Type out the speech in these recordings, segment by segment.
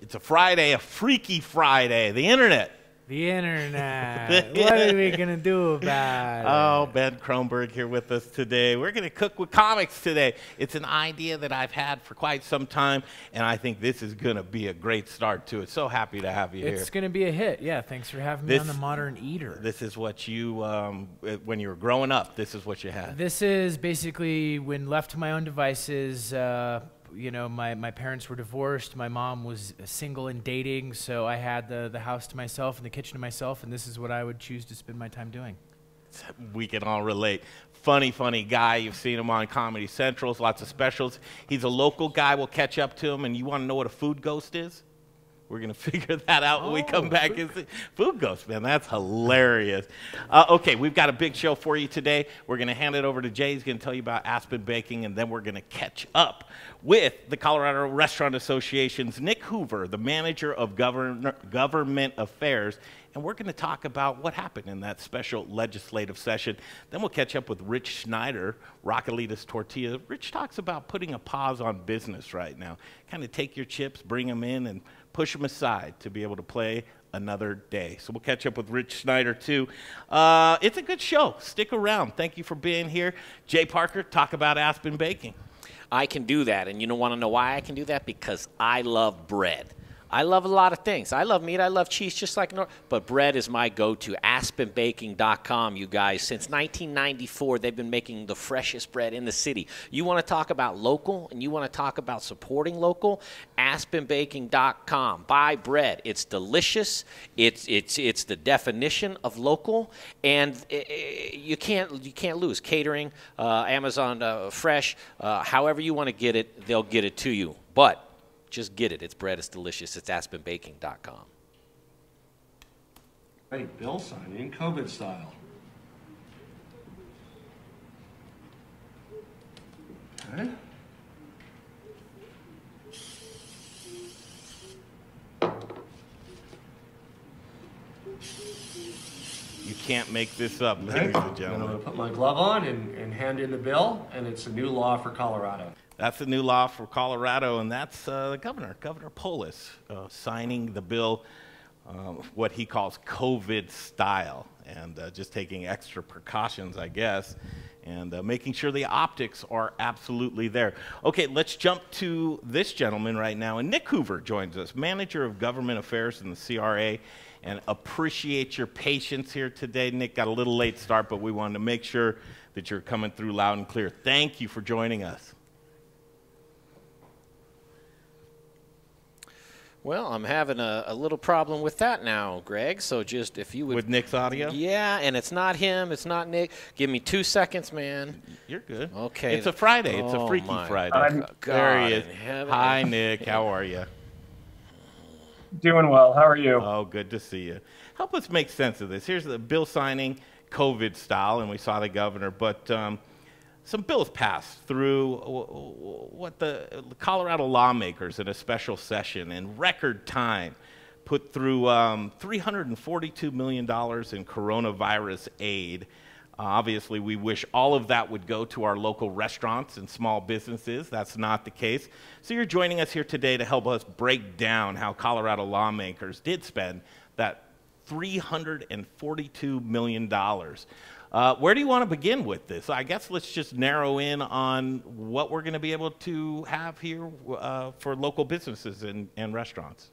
It's a Friday, a freaky Friday. The internet. The internet. What are we going to do about it? Oh, Ben Kronberg here with us today. We're going to cook with comics today. It's an idea that I've had for quite some time, and I think this is going to be a great start to it. So happy to have you here. It's going to be a hit. Yeah, thanks for having me on The Modern Eater. This is what you, when you were growing up, this is what you had. This is basically when left to my own devices, you know, my parents were divorced. My mom was single and dating, so I had the house to myself and the kitchen to myself, and this is what I would choose to spend my time doing. We can all relate. Funny guy. You've seen him on Comedy Central's, lots of specials. He's a local guy. We'll catch up to him, and you want to know what a food ghost is? We're going to figure that out when we come back. Food ghost, man, that's hilarious. Okay, we've got a big show for you today. We're going to hand it over to Jay. He's going to tell you about Aspen Baking, and then we're going to catch up with the Colorado Restaurant Association's Nick Hoover, the manager of government affairs, and we're going to talk about what happened in that special legislative session. Then we'll catch up with Rich Schneider, Raquelitas Tortillas. Rich talks about putting a pause on business right now. Kind of take your chips, bring them in, and push them aside to be able to play another day. So we'll catch up with Rich Schneider, too. It's a good show. Stick around. Thank you for being here. Jay Parker, talk about Aspen Baking. I can do that, and you don't want to know why I can do that? Because I love bread. I love a lot of things. I love meat. I love cheese, just like but bread is my go-to. AspenBaking.com, you guys. Since 1994, they've been making the freshest bread in the city. You want to talk about local, and you want to talk about supporting local? AspenBaking.com. Buy bread. It's delicious. It's the definition of local, and you can't lose. Catering, Amazon Fresh, however you want to get it, they'll get it to you. But just get it. It's bread. It's delicious. It's AspenBaking.com. Hey, bill signing, COVID style. Okay. You can't make this up, ladies and gentlemen. I'm going to put my glove on and hand in the bill, and it's a new law for Colorado. That's a new law for Colorado, and that's the Governor Polis, signing the bill, what he calls COVID style, and just taking extra precautions, I guess, and making sure the optics are absolutely there. Okay, let's jump to this gentleman right now, and Nick Hoover joins us, Manager of Government Affairs in the CRA, and appreciate your patience here today. Nick got a little late start, but we wanted to make sure that you're coming through loud and clear. Thank you for joining us. Well, I'm having a little problem with that now, Greg. So just if you would. With Nick's audio? Yeah, and it's not him. It's not Nick. Give me 2 seconds, man. You're good. Okay. It's a Friday. It's a freaky Friday. There he is. Hi, Nick. How are you? Doing well. How are you? Oh, good to see you. Help us make sense of this. Here's the bill signing, COVID style, and we saw the governor, but some bills passed through what the Colorado lawmakers in a special session in record time put through $342 million in coronavirus aid. Obviously, we wish all of that would go to our local restaurants and small businesses. That's not the case. So you're joining us here today to help us break down how Colorado lawmakers did spend that $342 million. Where do you want to begin with this? I guess let's just narrow in on what we're going to be able to have here for local businesses and restaurants.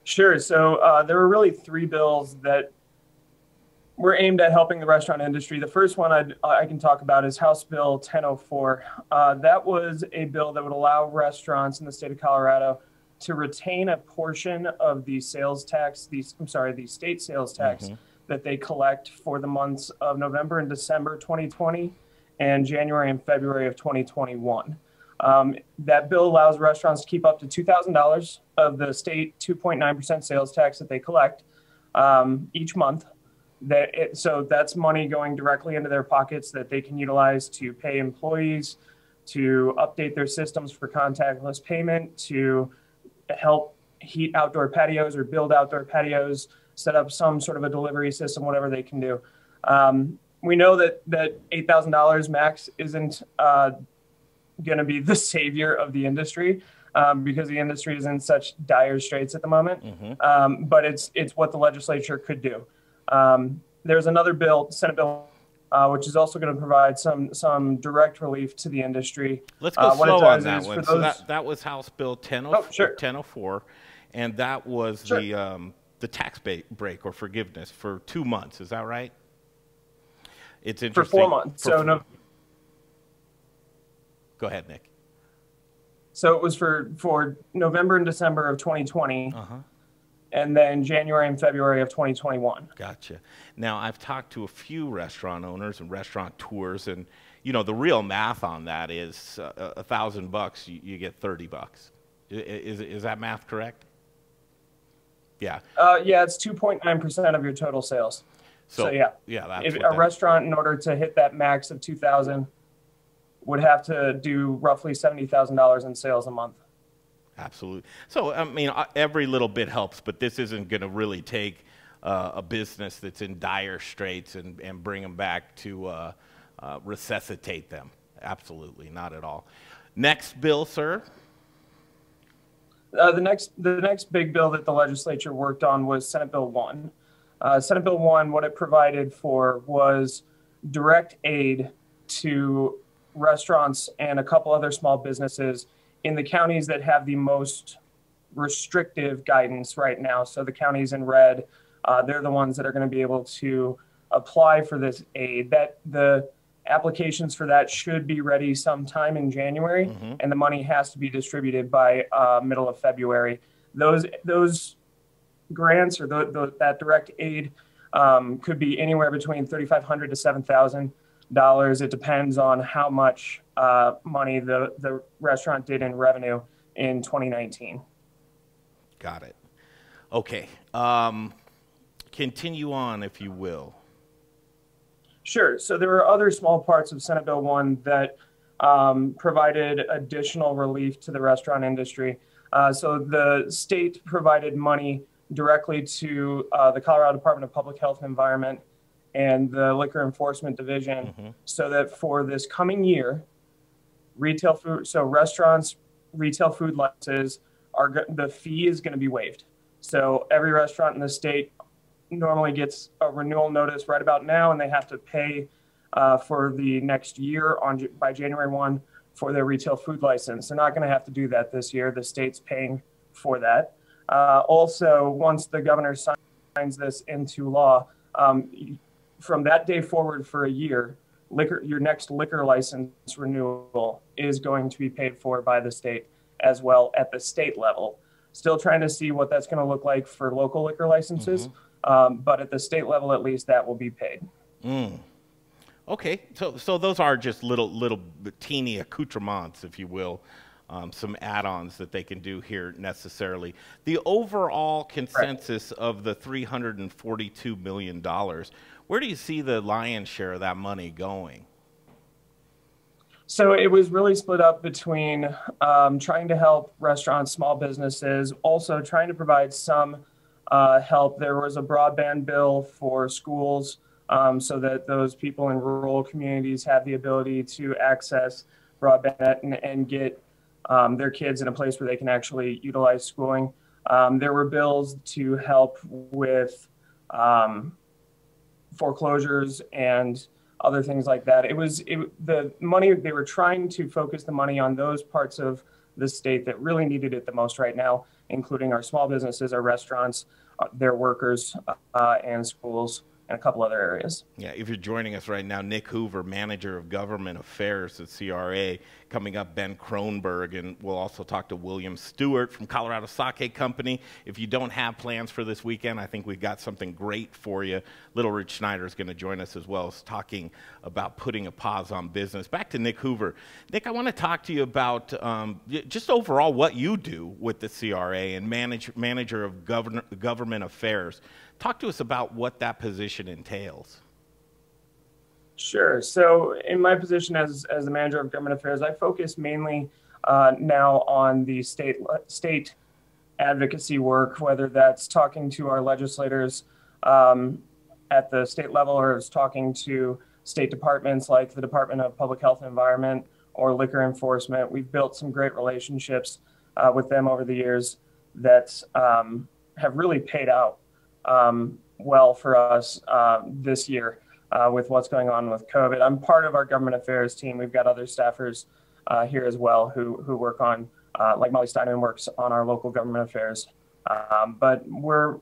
Sure. So there were really three bills that were aimed at helping the restaurant industry. The first one I can talk about is House Bill 1004. That was a bill that would allow restaurants in the state of Colorado to retain a portion of the sales tax, the state sales tax that they collect for the months of November and December 2020 and January and February of 2021. That bill allows restaurants to keep up to $2,000 of the state 2.9% sales tax that they collect each month. So that's money going directly into their pockets that they can utilize to pay employees, to update their systems for contactless payment, to help heat outdoor patios or build outdoor patios, set up some sort of a delivery system, whatever they can do. We know that $8,000 max isn't going to be the savior of the industry. because the industry is in such dire straits at the moment. But it's what the legislature could do. There's another bill, Senate bill, which is also going to provide some direct relief to the industry. Let's go slow on that one. So that was House Bill 1004, and that was the tax break or forgiveness for 2 months. Is that right? It's interesting. For 4 months. Go ahead, Nick. So it was for November and December of 2020. And then January and February of 2021. Gotcha. Now, I've talked to a few restaurant owners and restaurateurs, and the real math on that is $1,000, you get $30. Is that math correct? Yeah. Yeah, it's 2.9% of your total sales. So yeah, that's if a restaurant, in order to hit that max of 2,000, would have to do roughly $70,000 in sales a month. Absolutely. So, I mean, every little bit helps, but this isn't going to really take a business that's in dire straits and bring them back to resuscitate them. Absolutely, not at all. Next bill, sir. The next big bill that the legislature worked on was Senate Bill 1. Senate Bill 1, what it provided for was direct aid to restaurants and a couple other small businesses in the counties that have the most restrictive guidance right now. So the counties in red, they're the ones that are going to be able to apply for this aid. That the applications for that should be ready sometime in January, and the money has to be distributed by middle of February. Those grants or that direct aid could be anywhere between $3,500 to $7,000. It depends on how much money the restaurant did in revenue in 2019. Got it. Okay. Continue on, if you will. Sure. So there are other small parts of Senate Bill 1 that provided additional relief to the restaurant industry. So the state provided money directly to the Colorado Department of Public Health and Environment and the Liquor Enforcement Division, so that for this coming year, retail food, so restaurants, retail food licenses, the fee is going to be waived. So every restaurant in the state normally gets a renewal notice right about now, and they have to pay for the next year by January 1 for their retail food license. They're not going to have to do that this year. The state's paying for that. Also, once the governor signs this into law, from that day forward for a year, your next liquor license renewal is going to be paid for by the state as well at the state level. Still trying to see what that's going to look like for local liquor licenses, but at the state level, at least, that will be paid. Okay, so those are just little teeny accoutrements, if you will, some add-ons that they can do here necessarily. The overall consensus of the $342 million, where do you see the lion's share of that money going? So it was really split up between trying to help restaurants, small businesses, also trying to provide some help. There was a broadband bill for schools so that those people in rural communities have the ability to access broadband and get their kids in a place where they can actually utilize schooling. There were bills to help with foreclosures and other things like that. The money, they were trying to focus the money on those parts of the state that really needed it the most right now, including our small businesses, our restaurants, their workers, and schools, and a couple other areas. Yeah, if you're joining us right now, Nick Hoover, Manager of Government Affairs at CRA. Coming up, Ben Kronberg, and we'll also talk to William Stuart from Colorado Sake Company. If you don't have plans for this weekend, I think we've got something great for you. Little Richard Schneider is going to join us as well, as talking about putting a pause on business. Back to Nick Hoover. Nick, I want to talk to you about just overall what you do with the CRA and Manager of Government Affairs. Talk to us about what that position entails. Sure. So in my position as the Manager of Government Affairs, I focus mainly now on the state advocacy work, whether that's talking to our legislators at the state level or is talking to state departments like the Department of Public Health and Environment or Liquor Enforcement. We've built some great relationships with them over the years that have really paid out well for us this year with what's going on with COVID. I'm part of our government affairs team. We've got other staffers here as well who work on, like Molly Steinman works on our local government affairs. But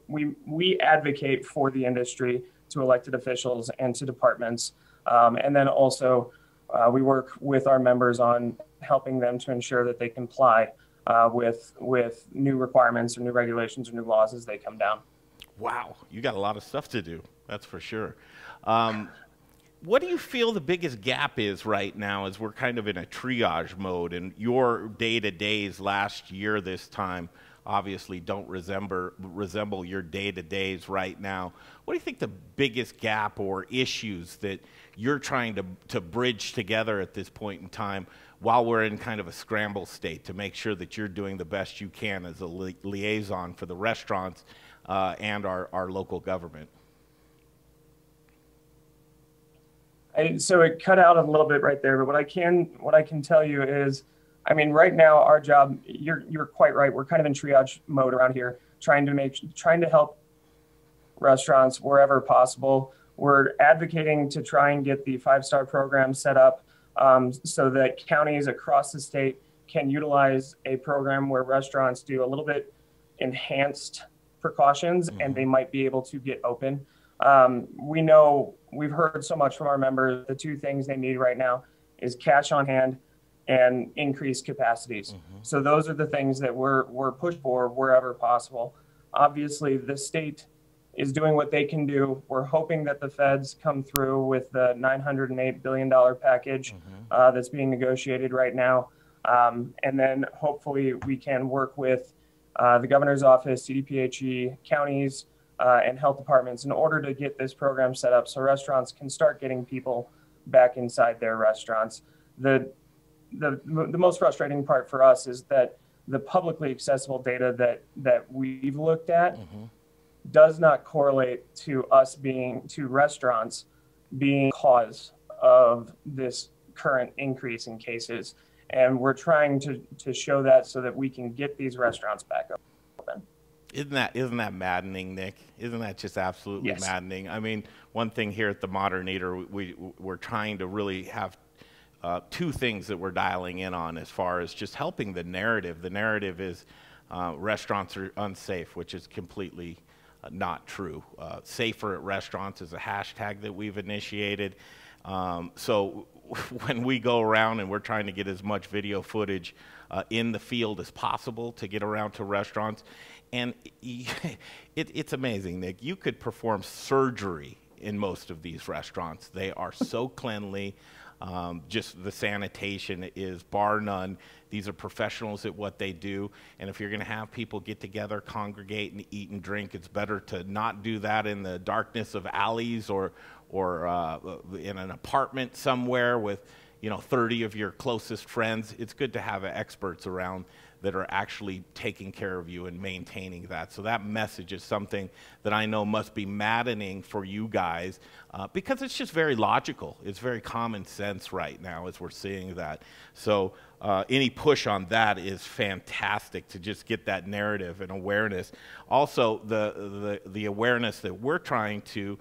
we advocate for the industry to elected officials and to departments. And then also we work with our members on helping them to ensure that they comply with new requirements or new regulations or new laws as they come down. Wow, you got a lot of stuff to do, that's for sure. What do you feel the biggest gap is right now as we're kind of in a triage mode, and your day-to-days last year this time obviously don't resemble your day-to-days right now? What do you think the biggest gap or issues that you're trying to bridge together at this point in time while we're in kind of a scramble state to make sure that you're doing the best you can as a liaison for the restaurants and our local government? So it cut out a little bit right there, but what I can tell you is, I mean, right now our job, you're quite right. We're kind of in triage mode around here, trying to help restaurants wherever possible. We're advocating to try and get the 5-star program set up so that counties across the state can utilize a program where restaurants do a little bit enhanced precautions and they might be able to get open. We know we've heard so much from our members. The two things they need right now is cash on hand and increased capacities. So those are the things that we're pushed for wherever possible. Obviously, the state is doing what they can do. We're hoping that the feds come through with the $908 billion package that's being negotiated right now. And then hopefully we can work with the governor's office, CDPHE, counties, and health departments in order to get this program set up so restaurants can start getting people back inside their restaurants. The most frustrating part for us is that the publicly accessible data that we've looked at does not correlate to restaurants being cause of this current increase in cases. And we're trying to show that so that we can get these restaurants back open. Isn't that maddening, Nick? Isn't that just absolutely maddening? I mean, one thing here at the Modern Eater, we're trying to really have two things that we're dialing in on as far as just helping the narrative. The narrative is restaurants are unsafe, which is completely not true. Safer at restaurants is a hashtag that we've initiated. So when we go around and we're trying to get as much video footage in the field as possible to get around to restaurants, and it's amazing, Nick. You could perform surgery in most of these restaurants. They are so cleanly. Just the sanitation is bar none. These are professionals at what they do. And if you're going to have people get together, congregate, and eat and drink, it's better to not do that in the darkness of alleys or in an apartment somewhere with 30 of your closest friends. It's good to have experts around that are actually taking care of you and maintaining that. So that message is something that I know must be maddening for you guys because it's just very logical. It's very common sense right now as we're seeing that. So any push on that is fantastic to just get that narrative and awareness. Also, the awareness that we're trying to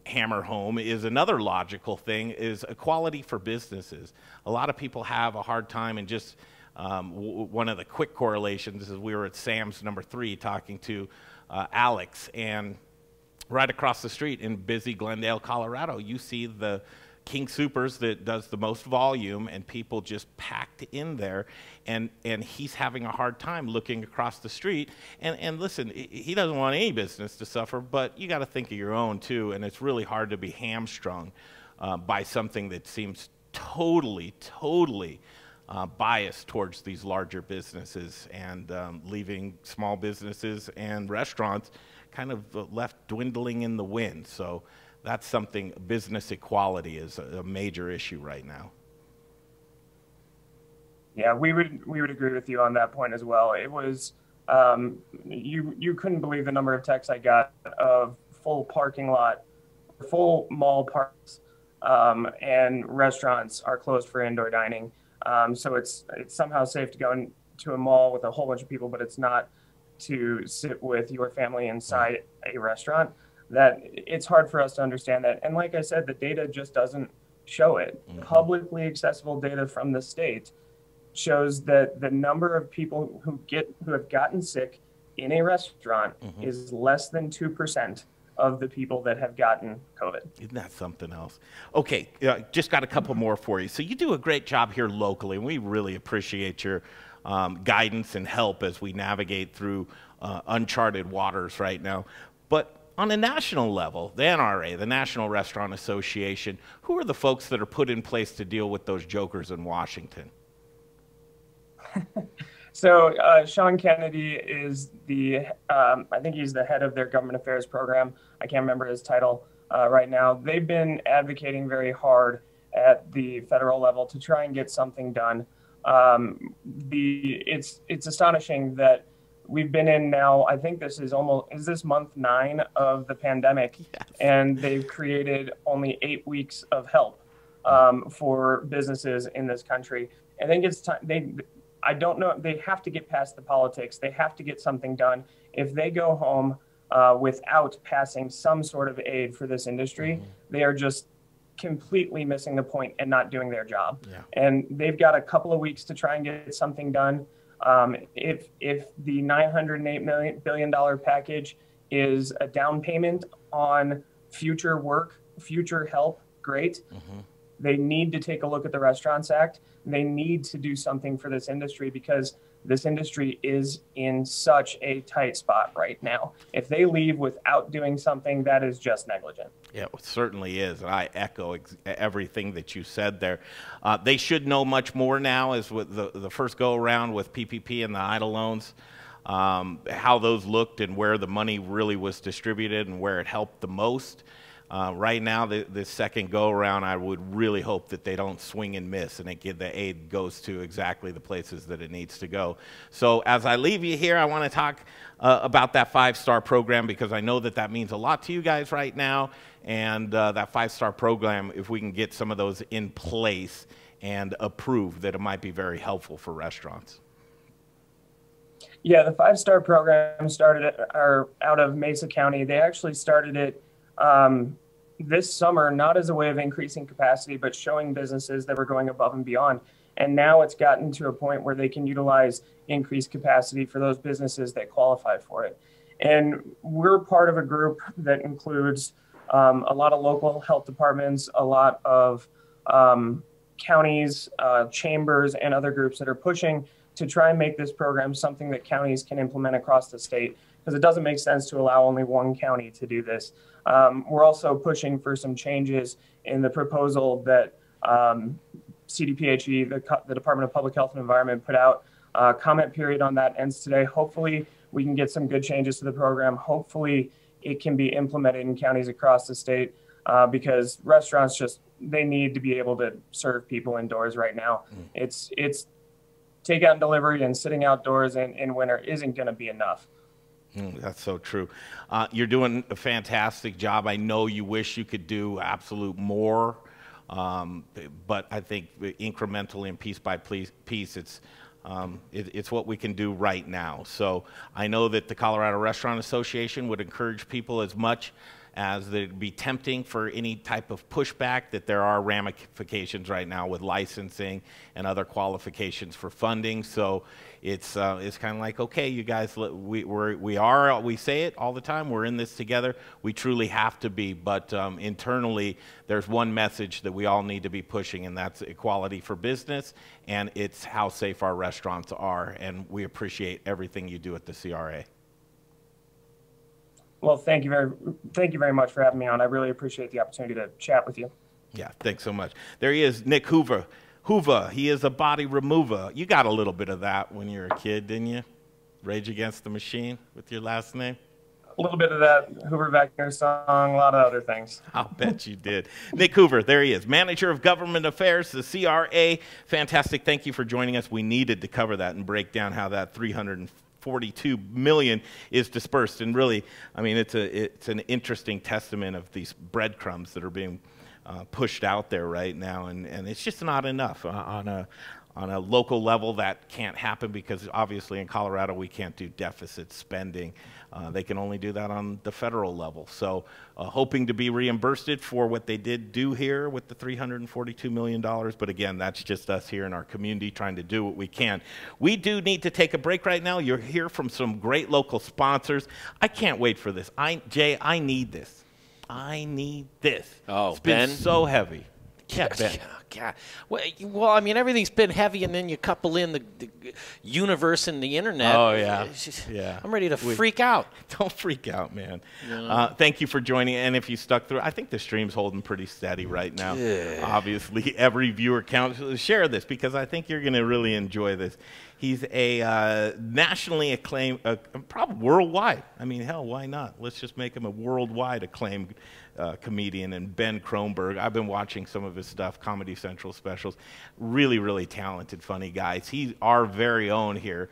hammer home is another logical thing, is equality for businesses. A lot of people have a hard time, and just one of the quick correlations is we were at Sam's number 3 talking to Alex, and right across the street in busy Glendale, Colorado, you see the King Soopers that does the most volume, and people just packed in there, and he's having a hard time looking across the street. And listen, he doesn't want any business to suffer, but you got to think of your own too, and it's really hard to be hamstrung by something that seems totally biased towards these larger businesses and leaving small businesses and restaurants kind of left dwindling in the wind. So that's something, business equality is a major issue right now. Yeah, we would agree with you on that point as well. It was, you couldn't believe the number of texts I got of full parking lot, full mall parks, and restaurants are closed for indoor dining. So it's somehow safe to go. And to a mall with a whole bunch of people, but it's not to sit with your family inside a restaurant, that it's hard for us to understand that. And like I said, the data just doesn't show it. Publicly accessible data from the state shows that the number of people who have gotten sick in a restaurant is less than 2% of the people that have gotten COVID. Isn't that something else? Okay, just got a couple more for you. So you do a great job here locally, and we really appreciate your guidance and help as we navigate through uncharted waters right now. But on a national level, the NRA, the National Restaurant Association, who are the folks that are put in place to deal with those jokers in Washington? So Sean Kennedy is I think he's the head of their government affairs program. I can't remember his title right now. They've been advocating very hard at the federal level to try and get something done. It's astonishing that we've been in now, I think this is this month 9 of the pandemic, yes. And they've created only 8 weeks of help for businesses in this country. I think it's time, I don't know, they have to get past the politics. They have to get something done. If they go home without passing some sort of aid for this industry, they are just completely missing the point and not doing their job. Yeah. And they've got a couple of weeks to try and get something done. If the $908 billion package is a down payment on future work, future help, great. They need to take a look at the Restaurants Act. They need to do something for this industry because this industry is in such a tight spot right now. If they leave without doing something, that is just negligent. Yeah, it certainly is. And I echo everything that you said there. They should know much more now as with the first go around with PPP and the EIDL loans, how those looked and where the money really was distributed and where it helped the most. Right now, the second go-around, I would really hope that they don't swing and miss and the aid goes to exactly the places that it needs to go. So as I leave you here, I want to talk about that 5-star program because I know that that means a lot to you guys right now. And that 5-star program, if we can get some of those in place and approved, that it might be very helpful for restaurants. Yeah, the 5-star program started out of Mesa County. They actually started it this summer, not as a way of increasing capacity, but showing businesses that were going above and beyond. And now it's gotten to a point where they can utilize increased capacity for those businesses that qualify for it. And we're part of a group that includes a lot of local health departments, a lot of counties, chambers, and other groups that are pushing to try and make this program something that counties can implement across the state, because it doesn't make sense to allow only one county to do this. We're also pushing for some changes in the proposal that CDPHE, the Department of Public Health and Environment, put out. Comment period on that ends today. Hopefully, we can get some good changes to the program. Hopefully, it can be implemented in counties across the state because restaurants they need to be able to serve people indoors right now. It's takeout and delivery and sitting outdoors in winter isn't going to be enough. That's so true. You're doing a fantastic job. I know you wish you could do absolute more, but I think incrementally and piece by piece, it's what we can do right now. So I know that the Colorado Restaurant Association would encourage people as much as it'd be tempting for any type of pushback, that there are ramifications right now with licensing and other qualifications for funding. So it's kind of like, okay, you guys, we say it all the time, we're in this together. We truly have to be, but internally, there's one message that we all need to be pushing, and that's equality for business, and it's how safe our restaurants are, and we appreciate everything you do at the CRA. Well, thank you very much for having me on. I really appreciate the opportunity to chat with you. Yeah, thanks so much. There he is, Nick Hoover. Hoover, he is a body remover. You got a little bit of that when you were a kid, didn't you? Rage Against the Machine with your last name? A little bit of that Hoover Wagner song, a lot of other things. I'll bet you did. Nick Hoover, there he is, Manager of Government Affairs, the CRA. Fantastic. Thank you for joining us. We needed to cover that and break down how that $342 million is dispersed. And really, I mean, it's an interesting testament of these breadcrumbs that are being pushed out there right now, and it's just not enough on on a local level, that can't happen because obviously in Colorado we can't do deficit spending. They can only do that on the federal level. So hoping to be reimbursed for what they did do here with the $342 million. But again, that's just us here in our community trying to do what we can. We do need to take a break right now. You'll hear from some great local sponsors. I can't wait for this. Jay, I need this. I need this. Oh, it's been Ben? so heavy. Yeah, Ben. God. Well, I mean, everything's been heavy, and then you couple in the universe and the internet. Oh, yeah. Yeah. I'm ready to freak out. Don't freak out, man. Yeah. Thank you for joining. And if you stuck through, I think the stream's holding pretty steady right now. Yeah. Obviously, every viewer counts. Share this because I think you're going to really enjoy this. He's a nationally acclaimed, probably worldwide. I mean, hell, why not? Let's just make him a worldwide acclaimed comedian, and Ben Kronberg. I've been watching some of his stuff, Comedy Central specials. Really, really talented, funny guys. He's our very own here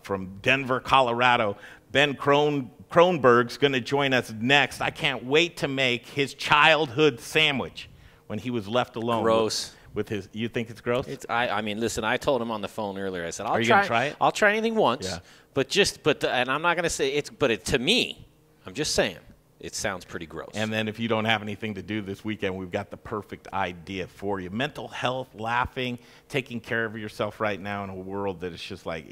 from Denver, Colorado. Ben Kronberg's going to join us next. I can't wait to make his childhood sandwich when he was left alone. Gross. With his, you think it's gross? I mean, listen, I told him on the phone earlier. I said, Are you gonna try it? I'll try anything once, yeah. And I'm not gonna say it's, to me, I'm just saying, it sounds pretty gross. And then if you don't have anything to do this weekend, we've got the perfect idea for you. Mental health, laughing, taking care of yourself right now in a world that is just like,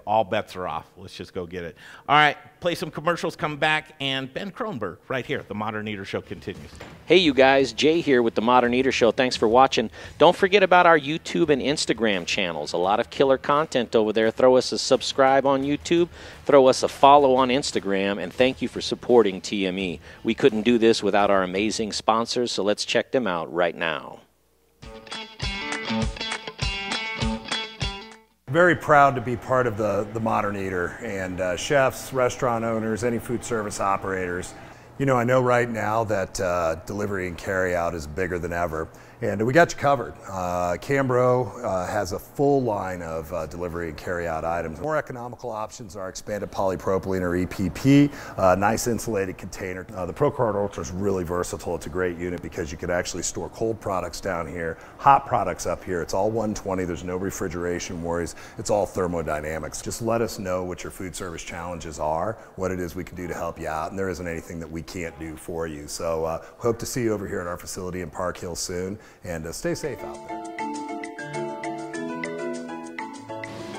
all bets are off. Let's just go get it. All right, play some commercials, come back, and Ben Kronberg right here. The Modern Eater Show continues. Hey, you guys, Jay here with the Modern Eater Show. Thanks for watching. Don't forget about our YouTube and Instagram channels. A lot of killer content over there. Throw us a subscribe on YouTube. Throw us a follow on Instagram. And thank you for supporting TME. We couldn't do this without our amazing sponsors, so let's check them out right now. Very proud to be part of the Modern Eater, and chefs, restaurant owners, any food service operators. You know, I know right now that delivery and carry out is bigger than ever, and we got you covered. Cambro has a full line of delivery and carry out items. More economical options are expanded polypropylene or EPP, nice insulated container. The ProCard Ultra is really versatile. It's a great unit because you can actually store cold products down here, hot products up here. It's all 120, there's no refrigeration worries. It's all thermodynamics. Just let us know what your food service challenges are, what it is we can do to help you out, and there isn't anything that we can't do for you. So hope to see you over here at our facility in Park Hill soon, and stay safe out there.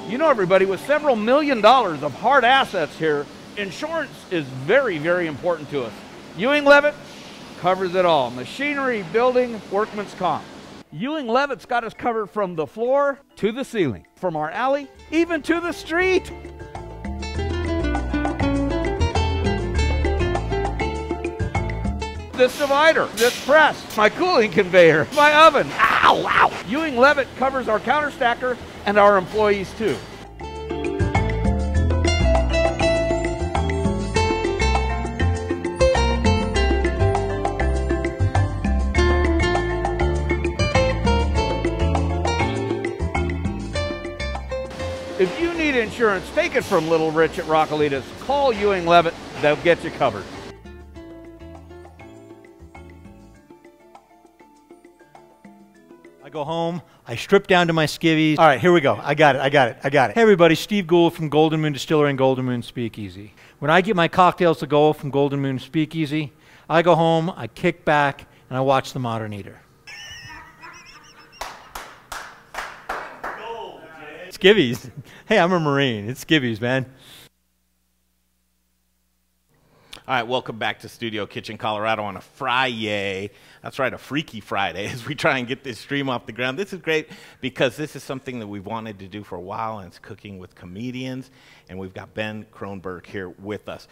You know, everybody, with several $1 million of hard assets here, insurance is very, very important to us. Ewing Leavitt covers it all. Machinery, building, workman's comp. Ewing Leavitt's got us covered from the floor to the ceiling, from our alley, even to the street. This divider, this press, my cooling conveyor, my oven. Ow, ow. Ewing Leavitt covers our counter stacker and our employees too. If you need insurance, take it from Little Rich at Raquelitas. Call Ewing Leavitt, they'll get you covered. I go home, I strip down to my skivvies. All right, here we go. I got it. Hey everybody, Steve Gould from Golden Moon Distillery and Golden Moon Speakeasy. When I get my cocktails to go from Golden Moon Speakeasy, I go home, I kick back, and I watch The Modern Eater. Skivvies. Hey, I'm a Marine. It's skivvies, man. All right, welcome back to Studio Kitchen, Colorado on a Friday. That's right, a Freaky Friday as we try and get this stream off the ground. This is great because this is something that we've wanted to do for a while, and it's cooking with comedians, and we've got Ben Kronberg here with us.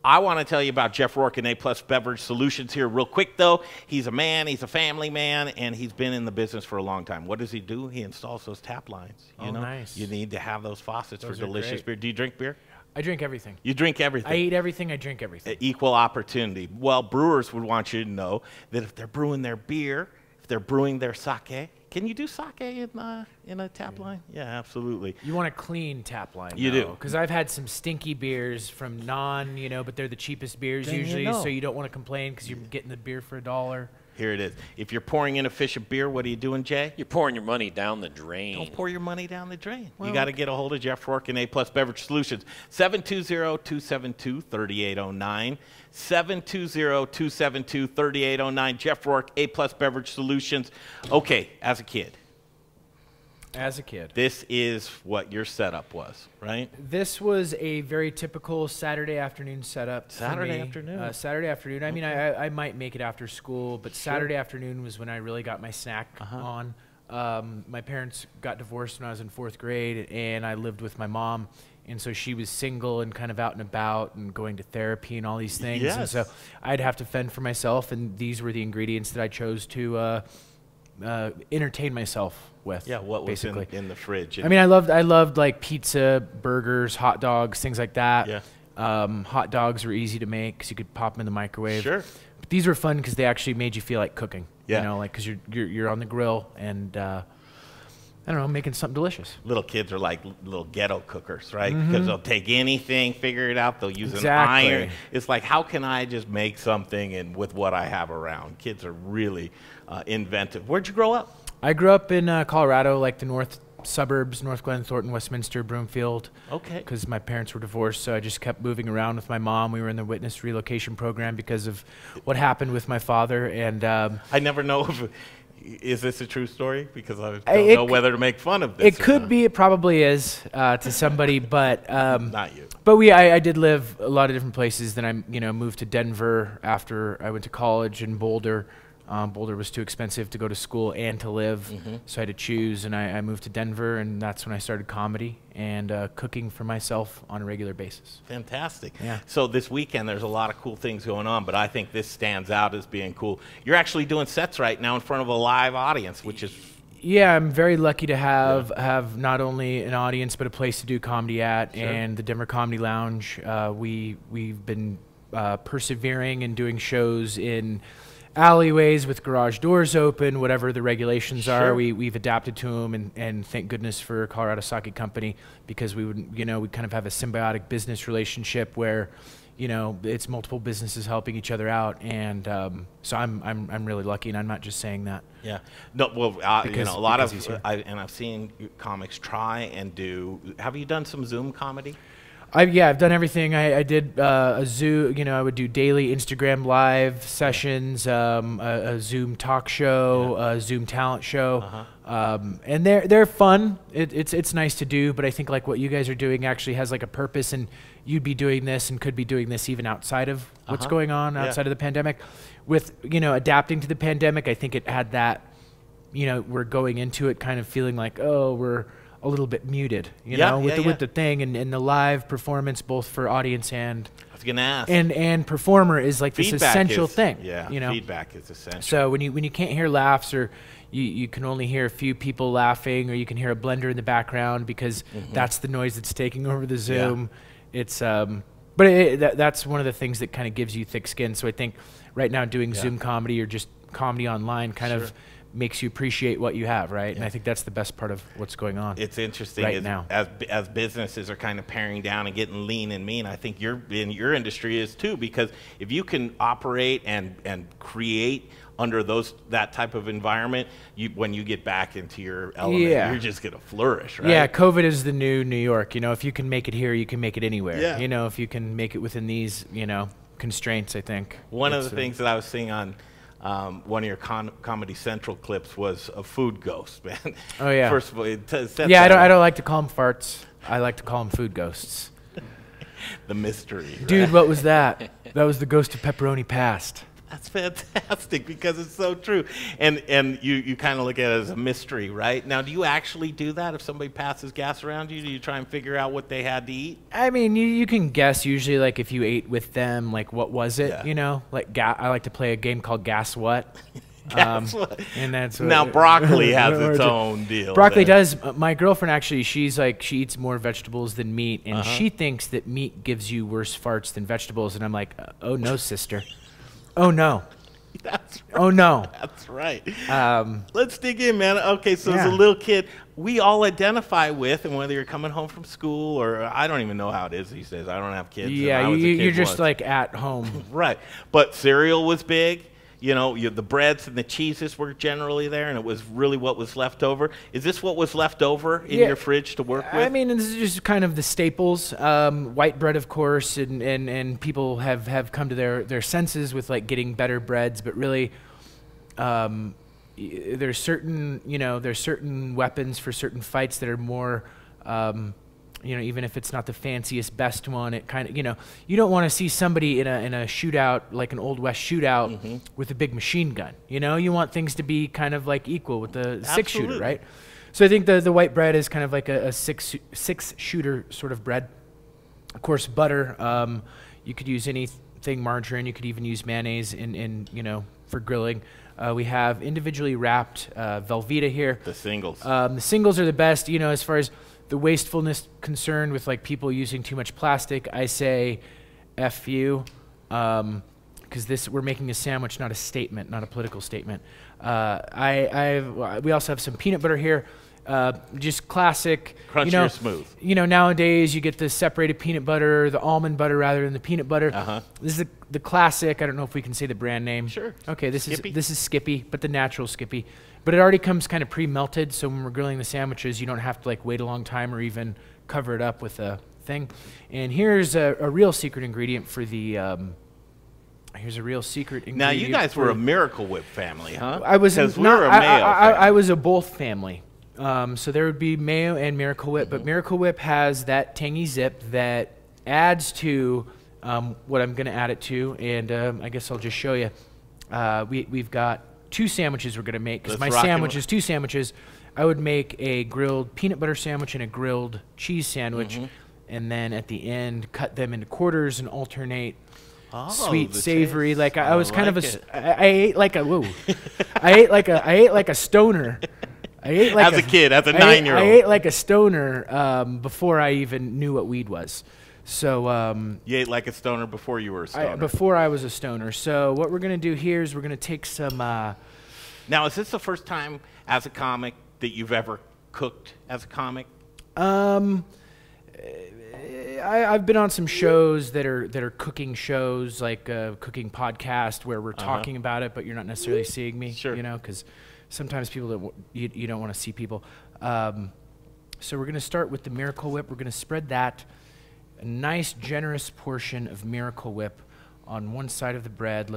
I want to tell you about Jeff Rourke and A+ Beverage Solutions here real quick, though. He's a man, he's a family man, and he's been in the business for a long time. What does he do? He installs those tap lines. You know? Nice. You need to have those faucets for delicious great. beer. Do you drink beer? I drink everything. You drink everything. I eat everything. I drink everything. Equal opportunity. Well, brewers would want you to know that if they're brewing their beer, if they're brewing their sake, can you do sake in a tap line? Yeah, absolutely. You want a clean tap line. You do. Because I've had some stinky beers from but they're the cheapest beers usually, so you don't want to complain because you're getting the beer for $1. Here it is. If you're pouring inefficient beer, what are you doing, Jay? You're pouring your money down the drain. Don't pour your money down the drain. You got to get a hold of Jeff Rourke and A-Plus Beverage Solutions. 720-272-3809. 720-272-3809. Jeff Rourke, A-Plus Beverage Solutions. Okay, as a kid. As a kid. This is what your setup was, right? This was a very typical Saturday afternoon setup. Saturday afternoon? Saturday afternoon. I mean, I might make it after school, but Saturday afternoon was when I really got my snack on. My parents got divorced when I was in 4th grade, and I lived with my mom. And so she was single and kind of out and about and going to therapy and all these things. Yes. And so I'd have to fend for myself, and these were the ingredients that I chose to entertain myself with. Yeah, what was basically in the fridge? I mean, I loved like pizza, burgers, hot dogs, things like that. Yeah. Hot dogs were easy to make because you could pop them in the microwave. Sure. But these were fun because they actually made you feel like cooking. Yeah. You know, like because you're on the grill and I don't know, making something delicious. Little kids are like little ghetto cookers, right? Because they'll take anything, figure it out. They'll use an iron. It's like, how can I just make something with what I have around? Kids are really inventive. Where'd you grow up? I grew up in Colorado, like the north suburbs, North Glen, Thornton, Westminster, Broomfield. Okay. Because my parents were divorced, so I just kept moving around with my mom. We were in the witness relocation program because of what happened with my father. And I never know if... Is this a true story? Because I don't know whether to make fun of this. It could be. It probably is to somebody, but not you. But I did live a lot of different places. Then I moved to Denver after I went to college in Boulder. Boulder was too expensive to go to school and to live, so I had to choose. And I moved to Denver, and that's when I started comedy and cooking for myself on a regular basis. Fantastic. Yeah. So this weekend, there's a lot of cool things going on, but I think this stands out as being cool. You're actually doing sets right now in front of a live audience, which is... Yeah, I'm very lucky to have not only an audience, but a place to do comedy at, and the Denver Comedy Lounge. We've been persevering and doing shows in alleyways with garage doors open, whatever the regulations are. We've adapted to them, and thank goodness for Colorado Sake Company, because we would we kind of have a symbiotic business relationship where it's multiple businesses helping each other out, and so I'm really lucky, and I'm not just saying that. Yeah. No. Well, a lot of I've seen comics try and do. Have you done some Zoom comedy? I've done everything. I did a Zoom, I would do daily Instagram live sessions, a Zoom talk show, a Zoom talent show, and they're fun. It's nice to do, but I think like what you guys are doing actually has like a purpose, and you'd be doing this and could be doing this even outside of what's going on outside of the pandemic. With adapting to the pandemic, I think it had that, we're going into it kind of feeling like, oh, we're a little bit muted, with the thing, and the live performance, both for audience and I was gonna ask, and performer is like feedback this essential thing. Yeah, feedback is essential. So when you can't hear laughs, or you can only hear a few people laughing, or you can hear a blender in the background because that's the noise that's taking over the Zoom. Yeah. It's but that's one of the things that kind of gives you thick skin. So I think right now doing Zoom comedy or just comedy online kind of makes you appreciate what you have, right? And I think that's the best part of what's going on. It's interesting now. As businesses are kind of paring down and getting lean and mean, I think your industry is too, because if you can operate and create under that type of environment, when you get back into your element, you're just going to flourish, right? Yeah, COVID is the new New York. If you can make it here, you can make it anywhere. Yeah. If you can make it within these, constraints, I think. One of the things that I was seeing on one of your Comedy Central clips was a food ghost, man. Oh yeah. First of all, I don't like to call them farts. I like to call them food ghosts. The mystery. Dude, right? what was that? That was the ghost of pepperoni past. That's fantastic because it's so true. And you kind of look at it as a mystery, right? Now, do you actually do that if somebody passes gas around you? Do you try and figure out what they had to eat? I mean, you can guess usually, like if you ate with them, like what was it? Like I like to play a game called Guess What. Guess what? And that's now broccoli has its own deal. Broccoli does. My girlfriend actually, she eats more vegetables than meat, and she thinks that meat gives you worse farts than vegetables. And I'm like, oh no, sister. Oh no. That's right. Oh no. That's right. Let's dig in, man. Okay, so as a little kid, we all identify with, and whether you're coming home from school or I don't even know how it is these days. I don't have kids. Yeah, you're just like at home. Right. But cereal was big. You know, the breads and the cheeses were generally there, and it was really what was left over. Is this what was left over in your fridge to work with? I mean, this is just kind of the staples. White bread, of course, and people have come to their senses with like getting better breads, but really, there's certain weapons for certain fights that are more. You know, even if it's not the fanciest, best one, it kind of, you know, you don't want to see somebody in a shootout, like an Old West shootout, with a big machine gun. You know, you want things to be kind of like equal with the six-shooter, right? So I think the white bread is kind of like a six-shooter sort of bread. Of course, butter. You could use anything, margarine. You could even use mayonnaise in you know, for grilling. We have individually wrapped Velveeta here. The singles. The singles are the best, you know, as far as the wastefulness concerned with like people using too much plastic. I say F you, because we're making a sandwich, not a statement, not a political statement. We also have some peanut butter here, just classic. Crunchy you know, or smooth? You know, nowadays you get the separated peanut butter, the almond butter rather than the peanut butter. This is the classic. I don't know if we can say the brand name. Sure. Okay, this Skippy? is Skippy, but the natural Skippy. But it already comes kind of pre-melted, so when we're grilling the sandwiches, you don't have to like wait a long time or even cover it up with a thing. And here's a real secret ingredient for the. Here's a real secret ingredient. Now you guys were a Miracle Whip family, huh? I was not. We were a mayo I was a both family. So there would be mayo and Miracle Whip, but Miracle Whip has that tangy zip that adds to what I'm going to add it to, and I guess I'll just show you. We've got 2 sandwiches we're going to make, because my sandwich is 2 sandwiches. I would make a grilled peanut butter sandwich and a grilled cheese sandwich, and then at the end cut them into quarters and alternate sweet, savory. Like I was kind of I ate like a whoa. I ate like a stoner. I ate like as a kid, as a 9-year-old. I ate like a stoner before I even knew what weed was. So you ate like a stoner before you were a stoner. Before I was a stoner. So what we're gonna do here is we're gonna take some. Now, is this the first time as a comic that you've ever cooked as a comic? I've been on some shows that are cooking shows, like a cooking podcast where we're talking about it, but you're not necessarily seeing me. Sure. You know, because sometimes people you don't want to see people. So we're gonna start with the Miracle Whip. We're gonna spread that. A nice, generous portion of Miracle Whip on one side of the bread.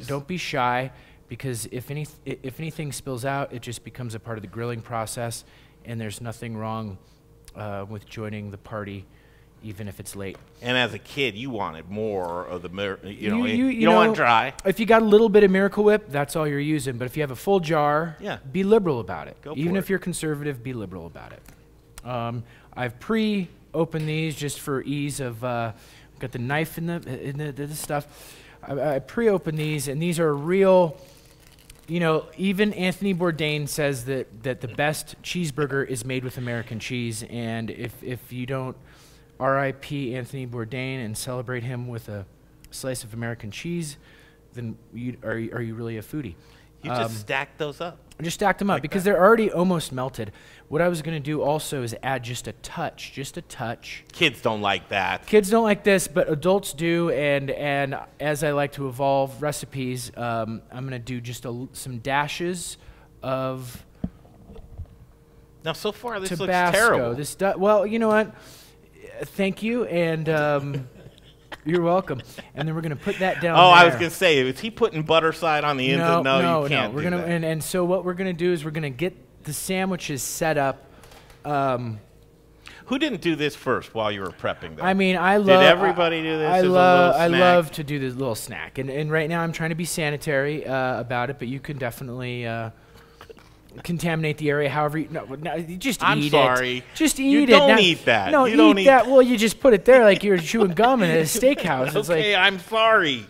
Don't be shy, because if anything spills out, it just becomes a part of the grilling process, and there's nothing wrong with joining the party, even if it's late. And as a kid, you wanted more of the, you don't want dry. If you got a little bit of Miracle Whip, that's all you're using. But if you have a full jar, be liberal about it. Even if you're conservative, be liberal about it. I've pre-opened these just for ease of. Got the knife in the stuff. I pre-opened these, and these are real. You know, even Anthony Bourdain says that the best cheeseburger is made with American cheese, and if you don't R.I.P. Anthony Bourdain and celebrate him with a slice of American cheese, then are you really a foodie? You just stacked those up. I just stacked them up because they're already almost melted. What I was going to do also is add just a touch. Kids don't like that. Kids don't like this, but adults do. And as I like to evolve recipes, I'm going to do just some dashes of Now, so far, this Tabasco. looks terrible. Well, you know what? Thank you, and you're welcome. And then we're going to put that down. I was going to say, is he putting butter side on the ends? No, you can't. We're gonna and so what we're going to do is we're going to get the sandwiches set up. Who didn't do this first while you were prepping them? I mean, Did everybody do this? I love to do this little snack, and right now I'm trying to be sanitary about it, but you can definitely contaminate the area however you. No, just I'm eat sorry. it. Just eat you it. Don't eat that. No, you don't eat that. Well, you just put it there like you're chewing gum in a steakhouse. It's okay, like, I'm sorry.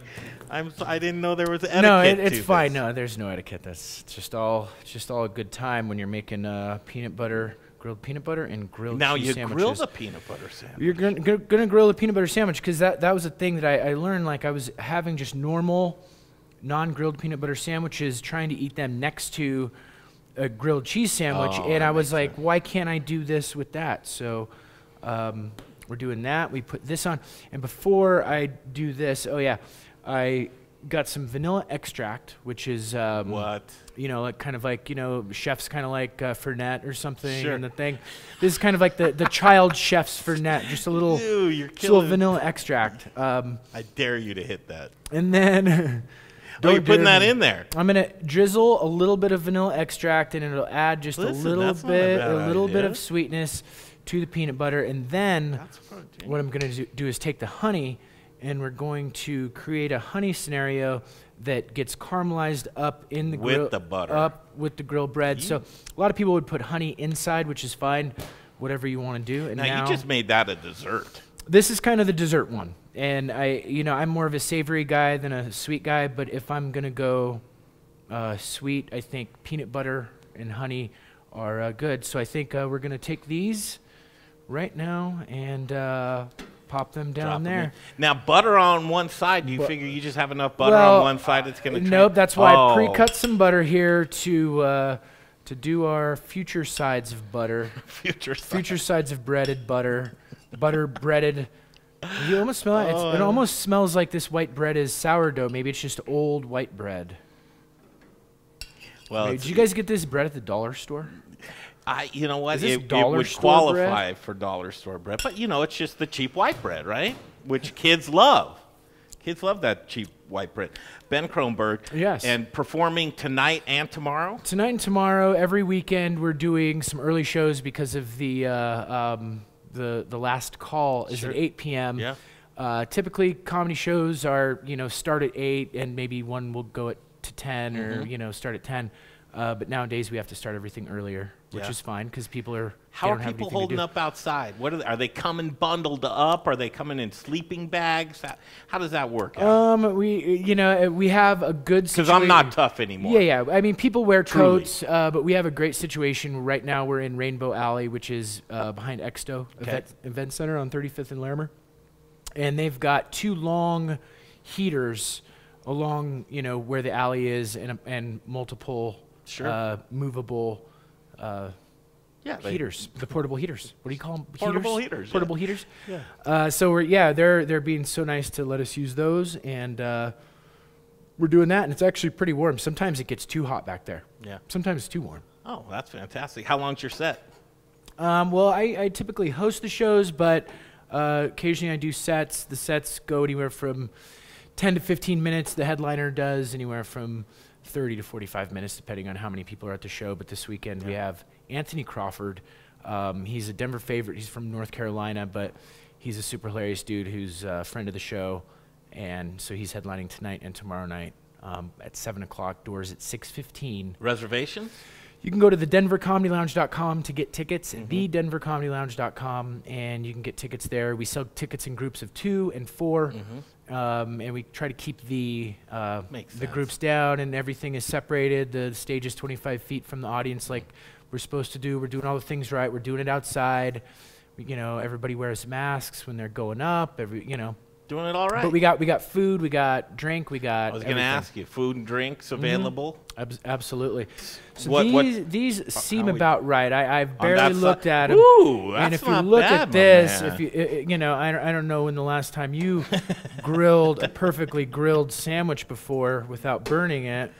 I didn't know there was etiquette. No, it's to fine. This. No, there's no etiquette. That's just all a good time when you're making grilled peanut butter and grilled cheese sandwiches. Now you grill the peanut butter sandwich. You're gonna grill the peanut butter sandwich because that was a thing that I learned. Like I was having just normal, non-grilled peanut butter sandwiches, trying to eat them next to a grilled cheese sandwich, and I was like, why can't I do this with that? So we're doing that. We put this on, and before I do this, I got some vanilla extract, which is What? you know, like kind of like, you know, chefs kind of like Fernet or something. Sure. And the thing, this is kind of like the child chef's Fernet, just a little, Ew, you're just a little killing. vanilla extract. I dare you to hit that. And then Oh, you're putting that in there. I'm gonna drizzle a little bit of vanilla extract, and it'll add just Listen, a little that's not a bit, bad a little bit idea. of sweetness to the peanut butter. And then That's protein. what I'm gonna do is take the honey, and we're going to create a honey scenario that gets caramelized up in the With grill, the butter. up with the grilled bread. So a lot of people would put honey inside, which is fine, whatever you want to do. And Now, you just made that a dessert. this is kind of the dessert one. And I'm more of a savory guy than a sweet guy, but if I'm gonna go sweet, I think peanut butter and honey are good. So I think we're gonna take these right now and pop them down Drop 'em there. in. Now, butter on one side. Do you figure you just have enough butter Well, on one side that's going to Nope, that's why I pre-cut some butter here to do our future sides of butter. Future sides of breaded butter. Butter breaded. You almost smell it. It almost smells like this white bread is sourdough. Maybe it's just old white bread. Well, Hey, did you guys get this bread at the dollar store? you know what? Is this It dollar would store qualify for dollar store bread, but you know, it's just the cheap white bread, right? Which kids love. Kids love that cheap white bread. Ben Kronberg. Yes. And performing tonight and tomorrow. Tonight and tomorrow, every weekend, we're doing some early shows because of the last call is Sure. at 8 p.m. Yeah. Typically, comedy shows are start at 8, and maybe one will go to 10, Mm-hmm. or start at 10. But nowadays, we have to start everything earlier, which Yeah. is fine because people are. How they are don't have people anything to holding do. up outside? What are they coming bundled up? Are they coming in sleeping bags? How does that work out? We have a good Because I'm not tough anymore. Yeah. I mean, people wear Truly. coats, but we have a great situation right now. We're in Rainbow Alley, which is behind Exto Event Center on 35th and Larimer, and they've got 2 long heaters along, where the alley is, and multiple movable. Heaters, the portable heaters. What do you call them? Portable heaters, yeah. Portable heaters. Yeah. So they're being so nice to let us use those, and we're doing that, and it's actually pretty warm. Sometimes it gets too hot back there. Yeah. Sometimes it's too warm. Oh, that's fantastic. How long's your set? Well, I typically host the shows, but occasionally I do sets. The sets go anywhere from 10 to 15 minutes. The headliner does anywhere from 30 to 45 minutes, depending on how many people are at the show. But this weekend we have Anthony Crawford. He's a Denver favorite. He's from North Carolina, but he's a super hilarious dude who's a friend of the show. And so he's headlining tonight and tomorrow night at 7 o'clock. Doors at 6:15. Reservations? You can go to thedenvercomedylounge.com to get tickets, thedenvercomedylounge.com, and you can get tickets there. We sell tickets in groups of 2 and 4, and we try to keep the groups down, and everything is separated. The stage is 25 feet from the audience like we're supposed to do. We're doing all the things right. We're doing it outside. Everybody wears masks when they're going up. Doing it all right. But we got food, we got drink, we got. I was going to ask you, food and drinks available? Absolutely. So these seem about right. I've barely looked at them. Ooh, that's and if you not look bad, at this, my man. I don't know when the last time you grilled a perfectly grilled sandwich before without burning it.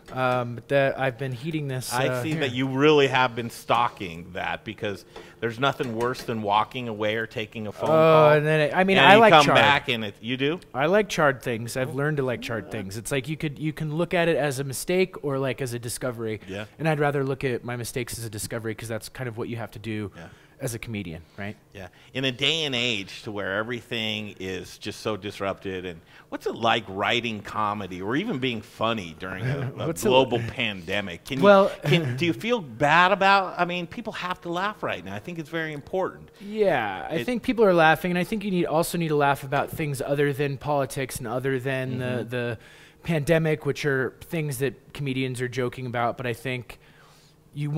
But that I've been heating this. I see here. that you really have been stocking that, because there's nothing worse than walking away or taking a phone call. And then I you like come charred. back and you do? I like charred things. I've learned to like charred things. It's like you can look at it as a mistake or like as a discovery. Yeah. And I'd rather look at my mistakes as a discovery, because that's kind of what you have to do as a comedian, right? Yeah. In a day and age to where everything is just so disrupted, and what's it like writing comedy or even being funny during a global pandemic? Do you feel bad about? I mean, people have to laugh right now. I think it's very important. Yeah, I think people are laughing, and I think you also need to laugh about things other than politics and other than the pandemic, which are things that comedians are joking about. But I think you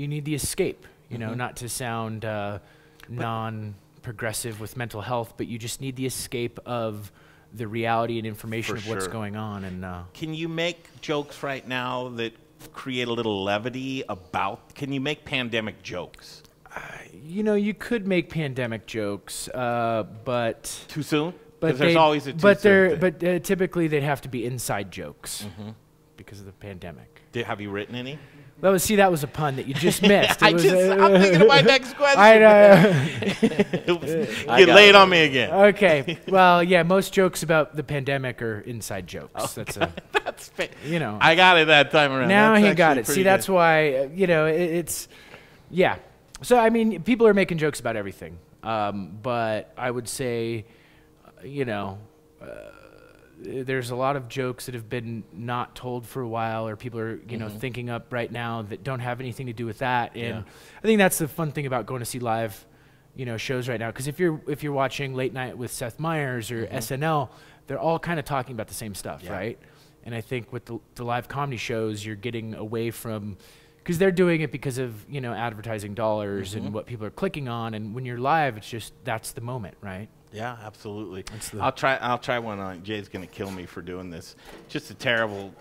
need the escape, not to sound non-progressive with mental health, but you just need the escape of the reality and information of what's going on. And can you make jokes right now that create a little levity about? Can you make pandemic jokes? you could make pandemic jokes, but too soon. But there's always a typically they'd have to be inside jokes because of the pandemic. Have you written any? That was a pun that you just missed. I'm thinking of my next question. I know. You laid on me again. Okay. Well, yeah, most jokes about the pandemic are inside jokes. That's you know. I got it that time around. Now that's he got it. See, good. that's why, yeah. So, I mean, people are making jokes about everything. But I would say, there's a lot of jokes that have been not told for a while, or people are, thinking up right now that don't have anything to do with that. And I think that's the fun thing about going to see live, shows right now. Because if you're watching Late Night with Seth Meyers or SNL, they're all kind of talking about the same stuff, right? And I think with the live comedy shows, you're getting away from, because they're doing it because of advertising dollars and what people are clicking on. And when you're live, it's just that's the moment, right? Yeah, absolutely. I'll try one on. Jay's going to kill me for doing this. Just a terrible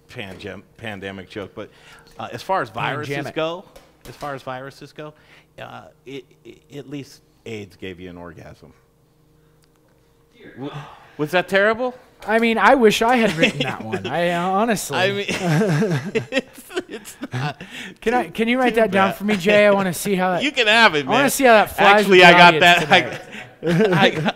pandemic joke. But as far as viruses go, at least AIDS gave you an orgasm. Was that terrible? I mean, I wish I had written that one. I honestly. I mean, it's not. Can you write that down for me, Jay? I want to see how that. You can have it, man. I want to see how that flies. Actually, I got that.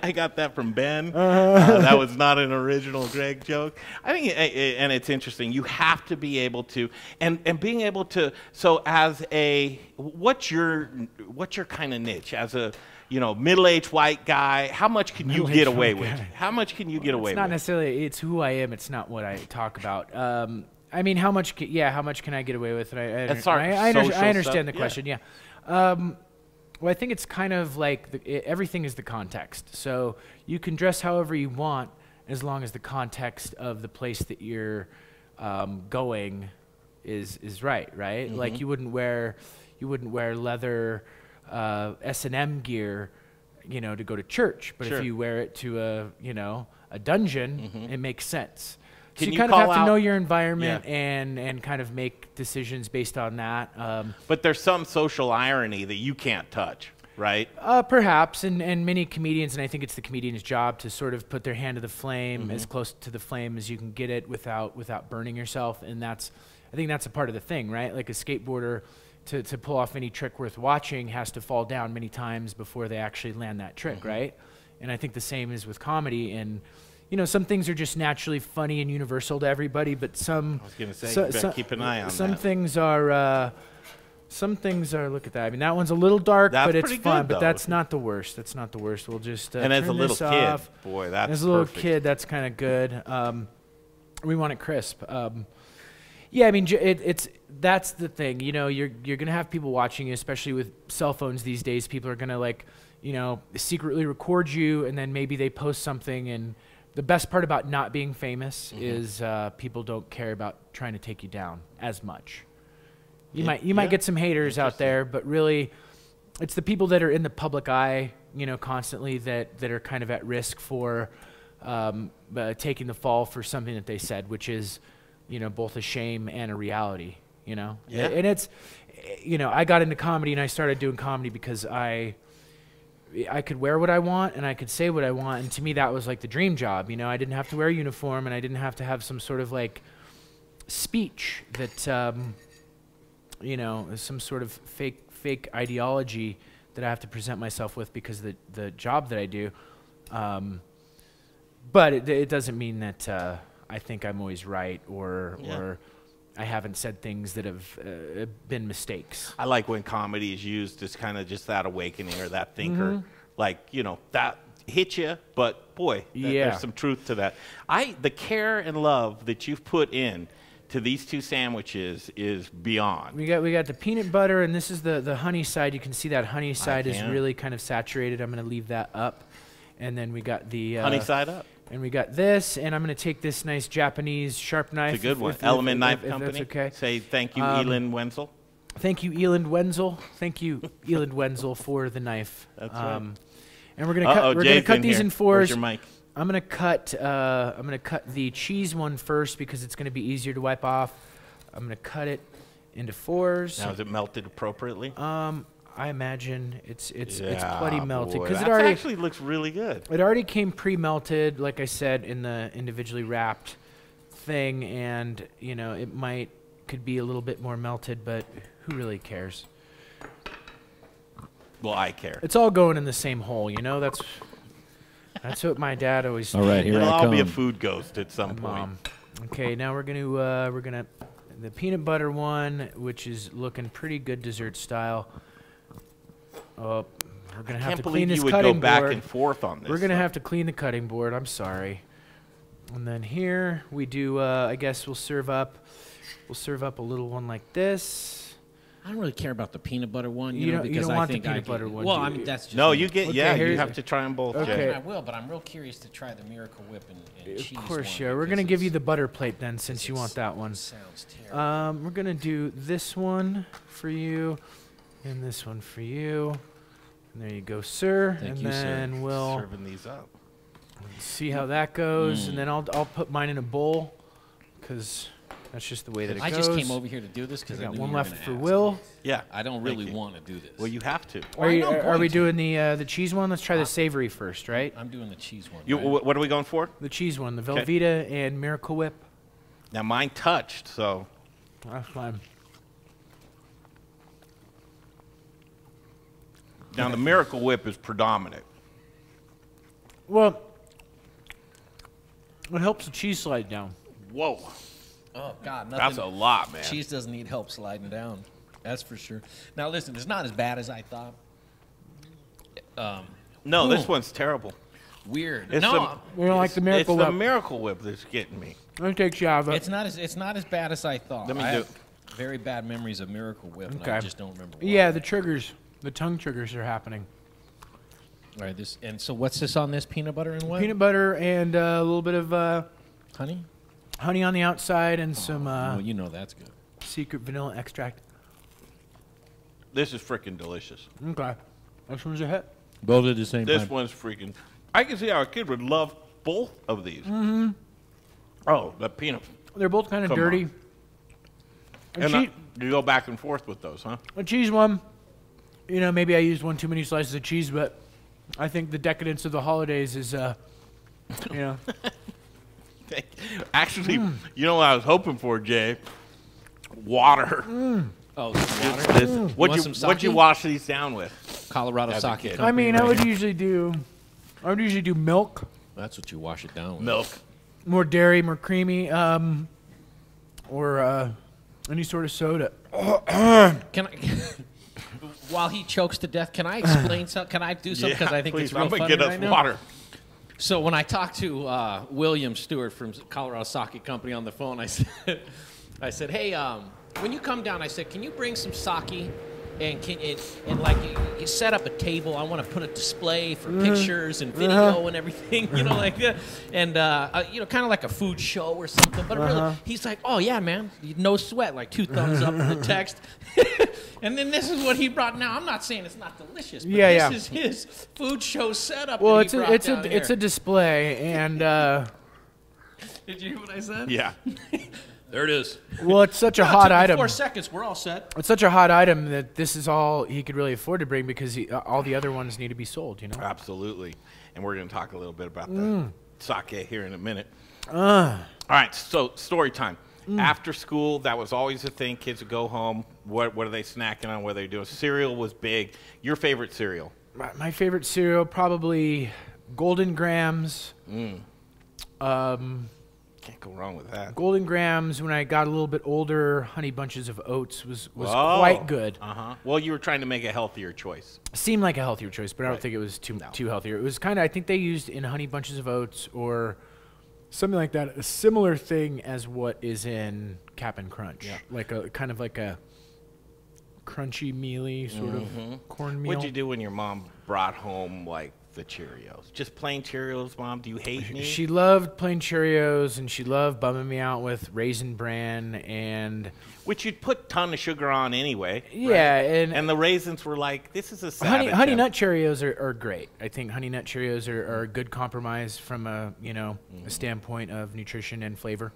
I got that from Ben. That was not an original Greg joke. I think, and it's interesting. You have to be able to, and being able to. So, as a, what's your kind of niche as a middle-aged white guy? How much can you get away with? How much can you get away with? It's not necessarily. It's who I am. It's not what I talk about. I mean, how much can I get away with? I understand the question. Yeah. Well, I think it's kind of like everything is the context. So you can dress however you want as long as the context of the place that you're going is right? Like you wouldn't wear leather S&M gear, to go to church. But if you wear it to a dungeon, it makes sense. So you kind of have to know your environment and kind of make decisions based on that. But there's some social irony that you can't touch, right? Perhaps, and many comedians, and I think it's the comedian's job to sort of put their hand to the flame, as close to the flame as you can get it without burning yourself. And I think that's a part of the thing, right? Like a skateboarder, to pull off any trick worth watching has to fall down many times before they actually land that trick, right? And I think the same is with comedy. And some things are just naturally funny and universal to everybody, but some. I was going to say, you better keep an eye on some that. Things are. Some things are. Look at that. I mean, that one's a little dark, but it's fun. But that's not the worst. That's not the worst. We'll just. And as a little kid, off. boy, that's. As a little kid, that's kind of good. We want it crisp. Yeah, I mean, that's the thing. You're gonna have people watching you, especially with cell phones these days. People are gonna secretly record you, and then maybe they post something. And the best part about not being famous is people don't care about trying to take you down as much. You might get some haters out there, but really, it's the people that are in the public eye, constantly that are kind of at risk for taking the fall for something that they said, which is, both a shame and a reality. And it's, I got into comedy and I started doing comedy because I could wear what I want and I could say what I want, and to me that was like the dream job. I didn't have to wear a uniform and I didn't have to have some sort of like speech that some sort of fake ideology that I have to present myself with because of the job that I do. But it doesn't mean that I think I'm always right or I haven't said things that have been mistakes. I like when comedy is used as kind of just that awakening or that thinker. Like, that hit you, but boy, there's some truth to that. The care and love that you've put in to these two sandwiches is beyond. We got the peanut butter, and this is the honey side. You can see that honey side is really kind of saturated. I'm going to leave that up. And then we got the honey side up. And we got this, and I'm going to take this nice Japanese sharp knife. It's a good one. Element Knife Company. That's okay. Say thank you, Elin Wenzel. Thank you, Elin Wenzel. Thank you, Elin Wenzel, for the knife. That's right. And we're gonna cut these in fours. Where's your mic? I'm gonna cut the cheese one first because it's gonna be easier to wipe off. I'm gonna cut it into fours. Now, is it melted appropriately? I imagine it's Yeah, plenty melted boy, because it that already actually looks really good. it already came pre-melted, like I said, in the individually wrapped thing, and you know it could be a little bit more melted, but who really cares? Well, I care. It's all going in the same hole, you know. That's what my dad always. All right, here It'll I all come. be a food ghost at some point. Mom. Okay, now we're gonna the peanut butter one, which is looking pretty good dessert style. Oh, we're gonna have Can't to believe clean this you would cutting go back board. and forth on this. We're gonna stuff. have to clean the cutting board. I'm sorry. And then here we do. I guess we'll serve up a little one like this. I don't really care about the peanut butter one, You know, don't- you because don't I want the think peanut I butter can, one, Well, do I you? mean that's just No, me. you get Okay, you here's- have to try them both. Okay. Jay. I will, but I'm real curious to try the Miracle Whip and cheese Of course, one yeah. We're because gonna give you it's- the butter plate then, since you want that one. Sounds terrible. We're gonna do this one for you, and this one for you. And there you go, sir. Thank and you, sir. then we'll Serving these up. see how that goes, and then I'll put mine in a bowl, because that's just the way that it I goes. just came over here to do this because We I got knew one you were left gonna for ask. Will. Yeah. I don't Thank really you. want to do this. Well, you have to. Are, you, I know I'm are we going doing the cheese one? Let's try the savory first, right? I'm doing the cheese one. You, right? what are we going for? The cheese one, the Okay. Velveeta and Miracle Whip. Now mine touched, so That's fine. now the Miracle Whip is predominant. Well, it helps the cheese slide down. Whoa, Oh God, nothing. that's a lot, man. Cheese doesn't need help sliding down. That's for sure. Now listen, it's not as bad as I thought. No, this one's terrible. Weird. It's No, We don't like the Miracle It's the Whip. Miracle Whip that's getting me. Let me take you out of it. it's not as bad as I thought. Let me I do have very bad memories of Miracle Whip, and I Okay. just don't remember. Why. Yeah, the triggers, the tongue triggers are happening. All right. This and so what's this on this peanut butter and what? Peanut butter and a little bit of honey. honey on the outside and some Well, you know that's good. secret vanilla extract. This is freaking delicious. Okay. This one's a hit. Both at the same This one's freaking. I can see how a kid would love both of these. Mm-hmm. Oh, the peanut. They're both kind of Come dirty. And you go back and forth with those, huh? A cheese one, you know, maybe I used one too many slices of cheese, but I think the decadence of the holidays is, you know. Actually, you know what I was hoping for, Jay? Water. Oh, some water. What'd you wash these down with? Colorado As a sake. kid. I mean, I would usually do milk, That's what you wash it down with. Milk. more dairy, more creamy, or any sort of soda. Can I? While he chokes to death, can I explain something? Can I do something? Because I think please, it's real I'm gonna funny get us right now. water. So when I talked to William Stuart from Colorado Sake Company on the phone, I said, hey, when you come down, I said, can you bring some sake and like you set up a table? I want to put a display for pictures and video and everything, you know, like that, and you know, kind of like a food show or something. But really, he's like, oh yeah, man, no sweat, like 2 thumbs up in the text. And then this is what he brought. Now I'm not saying it's not delicious, but this is his food show setup. Well, that he brought down it's a here. display, and Did you hear what I said? Yeah. There it is. well, it's such a Yeah, it hot took me item. 4 seconds. We're all set. It's such a hot item that this is all he could really afford to bring because all the other ones need to be sold. You know. Absolutely. And we're going to talk a little bit about the sake here in a minute. All right, so story time. After school, that was always a thing. Kids would go home. What are they snacking on? What are they doing? Cereal was big. Your favorite cereal? My favorite cereal probably Golden Grams. Can't go wrong with that. Golden Grams. When I got a little bit older, Honey Bunches of Oats was Oh. quite good. Uh-huh. Well, you were trying to make a healthier choice. Seemed like a healthier choice, but I don't think it was too healthier. It was kind of, I think they used in Honey Bunches of Oats or something like that, a similar thing as what is in Cap'n Crunch. Yeah. Like a kind of like a crunchy mealy sort of cornmeal. What'd you do when your mom brought home, like, the Cheerios? Just plain Cheerios, Mom? Do you hate me? She loved plain Cheerios, and she loved bumming me out with Raisin Bran and Which you'd put a ton of sugar on anyway. yeah, right? and And the raisins were like, this is a sad Honey attempt. Nut Cheerios are great. I think Honey Nut Cheerios are a good compromise from a a standpoint of nutrition and flavor.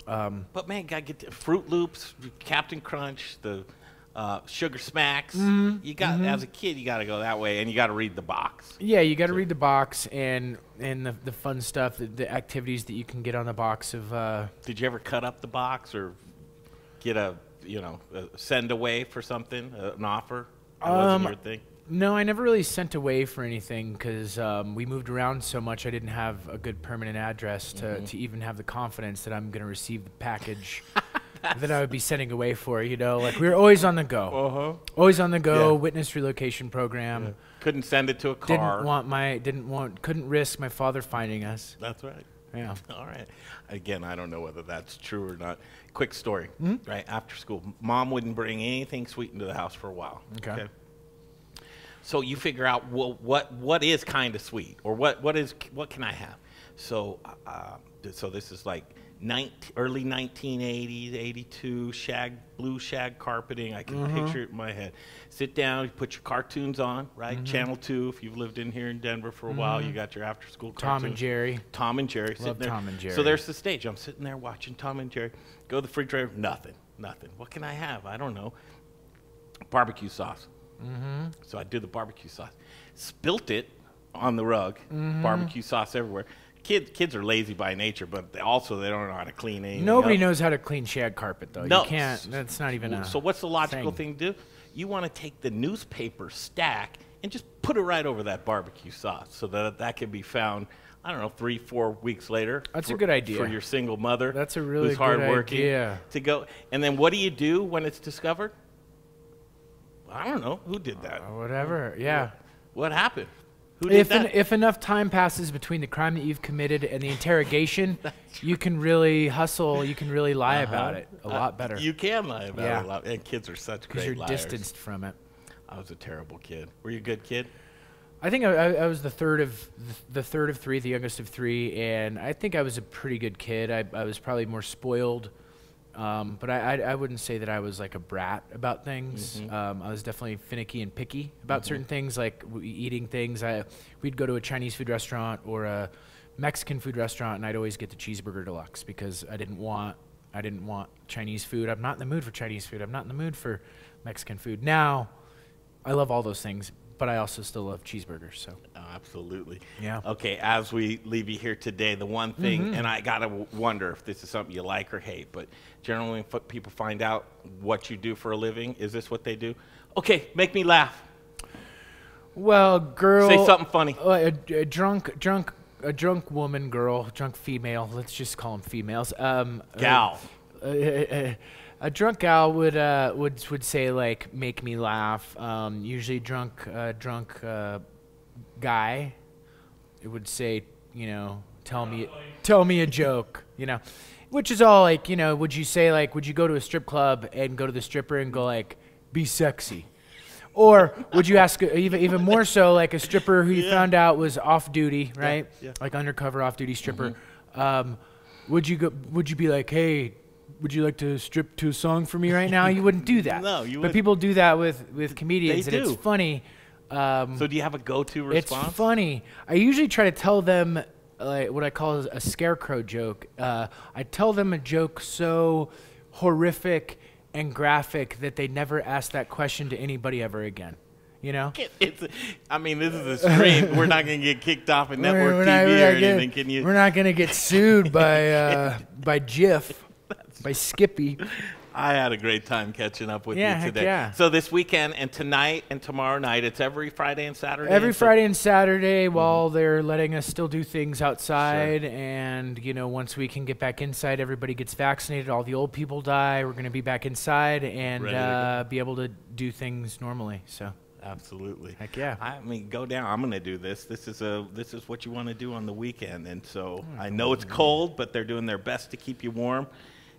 But man, gotta get Fruit Loops, Captain Crunch, the Sugar Smacks. You got as a kid, you got to go that way, and you got to read the box. Yeah, you got to read the box and the fun stuff, the activities that you can get on the box of. Did you ever cut up the box or get a send away for something, an offer? That wasn't your thing. No, I never really sent away for anything because we moved around so much. I didn't have a good permanent address to even have the confidence that I'm going to receive the package that I would be sending away for. Like we were always on the go. Always on the go. Witness relocation program. Yeah. Couldn't send it to a car. Couldn't risk my father finding us. That's right. Yeah. All right. Again, I don't know whether that's true or not. Quick story. Right after school, Mom wouldn't bring anything sweet into the house for a while. Okay. So you figure out, well, what is kind of sweet, or what can I have? So so this is like early 1980s, 82, blue shag carpeting. I can picture it in my head. Sit down, you put your cartoons on, right? Channel 2, if you've lived in here in Denver for a while, you got your after-school cartoons. Tom and Jerry. Tom and Jerry. Love Tom and Jerry. So there's the stage. I'm sitting there watching Tom and Jerry. Go to the refrigerator, nothing. What can I have? I don't know. Barbecue sauce. So I do the barbecue sauce. Spilt it on the rug. Barbecue sauce everywhere. Kids are lazy by nature, but they don't know how to clean anything. Nobody knows how to clean shag carpet, though. No. You can't. That's not even a So what's the logical thing to do? You want to take the newspaper stack and just put it right over that barbecue sauce so that can be found, I don't know, 3-4 weeks later. That's a good idea. For your single mother. That's a really who's good hardworking idea. To go. And then what do you do when it's discovered? I don't know. Who did that? Whatever, yeah. What happened? Who did that? If enough time passes between the crime that you've committed and the interrogation, you can really hustle, you can really lie about it a lot better. You can lie about it a lot. And kids are such great liars. Because you're distanced from it. I was a terrible kid. Were you a good kid? I think I was the third of three, the youngest of three, and I think I was a pretty good kid. I was probably more spoiled. But I wouldn't say that I was like a brat about things. I was definitely finicky and picky about certain things, like eating things. We'd go to a Chinese food restaurant or a Mexican food restaurant, and I'd always get the cheeseburger deluxe because I didn't want Chinese food. I'm not in the mood for Chinese food. I'm not in the mood for Mexican food. Now, I love all those things, but I also still love cheeseburgers. So. Oh, absolutely. Yeah. Okay, as we leave you here today, the one thing, and I gotta wonder if this is something you like or hate, but generally when people find out what you do for a living, is this what they do? Okay, make me laugh. Well, girl. Say something funny. A drunk woman, girl, drunk female. Let's just call them females. Gal. A drunk gal would say like make me laugh. Usually drunk guy, it would say tell me a joke, which is all like would you say like would you go to a strip club and go to the stripper and go like be sexy, or would you ask even more so like a stripper who you found out was off duty, right? Like undercover off duty stripper. Would you be like, hey, would you like to strip to a song for me right now? You wouldn't do that. No, you wouldn't. But people do that with comedians, and it's funny. So do you have a go-to response? It's funny. I usually try to tell them like what I call a scarecrow joke. I tell them a joke so horrific and graphic that they never ask that question to anybody ever again. I mean, this is a stream. We're not going to get kicked off of network TV or anything. Can you? We're not going to get sued by Jif. By Skippy. I had a great time catching up with you today. Heck yeah. So this weekend and tonight and tomorrow night, it's every Friday and Saturday? Every Friday and Saturday while they're letting us still do things outside. Sure. And, once we can get back inside, everybody gets vaccinated, all the old people die. We're going to be back inside and be able to do things normally. So. Absolutely. Heck yeah. I mean, go down. I'm going to do this. This is what you want to do on the weekend. And so I know it's cold, but they're doing their best to keep you warm.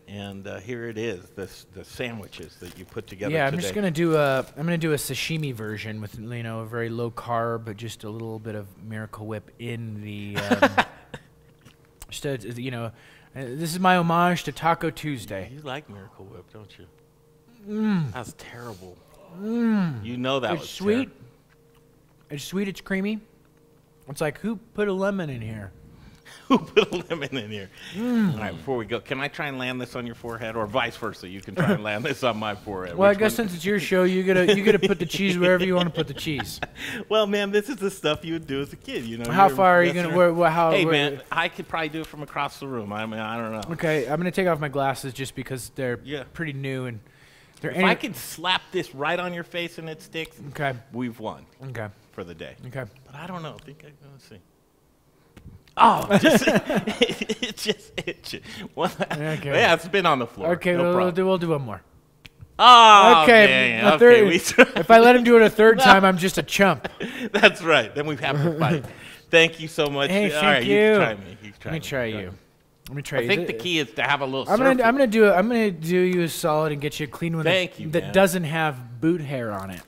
And here it is, the sandwiches that you put together. Yeah, I'm today. just gonna do a sashimi version with a very low carb, but just a little bit of Miracle Whip in the. This is my homage to Taco Tuesday. You like Miracle Whip, don't you? That's terrible. You know that was sweet. Terrible. It's sweet. It's creamy. It's like who put a lemon in here? Who put a lemon in here? All right, before we go, can I try and land this on your forehead, or vice versa? You can try and land this on my forehead. Well, Which I guess one? since it's your show, you gotta put the cheese wherever you want to put the cheese. Well, man, this is the stuff you would do as a kid. You know. How You're far are you messing gonna? around. How? Hey, man, I could probably do it from across the room. I mean, I don't know. Okay, I'm gonna take off my glasses just because they're Yeah. pretty new and they're. If I could slap this right on your face and it sticks, Okay. we've won Okay. for the day. Okay. But I don't know. Let's see. Oh, it's just. Well, Okay. yeah, it's been on the floor. Okay, no problem. we'll do one more. Oh, Okay, dang. a Okay, third, if I let him do it a third time, I'm just a chump. That's right. Then we have to fight. Thank you so much. Hey, All thank right, you. You can try me. You can try Let me me. try Go you. ahead. Let me try I you. think the key is to have a little. I'm gonna do you a solid and get you a clean one. Thank you, that man. doesn't have boot hair on it.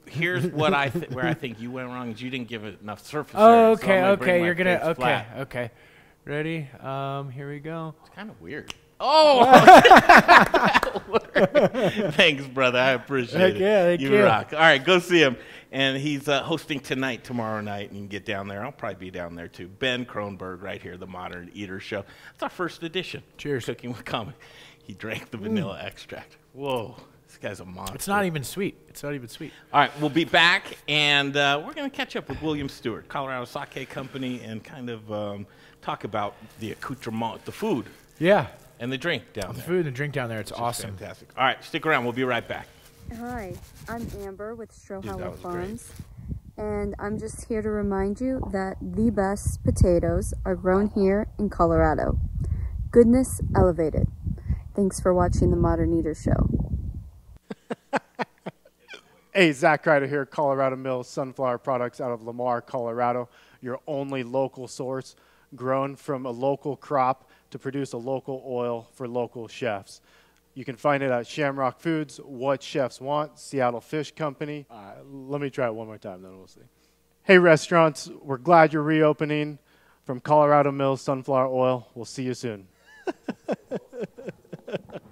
Here's what where I think you went wrong is you didn't give it enough surface Oh, area, so I'm gonna bring okay. my You're gonna face flat. okay. Ready? Here we go. It's kind of weird. Oh! Thanks, brother. I appreciate it. Yeah, thank you. rock. All right, go see him. And he's hosting tonight, tomorrow night, and you can get down there. I'll probably be down there, too. Ben Kronberg right here, the Modern Eater Show. It's our first edition. Cheers. Cooking with Comic. He drank the vanilla extract. Whoa. This guy's a monster. It's not even sweet. All right, we'll be back, and we're going to catch up with William Stuart, Colorado Sake Company, and kind of talk about the accoutrement, the food. Yeah. And the drink down there. The food and the drink down there. It's awesome. Fantastic. All right, stick around. We'll be right back. Hi, I'm Amber with Dude, that Strohauer was Farms, and I'm just here to remind you that the best potatoes are grown here in Colorado. Goodness elevated. Thanks for watching the Modern Eater Show. Hey, Zach Ryder here, Colorado Mills Sunflower Products out of Lamar, Colorado. Your only local source, grown from a local crop to produce a local oil for local chefs. You can find it at Shamrock Foods, What Chefs Want, Seattle Fish Company. Let me try it one more time, then we'll see. Hey, restaurants, we're glad you're reopening. From Colorado Mills Sunflower Oil, we'll see you soon.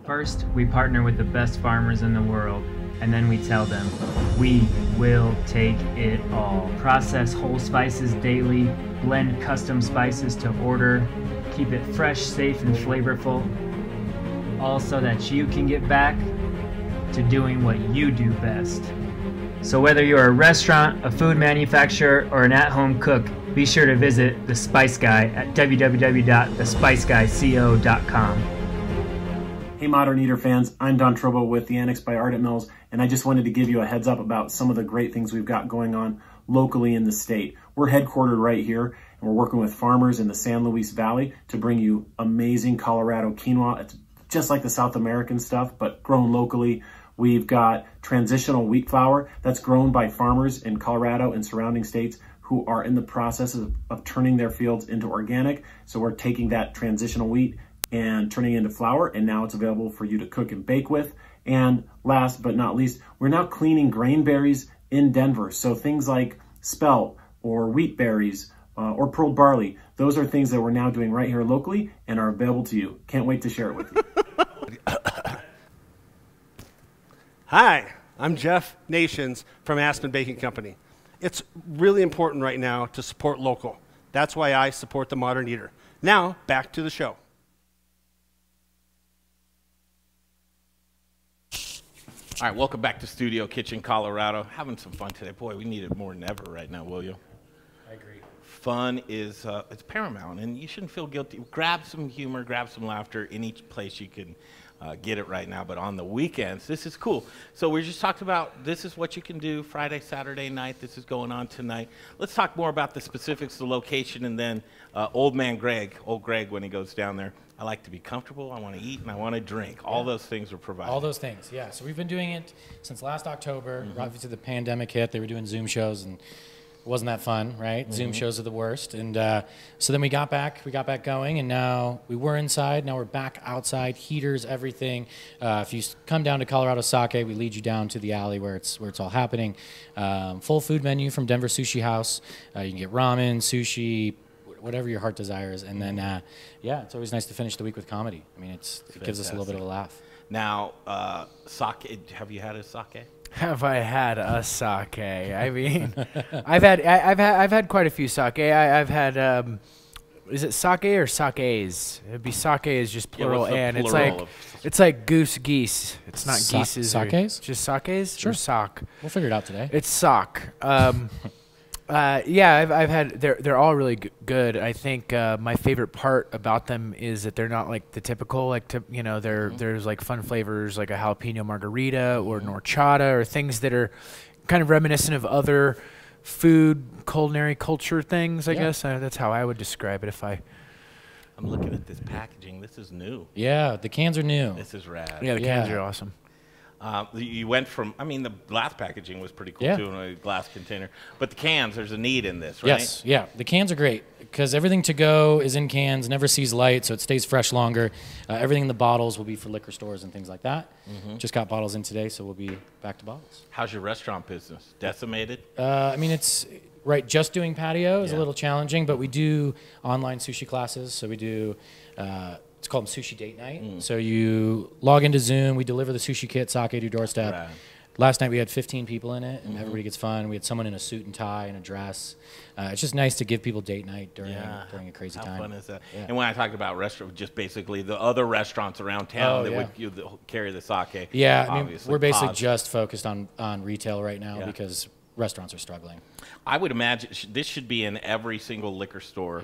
First, we partner with the best farmers in the world, and then we tell them, we will take it all. Process whole spices daily, blend custom spices to order, keep it fresh, safe, and flavorful, all so that you can get back to doing what you do best. So whether you're a restaurant, a food manufacturer, or an at-home cook, be sure to visit The Spice Guy at www.thespiceguyco.com. Hey Modern Eater fans, I'm Don Trobo with the Annex by Ardent Mills, and I just wanted to give you a heads up about some of the great things we've got going on locally in the state. We're headquartered right here, and we're working with farmers in the San Luis Valley to bring you amazing Colorado quinoa. It's just like the South American stuff, but grown locally. We've got transitional wheat flour that's grown by farmers in Colorado and surrounding states who are in the process of turning their fields into organic. So we're taking that transitional wheat and turning it into flour, and now it's available for you to cook and bake with. And last but not least, we're now cleaning grain berries in Denver. So things like spelt or wheat berries or pearl barley, those are things that we're now doing right here locally and are available to you. Can't wait to share it with you. Hi, I'm Jeff Nations from Aspen Baking Company. It's really important right now to support local. That's why I support the Modern Eater. Now, back to the show. All right, welcome back to Studio Kitchen, Colorado. Having some fun today. Boy, we need it more than ever right now, will you? I agree. Fun is it's paramount, and you shouldn't feel guilty. Grab some humor, grab some laughter in each place you can get it right now. But on the weekends, this is cool. So we just talked about this is what you can do Friday, Saturday night. This is going on tonight. Let's talk more about the specifics, the location, and then old Greg, when he goes down there. I like to be comfortable, I want to eat, and I want to drink. All those things are provided. All those things, yeah. So we've been doing it since last October. Obviously, the pandemic hit. They were doing Zoom shows, and it wasn't that fun, right? Zoom shows are the worst. And so then we got back going, and now we were inside. Now we're back outside, heaters, everything. If you come down to Colorado Sake, we lead you down to the alley where it's all happening. Full food menu from Denver Sushi House. You can get ramen, sushi, whatever your heart desires. And then, yeah, it's always nice to finish the week with comedy. I mean, it gives us a little bit of a laugh. Now, sake, have you had a sake? Have I had a sake? I mean, I've had quite a few sake. I've had is it sake or sakes? It'd be sake is just plural, and it's like goose geese. It's not geeses. Sakes? Just sakes? Sure. Or sock? We'll figure it out today. It's sock. Yeah, I've had. They're all really good. I think my favorite part about them is that they're not like the typical there's like fun flavors like a jalapeno margarita or an horchata or things that are kind of reminiscent of other food culinary culture things. I guess that's how I would describe it if I. I'm looking at this packaging. This is new. Yeah, the cans are new. This is rad. Yeah, the cans are awesome. You went from, I mean, the glass packaging was pretty cool too in a glass container. But the cans, there's a need in this, right? Yes, yeah. The cans are great because everything to go is in cans, never sees light, so it stays fresh longer. Everything in the bottles will be for liquor stores and things like that. Just got bottles in today, so we'll be back to bottles. How's your restaurant business? Decimated? I mean, it's right. Just doing patio is a little challenging, but we do online sushi classes. So we do. It's called Sushi Date Night. So you log into Zoom. We deliver the sushi kit, sake to your doorstep. Right. Last night we had 15 people in it, and everybody gets fun. We had someone in a suit and tie and a dress. It's just nice to give people date night during a crazy time. How fun is that? Yeah. And when I talked about restaurant, just basically the other restaurants around town that would carry the sake. Yeah, I mean, we're basically just focused on retail right now because restaurants are struggling. I would imagine this should be in every single liquor store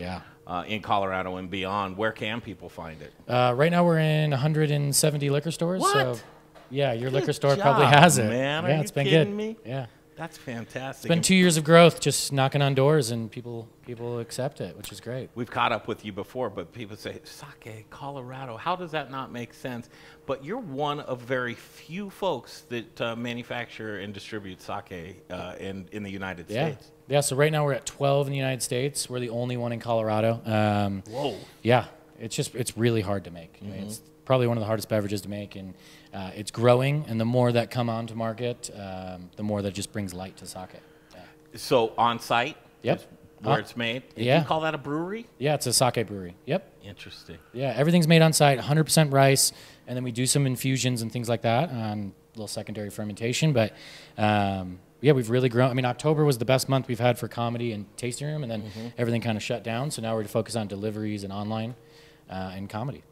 in Colorado and beyond. Where can people find it? Right now we're in 170 liquor stores. What? So, yeah, your Good liquor store job, probably has it. Man, yeah, are it's you been kidding good. Me? Yeah. That's fantastic. It's been 2 years of growth, just knocking on doors, and people accept it, which is great. We've caught up with you before, but people say, sake, Colorado, how does that not make sense? But you're one of very few folks that manufacture and distribute sake in the United States. Yeah, so right now we're at 12 in the United States. We're the only one in Colorado. Whoa. Yeah, it's really hard to make. I mean, it's probably one of the hardest beverages to make, and it's growing, and the more that come onto market, the more that just brings light to sake. Yeah. So on site? Yep. Where it's made? Do you call that a brewery? Yeah, it's a sake brewery. Yep. Interesting. Yeah, everything's made on site, 100% rice, and then we do some infusions and things like that on a little secondary fermentation. But yeah, we've really grown. I mean, October was the best month we've had for comedy and tasting room, and then everything kind of shut down. So now we're focused on deliveries and online and comedy.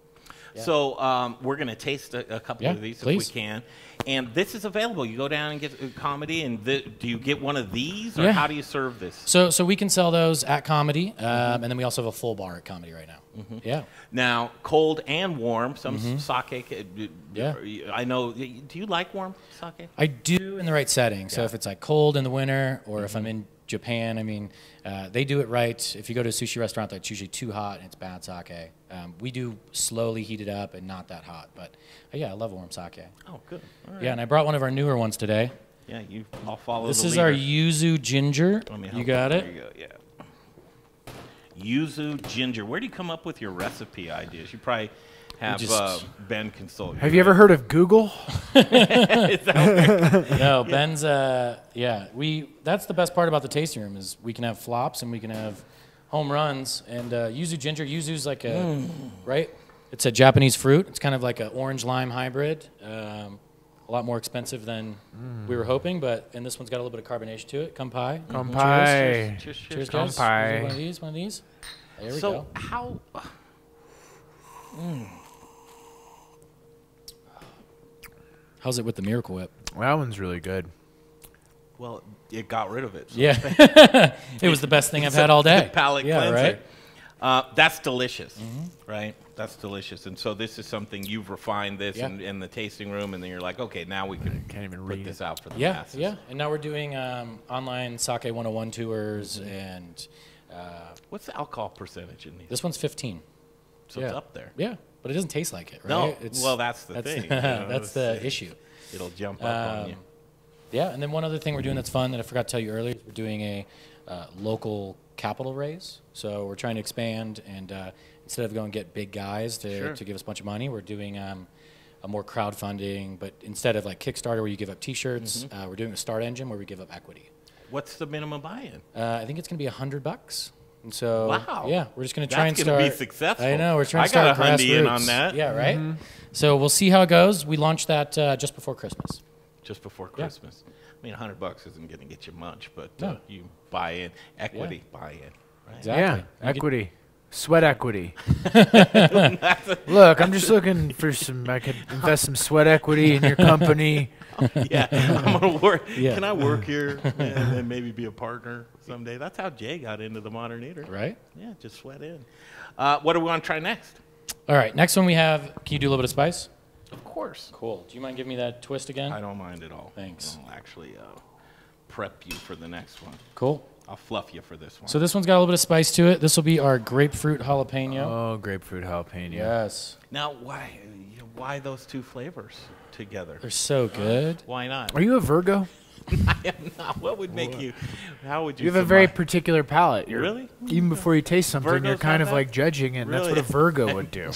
Yeah. So we're going to taste a couple of these please. if we can. And this is available. You go down and get comedy, and do you get one of these, or how do you serve this? So we can sell those at comedy, and then we also have a full bar at comedy right now. Yeah. Now, cold and warm, some sake. Yeah. I know. Do you like warm sake? I do in the right setting. So if it's like cold in the winter, or if I'm in Japan, I mean, they do it right. If you go to a sushi restaurant that's usually too hot and it's bad sake, we do slowly heat it up and not that hot. But yeah, I love warm sake. Oh, good. All right. Yeah, and I brought one of our newer ones today. Yeah, I'll follow this the is leader. our yuzu ginger. You got it? There you go, yeah. Yuzu ginger. Where do you come up with your recipe ideas? You probably have Ben consult you. Have you ever heard of Google? No, Ben's, that's the best part about the tasting room is we can have flops and we can have home runs. And yuzu ginger, yuzu's like a, right? It's a Japanese fruit. It's kind of like an orange-lime hybrid. A lot more expensive than we were hoping, and this one's got a little bit of carbonation to it. Kampai. Kampai. Cheers. Kampai. One of these. There we go. So how... How's it with the Miracle Whip? That one's really good. Well, it got rid of it. So yeah. It was the best thing I've had all day. Palate cleanser. Right? That's delicious, right? That's delicious. And so this is something you've refined this in the tasting room, and then you're like, okay, now we can put this out for the masses. Yeah, and now we're doing online Sake 101 tours, and... what's the alcohol percentage in these? This one's 15. So it's up there. Yeah, but it doesn't taste like it, right? No, well, that's the thing. That's the issue. It'll jump up on you. Yeah, and then one other thing we're doing that's fun that I forgot to tell you earlier is we're doing a local capital raise. So we're trying to expand, and instead of going and get big guys to give us a bunch of money, we're doing a more crowdfunding. But instead of like Kickstarter where you give up T-shirts, we're doing a Start Engine where we give up equity. What's the minimum buy-in? I think it's going to be $100. And so, wow. Yeah, we're just going to try and start. That's going to be successful. I know, we're trying to start I got a hundy in grassroots. on that. Yeah, right? So we'll see how it goes. We launched that just before Christmas. just before Christmas. I mean, $100 isn't going to get you much, but No. you buy in equity, buy in. Right? Exactly. Yeah, equity. Sweat equity. Look, I'm just looking for I could invest some sweat equity in your company. Yeah, I'm gonna work. Yeah. Can I work here and maybe be a partner someday? That's how Jay got into the Modern Eater. Right? Yeah, just sweat in. What do we want to try next? All right, next one we have, can you do a little bit of spice? Of course. Cool. Do you mind giving me that twist again? I don't mind at all. Thanks. I'll actually prep you for the next one. Cool. I'll fluff you for this one. So this one's got a little bit of spice to it. This will be our grapefruit jalapeno. Oh, grapefruit jalapeno. Yes. Now, why those two flavors together? They're so good. Why not? Are you a Virgo? I am not. What would make you? How would you? You have a very particular palate. Really? Even before you taste something, you're Virgos kind have of that? like judging it. And Really? That's what a Virgo would do.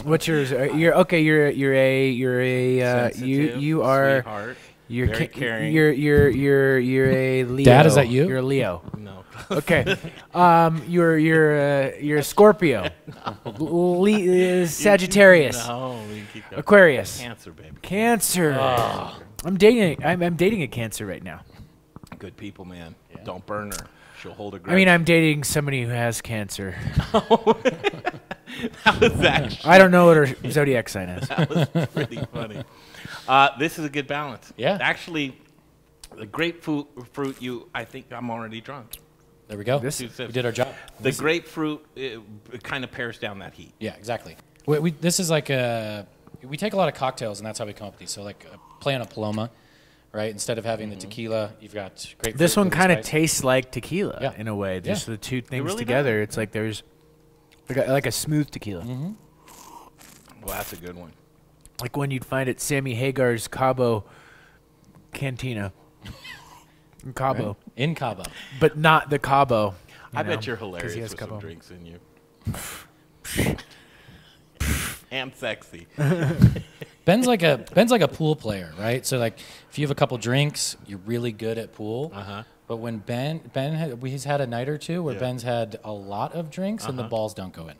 What's yours? You're okay. You're a Sensitive, you are sweetheart, you're very caring. you're a Leo. Dad, is that you? You're a Leo. No. Okay. You're a Scorpio. Sagittarius. No, we can keep going. Aquarius. Cancer, baby. Cancer. I'm dating a Cancer right now. Good people, man. Don't burn her. She'll hold a grudge. I mean, I'm dating somebody who has cancer. That was actually. I don't know what her zodiac sign is. That was pretty funny. This is a good balance. Yeah. Actually, the grapefruit, I think I'm already drunk. There we go. This- Two We sips. did our job. The grapefruit it kind of pares down that heat. Yeah, exactly. This is like we take a lot of cocktails, and that's how we come up with these. So like play on a Paloma, right? Instead of having the tequila, you've got grapefruit. This one with the kind of spice. tastes like tequila Yeah. in a way. Just the two things really together. does. It's like there's like a smooth tequila. Well, that's a good one. Like when you'd find at Sammy Hagar's Cabo Cantina. In Cabo. Right. In Cabo. But not the Cabo. I bet know, you're 'cause hilarious he has with some Cabo. drinks in you. And sexy. Ben's like a pool player, right? So like if you have a couple drinks, you're really good at pool. But when he's had a night or two where Ben's had a lot of drinks and the balls don't go in.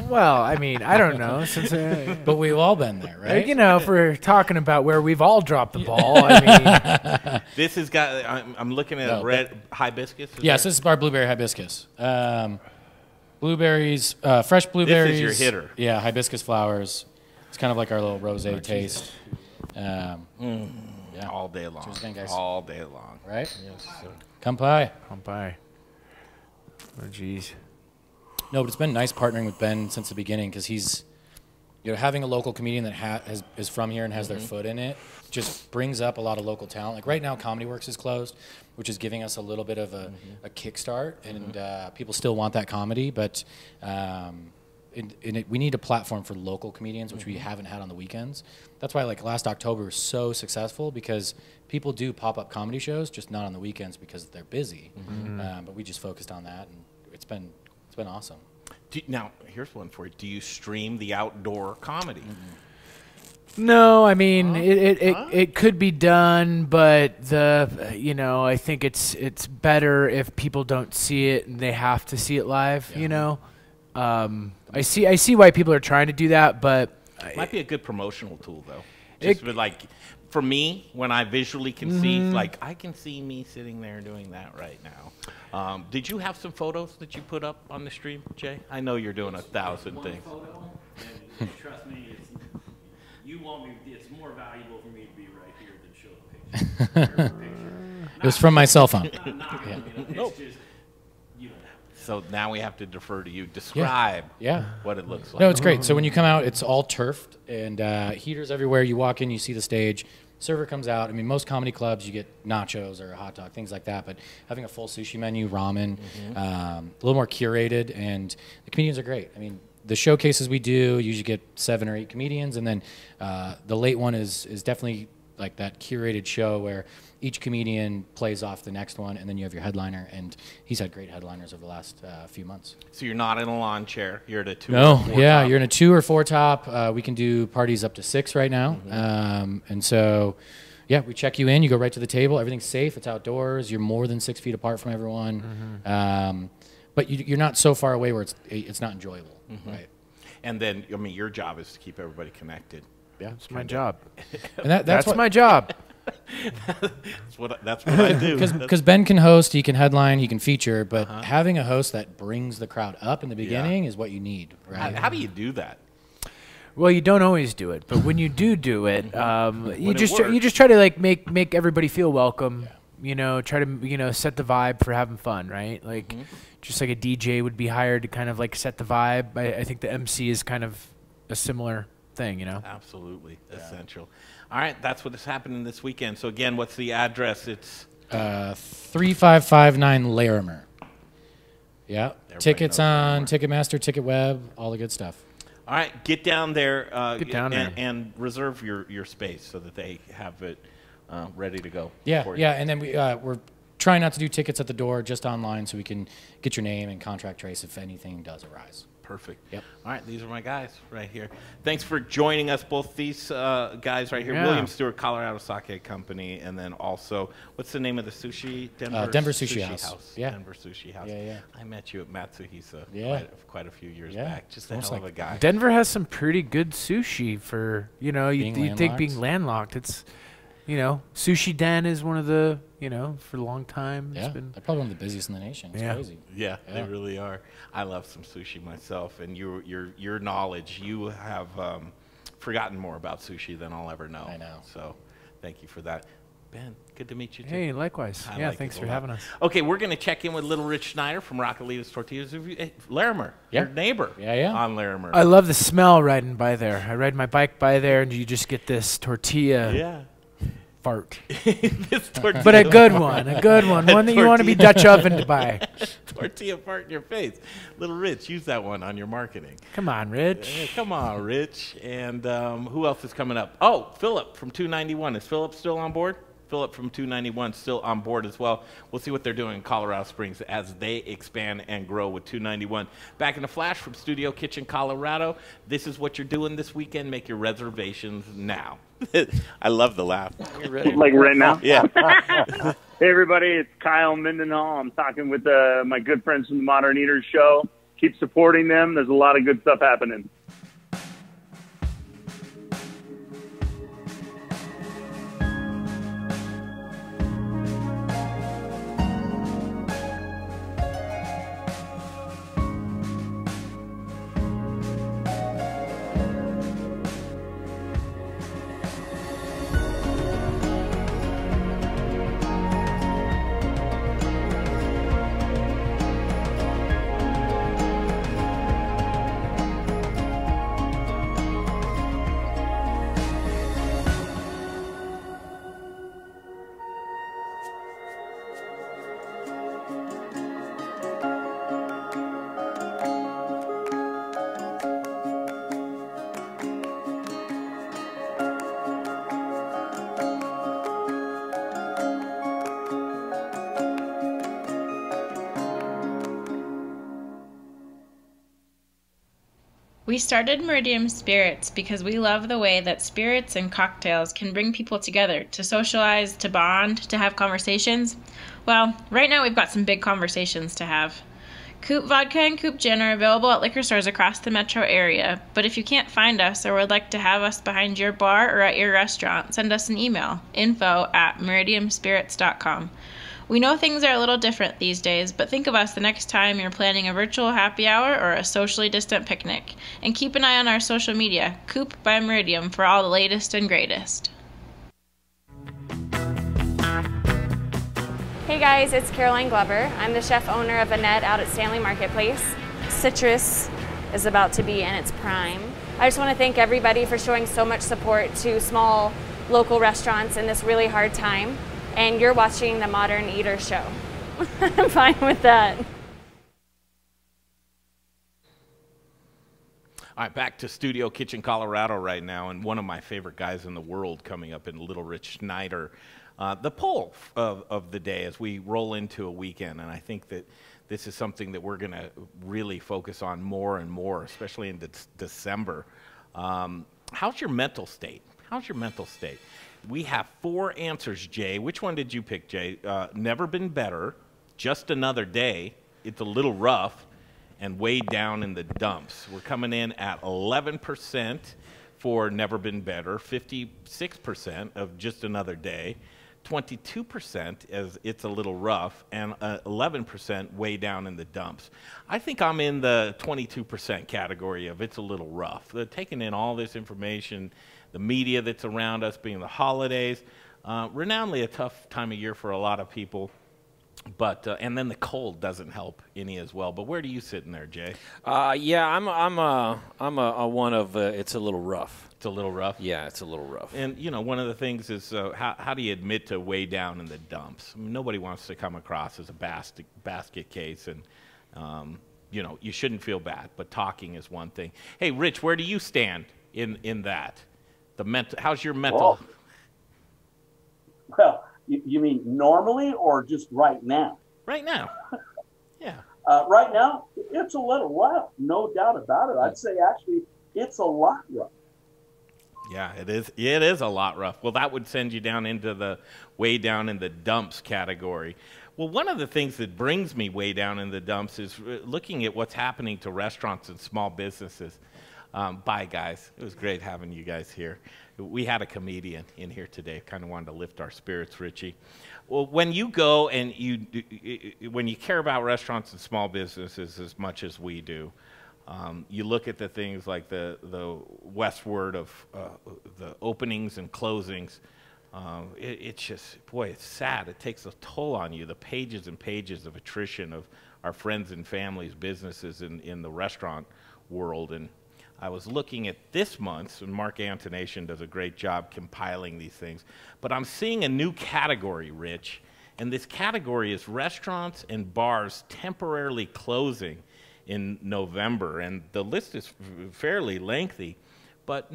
Well, I mean, I don't know. But we've all been there, right? You know, if we're talking about where we've all dropped the ball, I mean. This has got, I'm looking at red hibiscus. Yes, this is our blueberry hibiscus. Blueberries, fresh blueberries. This is your hitter. Yeah, hibiscus flowers. It's kind of like our little rosé taste. Yeah. All day long. Cheers again, guys. All day long. Right? Yes, sir. Kampai. Kampai. Oh, jeez. No, but it's been nice partnering with Ben since the beginning because he's, having a local comedian that is from here and has their foot in it just brings up a lot of local talent. Like right now, Comedy Works is closed, which is giving us a little bit of a kickstart, and people still want that comedy, but we need a platform for local comedians, which we haven't had on the weekends. That's why like last October was so successful because people do pop-up comedy shows, just not on the weekends because they're busy. But we just focused on that, and it's been awesome. Now, here's one for you. Do you stream the outdoor comedy? No, I mean it could be done, but I think it's better if people don't see it and they have to see it live. I see why people are trying to do that, but Might be a good promotional tool, though. Just with, like, for me, when I visually can see, like, I can see me sitting there doing that right now. Did you have some photos that you put up on the stream, Jay? I know you're doing 1,000 things. Photo, and trust me, it's more valuable for me to be right here than show the picture. It was from my cell phone. It's just, So now we have to defer to you. Describe what it looks like. No, it's great. So when you come out, it's all turfed and heaters everywhere. You walk in, you see the stage. Server comes out. I mean, most comedy clubs, you get nachos or a hot dog, things like that. But having a full sushi menu, ramen, a little more curated, and the comedians are great. I mean, the showcases we do, you usually get 7 or 8 comedians, and then the late one is definitely like that curated show where each comedian plays off the next one, and then you have your headliner, and he's had great headliners over the last few months. So you're not in a lawn chair. You're at a 2 No, or 4 yeah, top. you're in a 2 or 4 top. We can do parties up to 6 right now, and so yeah, we check you in. You go right to the table. Everything's safe. It's outdoors. You're more than 6 feet apart from everyone, but you're not so far away where it's not enjoyable, right? And then, I mean, your job is to keep everybody connected. Yeah, it's my job. And that's my job. That's what I do. Because Ben can host, he can headline, he can feature, but having a host that brings the crowd up in the beginning is what you need, right? How do you do that? Well, you don't always do it, but when you do it, you just try to like make everybody feel welcome. You know, try to set the vibe for having fun, right? Like, just like a DJ would be hired to kind of like set the vibe. I think the MC is kind of a similar thing, you know. Absolutely essential. All right, that's what is happening this weekend. So again, what's the address? It's 3559 Larimer. Yeah, Everybody tickets knows on Ticketmaster, TicketWeb, all the good stuff. all right. Get down there. Get down there. And reserve your space so that they have it ready to go. Yeah, for you. yeah, and then we're trying not to do tickets at the door, just online, so we can get your name and contract trace if anything does arise. Perfect. Yep. All right, these are my guys right here. Thanks for joining us, both these guys right here. Yeah. William Stuart, Colorado Sake Company, and then also, what's the name of the sushi? Denver Sushi House. Yeah. Denver Sushi House. Yeah, yeah. I met you at Matsuhisa quite a few years Yeah. back. Just a Almost hell of a guy. Denver has some pretty good sushi for, you think being landlocked. It's, Sushi Den is one of the, for a long time. Yeah, they're probably one of the busiest in the nation. It's crazy. Yeah, they really are. I love some sushi myself, and your knowledge, you have forgotten more about sushi than I'll ever know. I know. So thank you for that. Ben, good to meet you too. Hey, likewise. I Yeah, like thanks it a for lot. having us. Okay, we're going to check in with little Rich Schneider from Raquelitas Tortillas. Hey, Larimer, your neighbor on Larimer. I love the smell riding by there. I ride my bike by there, and you just get this tortilla fart. This tortilla but a good one, one that you want to be Dutch ovened by. Tortilla fart in your face. Little Rich, use that one on your marketing. Come on, Rich. Yeah, come on, Rich. And who else is coming up? Oh, Philip from 291. Is Philip still on board? Philip from 291 still on board as well. We'll see what they're doing in Colorado Springs as they expand and grow with 291. Back in a flash from Studio Kitchen, Colorado. This is what you're doing this weekend. Make your reservations now. I love the laugh. Like right now? Yeah. Hey, everybody. It's Kyle Mendenhall. I'm talking with my good friends from the Modern Eaters Show. Keep supporting them. There's a lot of good stuff happening. We started Meridium Spirits because we love the way that spirits and cocktails can bring people together to socialize, to bond, to have conversations. Well, right now we've got some big conversations to have. Coop Vodka and Coop Gin are available at liquor stores across the metro area, but if you can't find us or would like to have us behind your bar or at your restaurant, send us an email, info@meridiumspirits.com. We know things are a little different these days, but think of us the next time you're planning a virtual happy hour or a socially distant picnic. And keep an eye on our social media, Coop by Meridium, for all the latest and greatest. Hey guys, it's Caroline Glover. I'm the chef owner of Annette out at Stanley Marketplace. Citrus is about to be in its prime. I just want to thank everybody for showing so much support to small local restaurants in this really hard time. And you're watching the Modern Eater Show. I'm fine with that. All right, back to Studio Kitchen, Colorado right now, and one of my favorite guys in the world coming up in Little Rich Schneider. The poll of the day as we roll into a weekend, and I think that this is something that we're going to really focus on more and more, especially in December. How's your mental state? How's your mental state? We have 4 answers, Jay. Which one did you pick, Jay? Never been better, just another day, it's a little rough, and way down in the dumps. We're coming in at 11% for never been better, 56% of just another day, 22% as it's a little rough, and 11% way down in the dumps. I think I'm in the 22% category of it's a little rough. They're taking in all this information, the media that's around us, being the holidays, renownedly a tough time of year for a lot of people. But and then the cold doesn't help any as well. But where do you sit in there, Jay? Yeah, I'm a one of it's a little rough. It's a little rough. Yeah, it's a little rough. And you know, one of the things is how do you admit to way down in the dumps? I mean, nobody wants to come across as a basket case, and you know, you shouldn't feel bad. But talking is one thing. Hey, Rich, where do you stand in that? The mental. How's your mental? Well, you mean normally or just right now? Right now. Yeah. Right now, it's a little rough, no doubt about it. I'd say actually it's a lot rough. Yeah, it is. It is a lot rough. Well, that would send you down into the way down in the dumps category. Well, one of the things that brings me way down in the dumps is looking at what's happening to restaurants and small businesses. Bye, guys. It was great having you guys here. We had a comedian in here today. Kind of wanted to lift our spirits, Richie. Well, when you go and when you care about restaurants and small businesses as much as we do, you look at the things like the westward of the openings and closings. It's just, boy, it's sad. It takes a toll on you, the pages and pages of attrition of our friends and families' businesses in the restaurant world. And I was looking at this month's, and Mark Antonation does a great job compiling these things, but I'm seeing a new category, Rich, and this category is restaurants and bars temporarily closing in November, and the list is fairly lengthy, but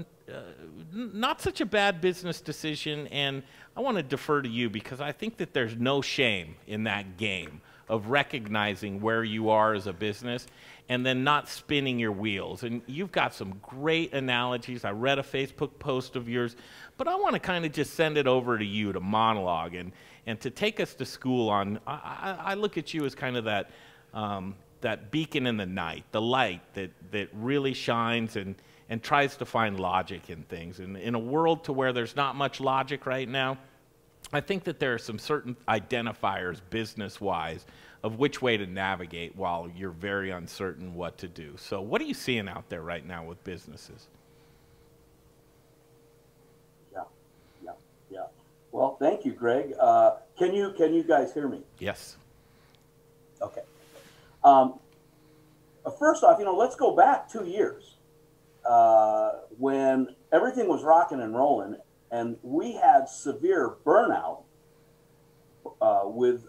not such a bad business decision, and I want to defer to you because I think that there's no shame in that game of recognizing where you are as a business and then not spinning your wheels. And you've got some great analogies. I read a Facebook post of yours, but I want to kind of just send it over to you to monologue and to take us to school on, I look at you as kind of that, that beacon in the night, the light that really shines and tries to find logic in things. And in a world to where there's not much logic right now, I think that there are some certain identifiers business-wise of which way to navigate while you're very uncertain what to do. So what are you seeing out there right now with businesses? Yeah. Well, thank you, Greg. Can you guys hear me? Yes. Okay. First off, let's go back 2 years when everything was rocking and rolling, and we had severe burnout with,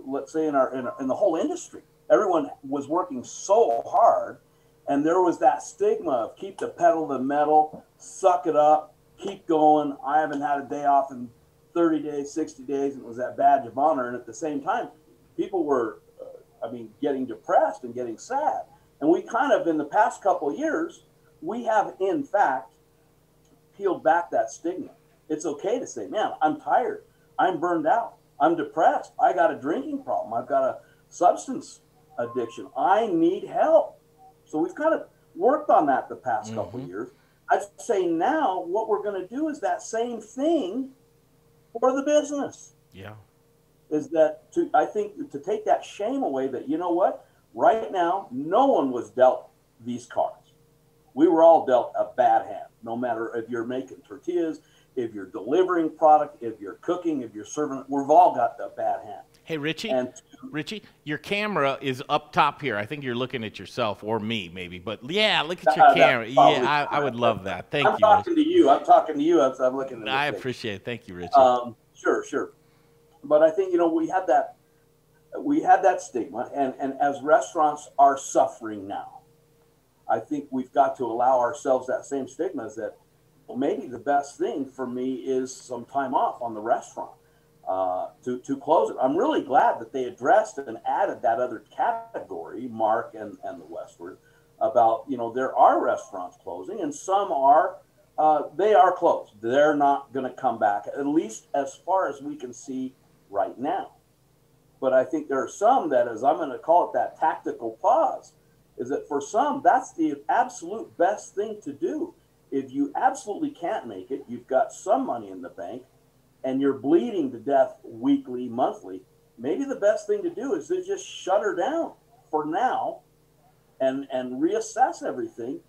let's say, in the whole industry. Everyone was working so hard, and there was that stigma of keep the pedal to the metal, suck it up, keep going. I haven't had a day off in 30 days, 60 days, and it was that badge of honor. And at the same time, people were, getting depressed and getting sad. And we kind of, in the past couple of years, we have, in fact, peeled back that stigma. It's okay to say, man, I'm tired. I'm burned out. I'm depressed. I got a drinking problem. I've got a substance addiction. I need help. So we've kind of worked on that the past couple of years. I'd say now what we're going to do is that same thing for the business. Yeah. Is that I think to take that shame away that, you know what, right now, no one was dealt these cards. We were all dealt a bad hand, no matter if you're making tortillas, if you're delivering product, if you're cooking, if you're serving, we've all got a bad hand. Hey, Richie, your camera is up top here. I think you're looking at yourself or me, maybe. But yeah, look at your camera. Yeah, I would love that. Thank you. I'm talking to you. I'm talking to you. I'm looking at I appreciate it. Thank you, Richie. Sure. But I think, we had that stigma, and as restaurants are suffering now, I think we've got to allow ourselves that same stigma is that, well, maybe the best thing for me is some time off on the restaurant to close it. I'm really glad that they addressed and added that other category, Mark and the Westward, about, there are restaurants closing, and some are, they are closed. They're not going to come back, at least as far as we can see right now. But I think there are some that, as I'm going to call it, that tactical pause, is that for some, that's the absolute best thing to do, if you absolutely can't make it, you've got some money in the bank, and you're bleeding to death weekly, monthly, maybe the best thing to do is to just shut her down for now and reassess everything,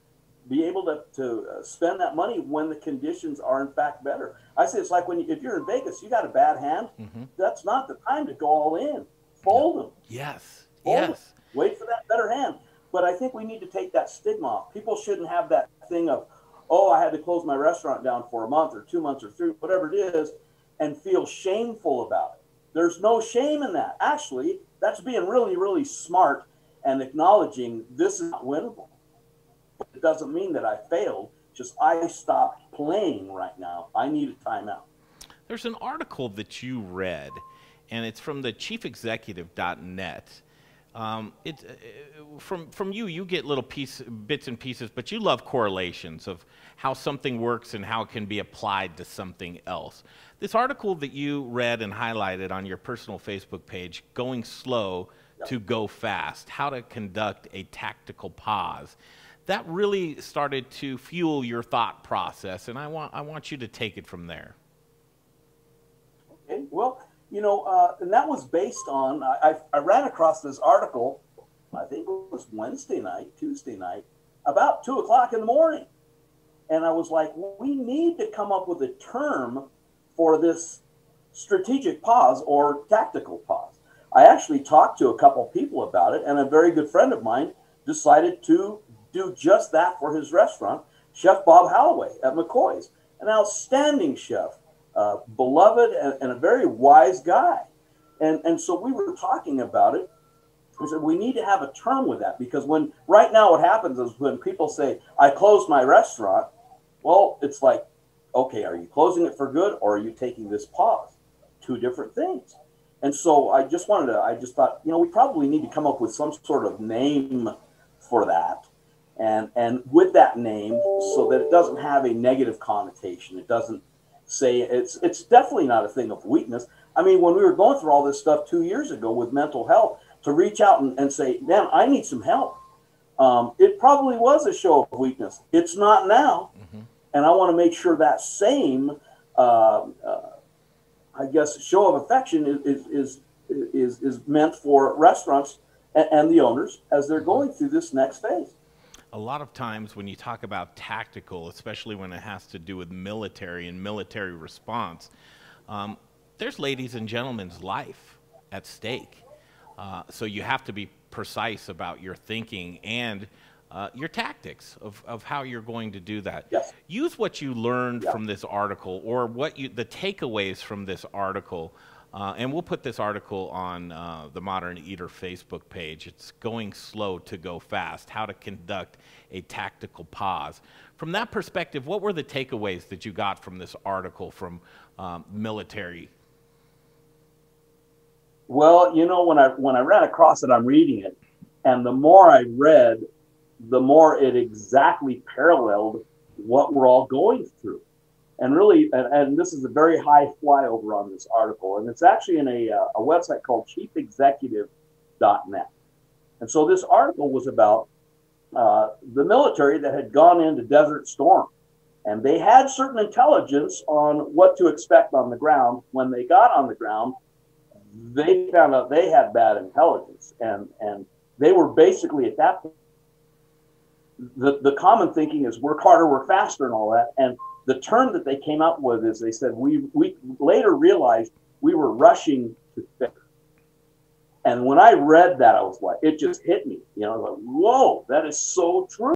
be able to spend that money when the conditions are in fact better. I say it's like if you're in Vegas, you got a bad hand, that's not the time to go all in. Fold them. Yes. Fold yes. them. Wait for that better hand. But I think we need to take that stigma off. People shouldn't have that thing of, oh, I had to close my restaurant down for a month or 2 months or 3, whatever it is, and feel shameful about it. There's no shame in that. Actually, that's being really, really smart and acknowledging this is not winnable. But it doesn't mean that I failed. Just I stopped playing right now. I need a timeout. There's an article that you read, and it's from the chiefexecutive.net. From you get little bits and pieces, but you love correlations of how something works and how it can be applied to something else. This article that you read and highlighted on your personal Facebook page, Going Slow to Go Fast, How to Conduct a Tactical Pause, that really started to fuel your thought process, and I want you to take it from there. Okay, well, you know, and that was based on, I ran across this article, I think it was Tuesday night, about 2 o'clock in the morning. And I was like, we need to come up with a term for this strategic pause or tactical pause. I actually talked to a couple people about it, and a very good friend of mine decided to do just that for his restaurant, Chef Bob Holloway at McCoy's, an outstanding chef. Beloved and a very wise guy. And so we were talking about it. We said we need to have a term with that, because right now what happens is when people say, I closed my restaurant, well, it's like, okay, are you closing it for good or are you taking this pause? Two different things. And so I just thought, you know, we probably need to come up with some sort of name for that. And with that name, so that it doesn't have a negative connotation. It doesn't say it's definitely not a thing of weakness. I mean, when we were going through all this stuff 2 years ago with mental health, to reach out and say, man, I need some help. It probably was a show of weakness. It's not now. And I want to make sure that same, I guess, show of affection is meant for restaurants and the owners as they're going through this next phase. A lot of times when you talk about tactical, especially when it has to do with military and military response, there's ladies and gentlemen's life at stake. So you have to be precise about your thinking and your tactics of how you're going to do that. Yes. Use what you learned from this article, or the takeaways from this article. And we'll put this article on the Modern Eater Facebook page. It's Going Slow to Go Fast, How to Conduct a Tactical Pause. From that perspective, what were the takeaways that you got from this article from military? Well, you know, when I ran across it, I'm reading it, and the more I read, the more it exactly paralleled what we're all going through. And really, and this is a very high flyover on this article, and it's actually in a website called chiefexecutive.net. And so this article was about the military that had gone into Desert Storm, and they had certain intelligence on what to expect on the ground. When they got on the ground, they found out they had bad intelligence, and they were basically at that point. The common thinking is work harder, work faster, and all that. And the term that they came up with is they said, we later realized we were rushing to failure. And when I read that, I was like, it just hit me. You know, like, whoa, that is so true.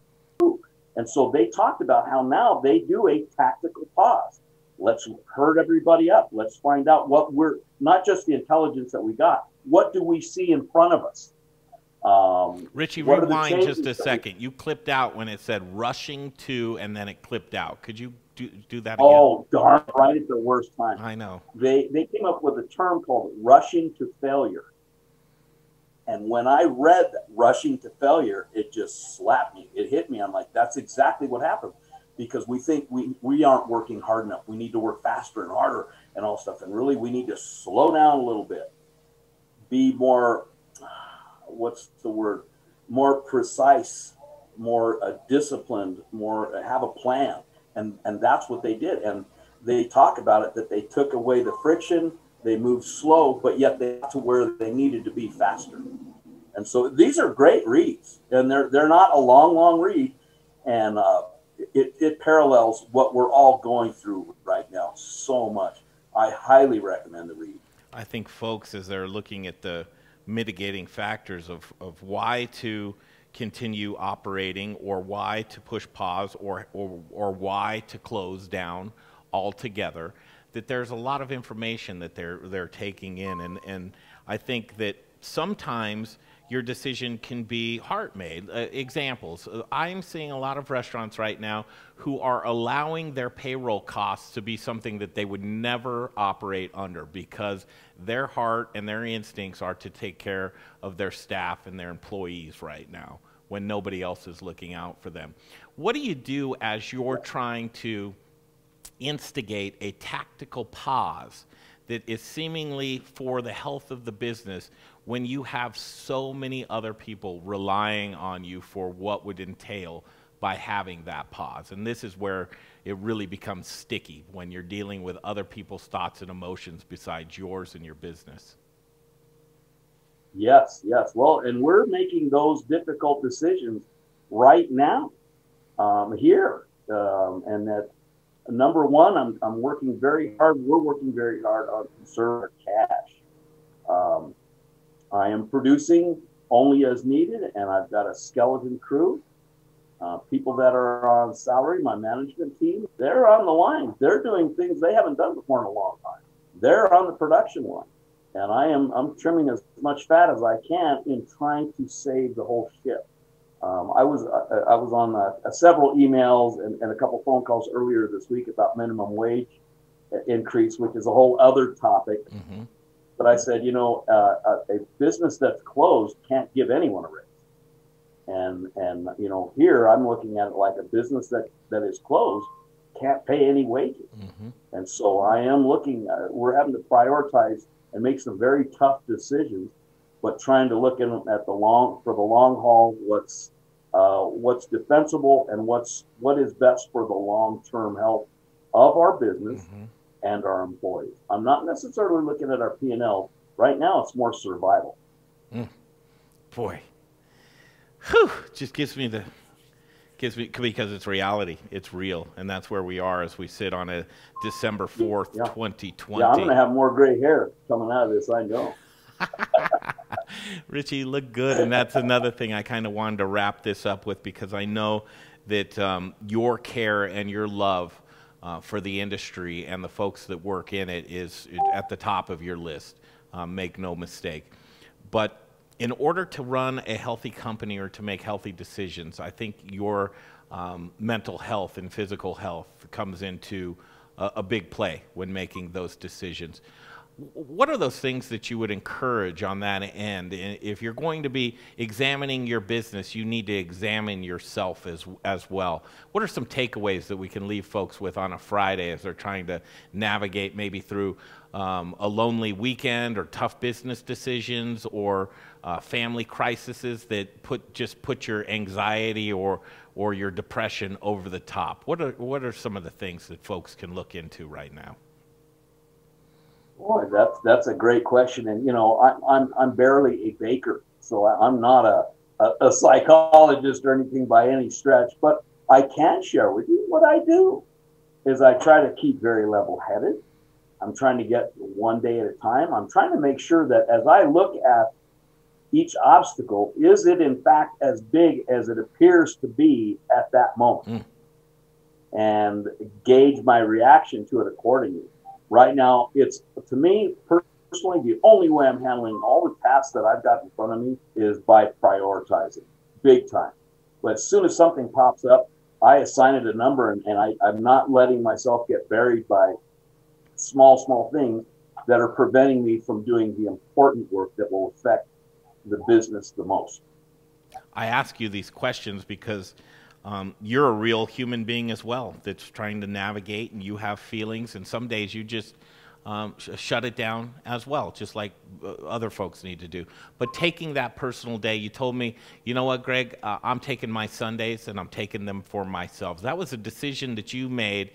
And so they talked about how now they do a tactical pause. Let's herd everybody up. Let's find out what not just the intelligence that we got, what do we see in front of us? Richie, rewind just a second. You clipped out when it said rushing to, and then it clipped out. Could you do that again? Oh, darn right at the worst time. I know. They came up with a term called rushing to failure. And when I read rushing to failure, it just slapped me. It hit me. I'm like, that's exactly what happened. Because we think we aren't working hard enough. We need to work faster and harder and all stuff. And really, we need to slow down a little bit. Be more, what's the word? More precise, more disciplined, more have a plan. And that's what they did. And they talk about it, that they took away the friction, they moved slow, but yet they got to where they needed to be faster. And so these are great reads, and they're not a long read, and it parallels what we're all going through right now so much. I highly recommend the read. I think folks, as they're looking at the mitigating factors of why to continue operating, or why to push pause, or why to close down altogether, that there's a lot of information that they're taking in, and I think that sometimes your decision can be heart-made. Examples, I'm seeing a lot of restaurants right now who are allowing their payroll costs to be something that they would never operate under, because their heart and their instincts are to take care of their staff and their employees right now when nobody else is looking out for them. What do you do as you're trying to instigate a tactical pause that is seemingly for the health of the business when you have so many other people relying on you for what would entail by having that pause? And this is where it really becomes sticky, when you're dealing with other people's thoughts and emotions besides yours and your business. Yes. Well, and we're making those difficult decisions right now here. And that, number one, I'm working very hard. We're working very hard on conserving cash. I am producing only as needed, and I've got a skeleton crew. People that are on salary, my management team, they're on the line. They're doing things they haven't done before in a long time. They're on the production line, and I'm trimming as much fat as I can in trying to save the whole ship. I was on several emails and a couple phone calls earlier this week about minimum wage increase, which is a whole other topic. Mm-hmm. But I said, a business that's closed can't give anyone a raise. And here I'm looking at it like a business that is closed can't pay any wages. Mm-hmm. And so I am looking, we're having to prioritize and make some very tough decisions, but trying to look at the long haul, what's defensible and what is best for the long-term health of our business. Mm-hmm. and our employees. I'm not necessarily looking at our P&L. Right now, it's more survival. Boy. Whew. Just gives me, because it's reality. It's real. And that's where we are as we sit on a December 4th, 2020. Yeah, I'm going to have more gray hair coming out of this, I know. Richie, you look good. And that's another thing I kind of wanted to wrap this up with, because I know that your care and your love for the industry and the folks that work in it is at the top of your list. Make no mistake. But in order to run a healthy company or to make healthy decisions, I think your mental health and physical health comes into a big play when making those decisions. What are those things that you would encourage on that end? If you're going to be examining your business, you need to examine yourself as well. What are some takeaways that we can leave folks with on a Friday as they're trying to navigate maybe through a lonely weekend, or tough business decisions, or family crises that put your anxiety or your depression over the top? What are some of the things that folks can look into right now? Boy, that's a great question. And, I'm barely a baker, so I'm not a psychologist or anything by any stretch, but I can share with you what I do is I try to keep very level-headed. I'm trying to get one day at a time. I'm trying to make sure that as I look at each obstacle, is it in fact as big as it appears to be at that moment? And gauge my reaction to it accordingly. Right now, it's, to me personally, the only way I'm handling all the tasks that I've got in front of me is by prioritizing, big time. But as soon as something pops up, I assign it a number, and I'm not letting myself get buried by small things that are preventing me from doing the important work that will affect the business the most. I ask you these questions because you're a real human being as well that's trying to navigate, and you have feelings, and some days you just shut it down as well, just like other folks need to do. But taking that personal day, you told me, you know what, Greg, I'm taking my Sundays and I'm taking them for myself. That was a decision that you made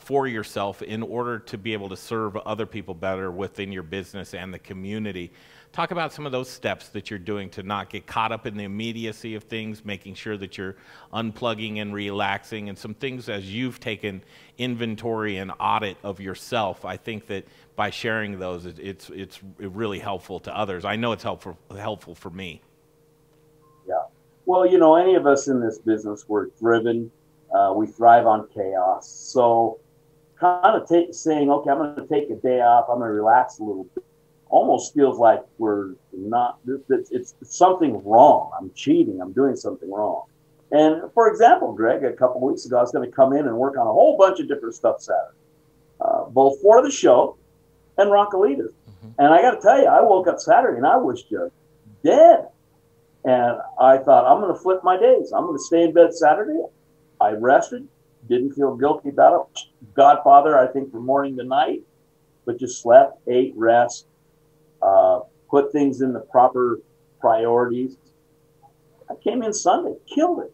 for yourself in order to be able to serve other people better within your business and the community. Talk about some of those steps that you're doing to not get caught up in the immediacy of things, making sure that you're unplugging and relaxing, and some things as you've taken inventory and audit of yourself. I think that by sharing those, it's really helpful to others. I know it's helpful for me. Yeah. Well, you know, any of us in this business, we're driven. We thrive on chaos. So kind of saying, okay, I'm going to take a day off. I'm going to relax a little bit. Almost feels like we're not, it's something wrong. I'm cheating. I'm doing something wrong. And for example, Greg, a couple of weeks ago, I was going to come in and work on a whole bunch of different stuff Saturday, both for the show and Raquelitas. And I got to tell you, I woke up Saturday and I was just dead. And I thought, I'm going to flip my days. I'm going to stay in bed Saturday. I rested, didn't feel guilty about it. Godfather, I think, from morning to night, but just slept, ate, rest. Put things in the proper priorities. I came in Sunday, killed it.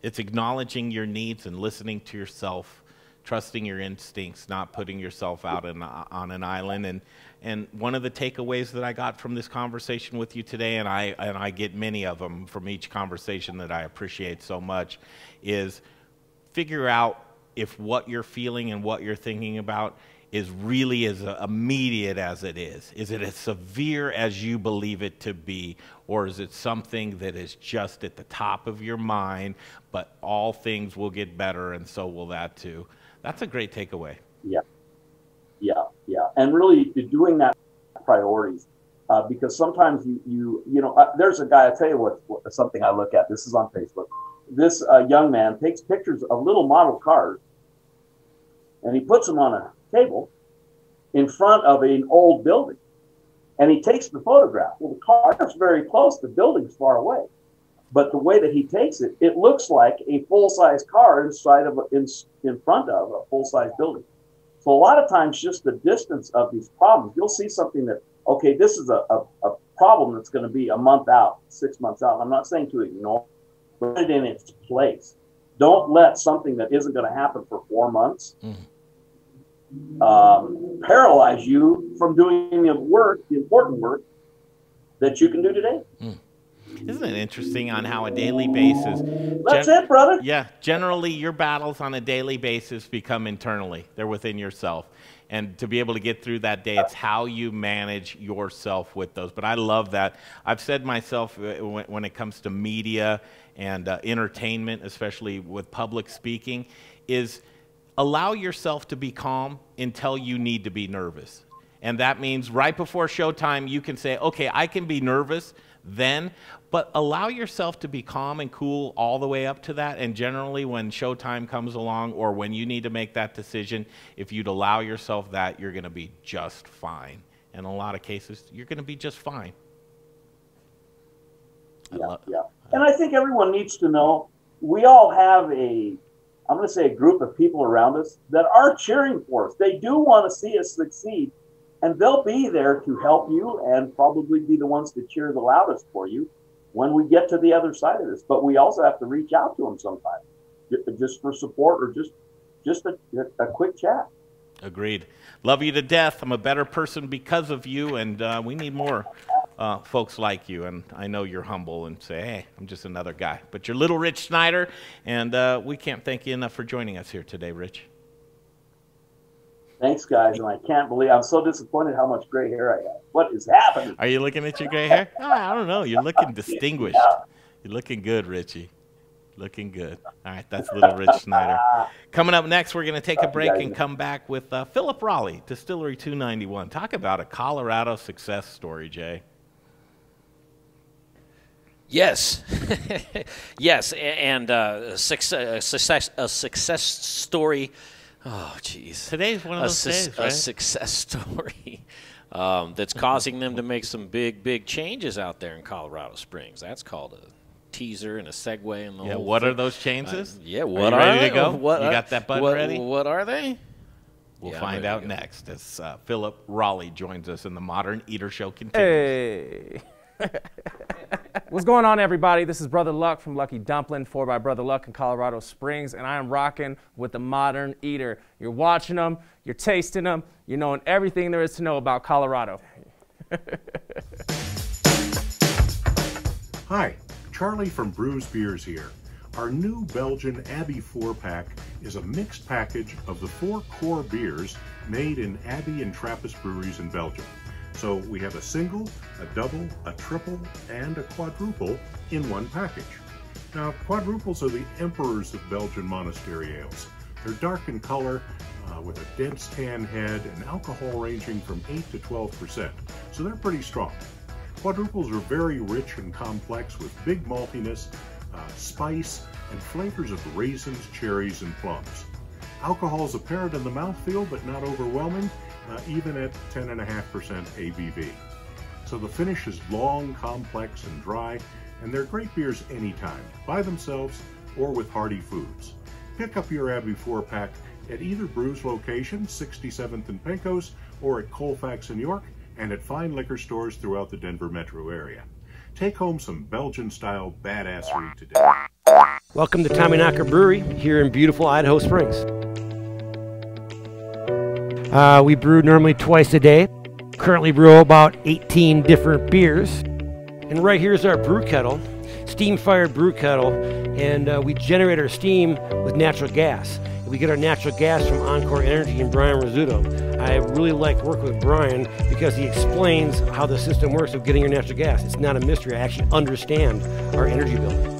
It's acknowledging your needs and listening to yourself, trusting your instincts, not putting yourself out on an island. And one of the takeaways that I got from this conversation with you today, and I get many of them from each conversation that I appreciate so much, is figure out if what you're feeling and what you're thinking about is really as immediate as it is. Is it as severe as you believe it to be, or is it something that is just at the top of your mind, but all things will get better and so will that too? That's a great takeaway. Yeah. And really doing that priorities, because sometimes you know, there's a guy, I'll tell you what something I look at. This is on Facebook. This young man takes pictures of little model cars and he puts them on a table in front of an old building, and he takes the photograph. Well, the car is very close, the building's far away, but the way that he takes it, it looks like a full-size car in front of a full-size building. So a lot of times, just the distance of these problems, you'll see something that, okay, this is a problem that's going to be a month out, 6 months out. I'm not saying to ignore, but put it in its place. Don't let something that isn't going to happen for 4 months paralyze you from doing the important work that you can do today. Isn't it interesting on how a daily basis... That's it, brother. Yeah, generally your battles on a daily basis become internally. They're within yourself. And to be able to get through that day, it's how you manage yourself with those. But I love that. I've said myself when it comes to media and entertainment, especially with public speaking, is allow yourself to be calm until you need to be nervous. And that means right before showtime, you can say, okay, I can be nervous then, but allow yourself to be calm and cool all the way up to that. And generally when showtime comes along or when you need to make that decision, if you'd allow yourself that, you're going to be just fine. In a lot of cases, you're going to be just fine. Yeah. And I think everyone needs to know we all have I'm going to say a group of people around us that are cheering for us. They do want to see us succeed, and they'll be there to help you and probably be the ones to cheer the loudest for you when we get to the other side of this. But we also have to reach out to them sometimes, just for support or just a quick chat. Agreed. Love you to death. I'm a better person because of you, and we need more folks like you. And I know you're humble and say, hey, I'm just another guy. But you're little Rich Schneider, and we can't thank you enough for joining us here today, Rich. Thanks, guys. And I can't believe, I'm so disappointed how much gray hair I have. What is happening? Are you looking at your gray hair? I don't know. You're looking distinguished. You're looking good, Richie. Looking good. All right, that's little Rich Schneider. Coming up next, we're going to take a break and come back with Philip Rawleigh, Distillery 291. Talk about a Colorado success story, Jay. Yes, yes, and a success story. Oh, geez. Today's one of those days, right? A success story that's causing them to make some big changes out there in Colorado Springs. That's called teaser and a segue and the Yeah, whole what thing. are those changes? Yeah, what are are you ready they? to go? What you are- got that button what- ready? What are they? We'll Yeah, I'm find ready to out go. next as Philip Rawleigh joins us in the Modern Eater Show continues. Hey. What's going on, everybody? This is Brother Luck from Lucky Dumpling, 4 by Brother Luck in Colorado Springs, and I am rocking with the Modern Eater. You're watching them, you're tasting them, you're knowing everything there is to know about Colorado. Hi, Charlie from Brews Beers here. Our new Belgian Abbey 4-pack is a mixed package of the 4 core beers made in Abbey and Trappist breweries in Belgium. So we have a single, a double, a triple, and a quadruple in one package. Now, quadruples are the emperors of Belgian monastery ales. They're dark in color, with a dense tan head and alcohol ranging from 8 to 12%, so they're pretty strong. Quadruples are very rich and complex with big maltiness, spice, and flavors of raisins, cherries, and plums. Alcohol is apparent in the mouthfeel, but not overwhelming, even at 10.5% ABV. So the finish is long, complex, and dry, and they're great beers anytime, by themselves or with hearty foods. Pick up your Abbey 4-pack at either Brews location, 67th and Pecos, or at Colfax in York, and at fine liquor stores throughout the Denver metro area. Take home some Belgian-style badassery today. Welcome to Tommy Knocker Brewery here in beautiful Idaho Springs. We brew normally twice a day. Currently brew about 18 different beers. And right here is our brew kettle, steam-fired brew kettle, and we generate our steam with natural gas. We get our natural gas from Encore Energy and Brian Rizzuto. I really like working with Brian because he explains how the system works of getting your natural gas. It's not a mystery. I actually understand our energy bill.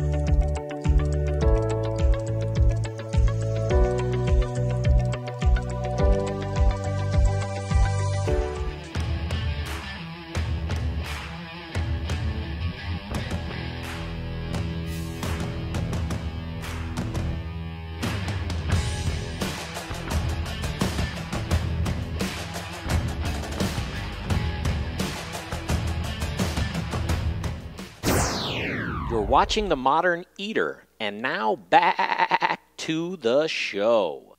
You're watching The Modern Eater, and now back to the show.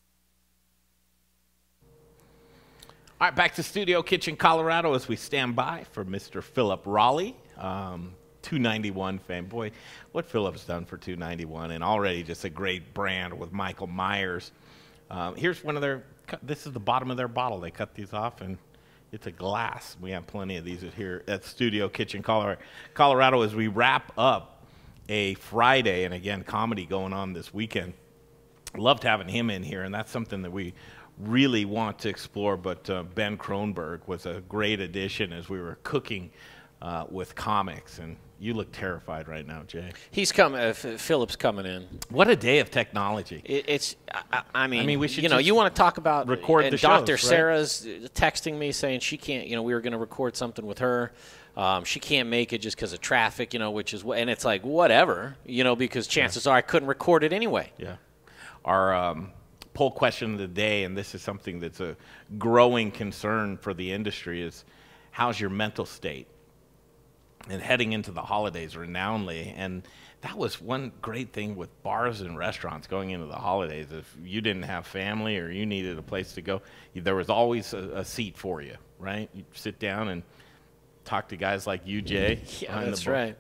All right, back to Studio Kitchen, Colorado, as we stand by for Mr. Philip Rawleigh, 291 fame. Boy, what Philip's done for 291, and already just a great brand with Michael Myers. Here's one of their, this is the bottom of their bottle. They cut these off, and it's a glass. We have plenty of these here at Studio Kitchen, Colorado, as we wrap up a Friday, and again, comedy going on this weekend. Loved having him in here, and that's something that we really want to explore, but Ben Kronberg was a great addition as we were cooking with comics, and you look terrified right now, Jay. He's coming. Philip's coming in. What a day of technology! I mean, we should, you know, you want to talk about record and the Dr. shows, right? Sarah's texting me saying she can't. You know, we were going to record something with her. She can't make it just because of traffic. You know, which is and it's like whatever. You know, because chances are I couldn't record it anyway. Yeah. Our poll question of the day, and this is something that's a growing concern for the industry, is how's your mental state? And heading into the holidays renownedly, and that was one great thing with bars and restaurants going into the holidays. If you didn't have family or you needed a place to go, there was always a seat for you, right? You sit down and talk to guys like you, Jay. Yeah, that's right.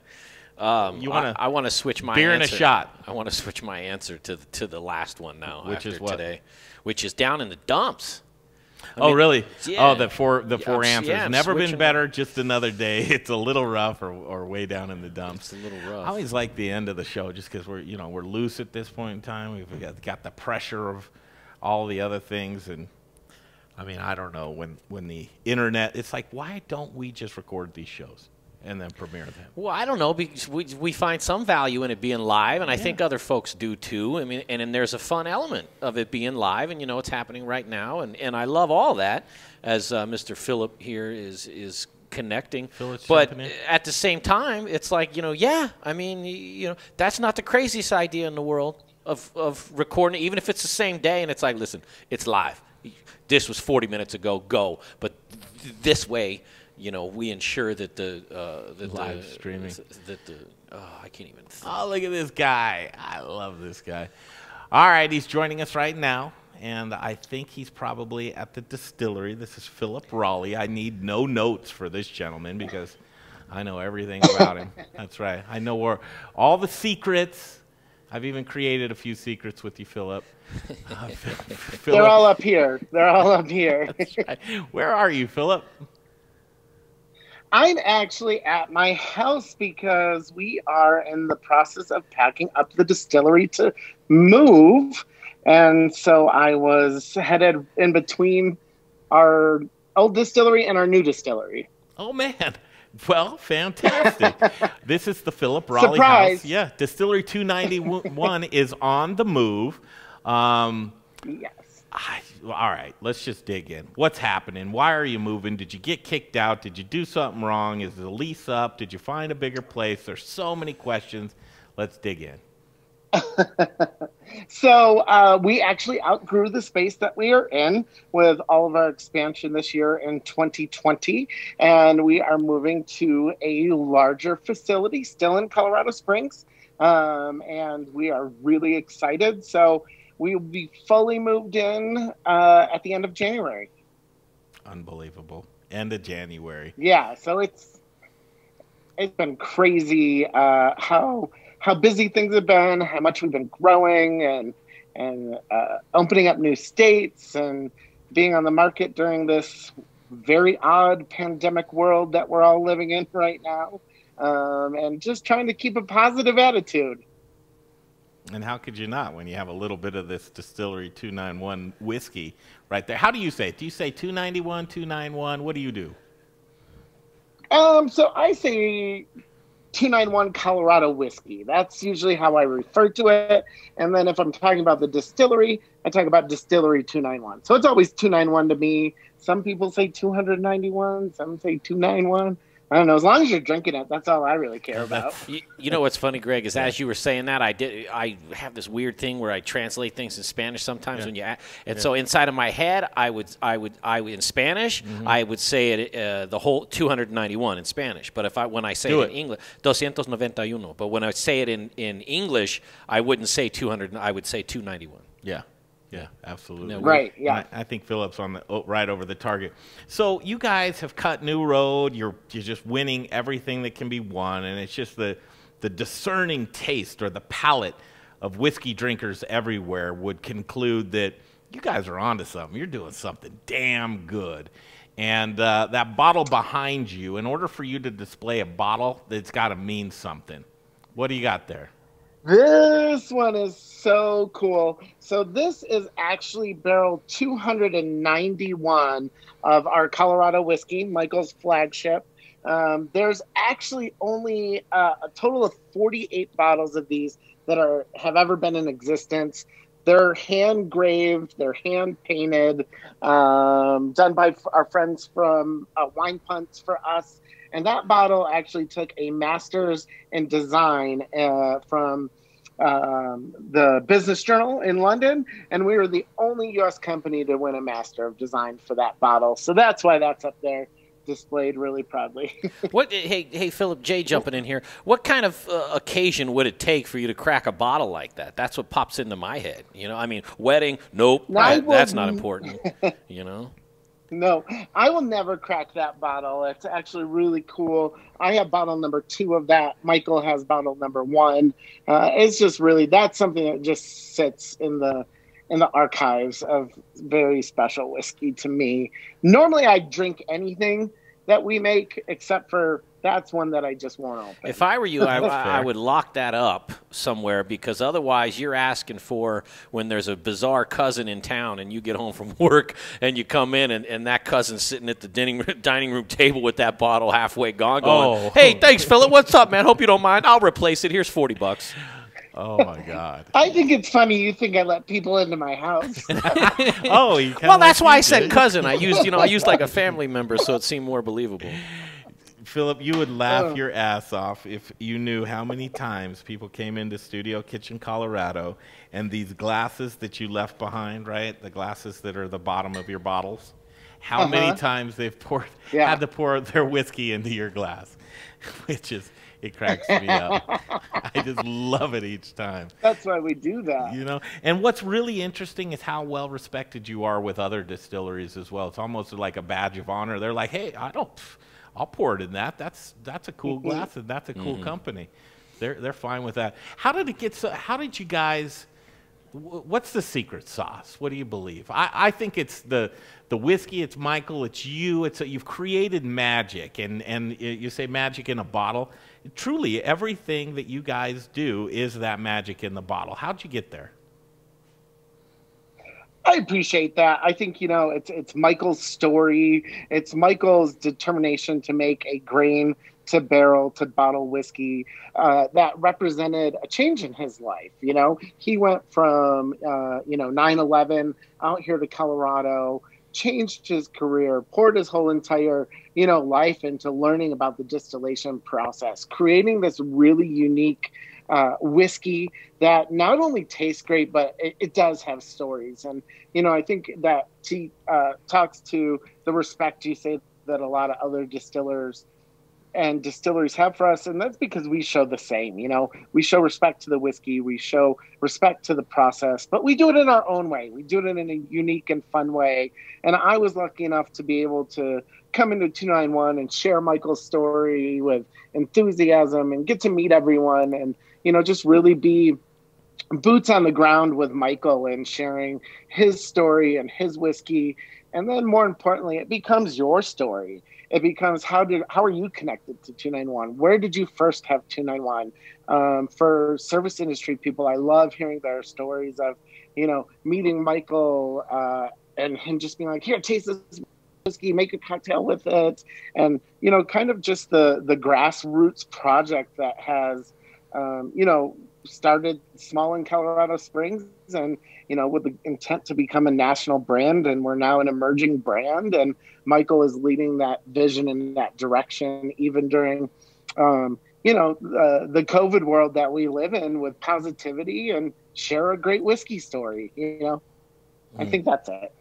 You want I want to switch my beer answer. and a shot. I want to switch my answer to the last one now, Which after is what? today, which is down in the dumps. Oh, really? Yeah. Oh, the four answers. Yeah, I'm Never been switching better, just another day. It's a little rough or way down in the dumps. It's a little rough. I always like the end of the show just because we're loose at this point in time. We've got the pressure of all the other things. And, I mean, I don't know, when the internet, it's like, why don't we just record these shows and then premiere them? Well, I don't know, because we find some value in it being live, and I think other folks do too. I mean, and there's a fun element of it being live, and it's happening right now, and I love all that, as Mr. Philip here is connecting. But at the same time, it's like, I mean, that's not the craziest idea in the world of recording, even if it's the same day, and it's like, listen, it's live. This was 40 minutes ago, go. But this way, you know, we ensure that the live streaming. I can't even think. Oh, look at this guy. I love this guy. All right, he's joining us right now, and I think he's probably at the distillery. This is Philip Rawleigh. I need no notes for this gentleman because I know everything about him. That's right. I know where all the secrets. I've even created a few secrets with you, Philip. They're all up here. They're all up here. That's right. Where are you, Philip? I'm actually at my house because we are in the process of packing up the distillery to move. And so I was headed in between our old distillery and our new distillery. Oh, man. Well, fantastic. This is the Philip Rawleigh Surprise. house. Yeah, Distillery 291 is on the move. Yes. All right, let's just dig in. What's happening? Why are you moving? Did you get kicked out? Did you do something wrong? Is the lease up? Did you find a bigger place? There's so many questions. Let's dig in. So we actually outgrew the space that we are in with all of our expansion this year in 2020, and we are moving to a larger facility still in Colorado Springs, and we are really excited. So we will be fully moved in at the end of January. Unbelievable. End of January. Yeah, so it's been crazy how busy things have been, how much we've been growing and opening up new states and being on the market during this very odd pandemic world that we're all living in right now, and just trying to keep a positive attitude. And how could you not when you have a little bit of this Distillery 291 whiskey right there? How do you say it? Do you say 291, 291? What do you do? So I say 291 Colorado whiskey. That's usually how I refer to it. And then if I'm talking about the distillery, I talk about Distillery 291. So it's always 291 to me. Some people say 291, some say 291. I don't know. As long as you're drinking it, that's all I really care about. You know what's funny, Greg, is as you were saying that, I have this weird thing where I translate things in Spanish sometimes when you so inside of my head, I would in Spanish, I would say it the whole 291 in Spanish. But when I say it in English, 291. But when I say it in English, I wouldn't say 200. I would say 291. Yeah. Yeah, absolutely. No, right, yeah. I think Philip's on the right over the target. So you guys have cut new road. You're just winning everything that can be won, and it's just the discerning taste or the palate of whiskey drinkers everywhere would conclude that you guys are onto something. You're doing something damn good. And that bottle behind you, in order for you to display a bottle, it's got to mean something. What do you got there? This one is so cool. So this is actually barrel 291 of our Colorado whiskey, Michael's flagship. There's actually only a total of 48 bottles of these that have ever been in existence. They're hand-graved, they're hand-painted, done by our friends from Wine Punts for Us. And that bottle actually took a master's in design from the Business Journal in London, and we were the only U.S. company to win a Master of Design for that bottle. So that's why that's up there, displayed really proudly. Hey, Philip, Jay jumping in here. What kind of occasion would it take for you to crack a bottle like that? That's what pops into my head. You know, I mean, wedding, nope, that's not important. You know. No, I will never crack that bottle. It's actually really cool. I have bottle number 2 of that. Michael has bottle number 1. It's just really, that's something that just sits in the archives of very special whiskey to me. Normally I drink anything that we make except for that's one that I just won't open. If I were you, I would lock that up somewhere, because otherwise you're asking for when there's a bizarre cousin in town and you get home from work and you come in and that cousin's sitting at the dining room table with that bottle halfway gone going, hey, thanks, Philip. What's up, man? Hope you don't mind. I'll replace it. Here's $40. Oh, my God. I think it's funny you think I let people into my house. Well, that's why I said cousin. I used like a family member, so it seemed more believable. Philip, you would laugh your ass off if you knew how many times people came into Studio Kitchen, Colorado, and these glasses that you left behind, right, the glasses that are the bottom of your bottles, how many times they've had to pour their whiskey into your glass, which is, it cracks me up. I just love it each time. That's why we do that. You know, and what's really interesting is how well respected you are with other distilleries as well. It's almost like a badge of honor. They're like, hey, I'll pour it in that. That's a cool glass, and that's a cool company. They're fine with that. How did it get so? How did you guys? What's the secret sauce? What do you believe? I think it's the whiskey. It's Michael. It's you. You've created magic, and you say magic in a bottle. Truly, everything that you guys do is that magic in the bottle. How'd you get there? I appreciate that. I think, it's Michael's story. It's Michael's determination to make a grain to barrel to bottle whiskey that represented a change in his life. He went from 9/11 out here to Colorado, changed his career, poured his whole entire life into learning about the distillation process, creating this really unique whiskey that not only tastes great, but it does have stories. And I think that talks to the respect you say that a lot of other distillers and distilleries have for us, and that's because we show the same. We show respect to the whiskey, we show respect to the process, but we do it in our own way. We do it in a unique and fun way. And I was lucky enough to be able to come into 291 and share Michael's story with enthusiasm and get to meet everyone, and just really be boots on the ground with Michael and sharing his story and his whiskey. And then more importantly, it becomes your story. It becomes how are you connected to 291? Where did you first have 291? For service industry people, I love hearing their stories of, meeting Michael and him just being like, here, taste this whiskey, make a cocktail with it. And, kind of just the grassroots project that has, started small in Colorado Springs and, with the intent to become a national brand. And we're now an emerging brand. And Michael is leading that vision in that direction, even during, the COVID world that we live in, with positivity and share a great whiskey story. I think that's it.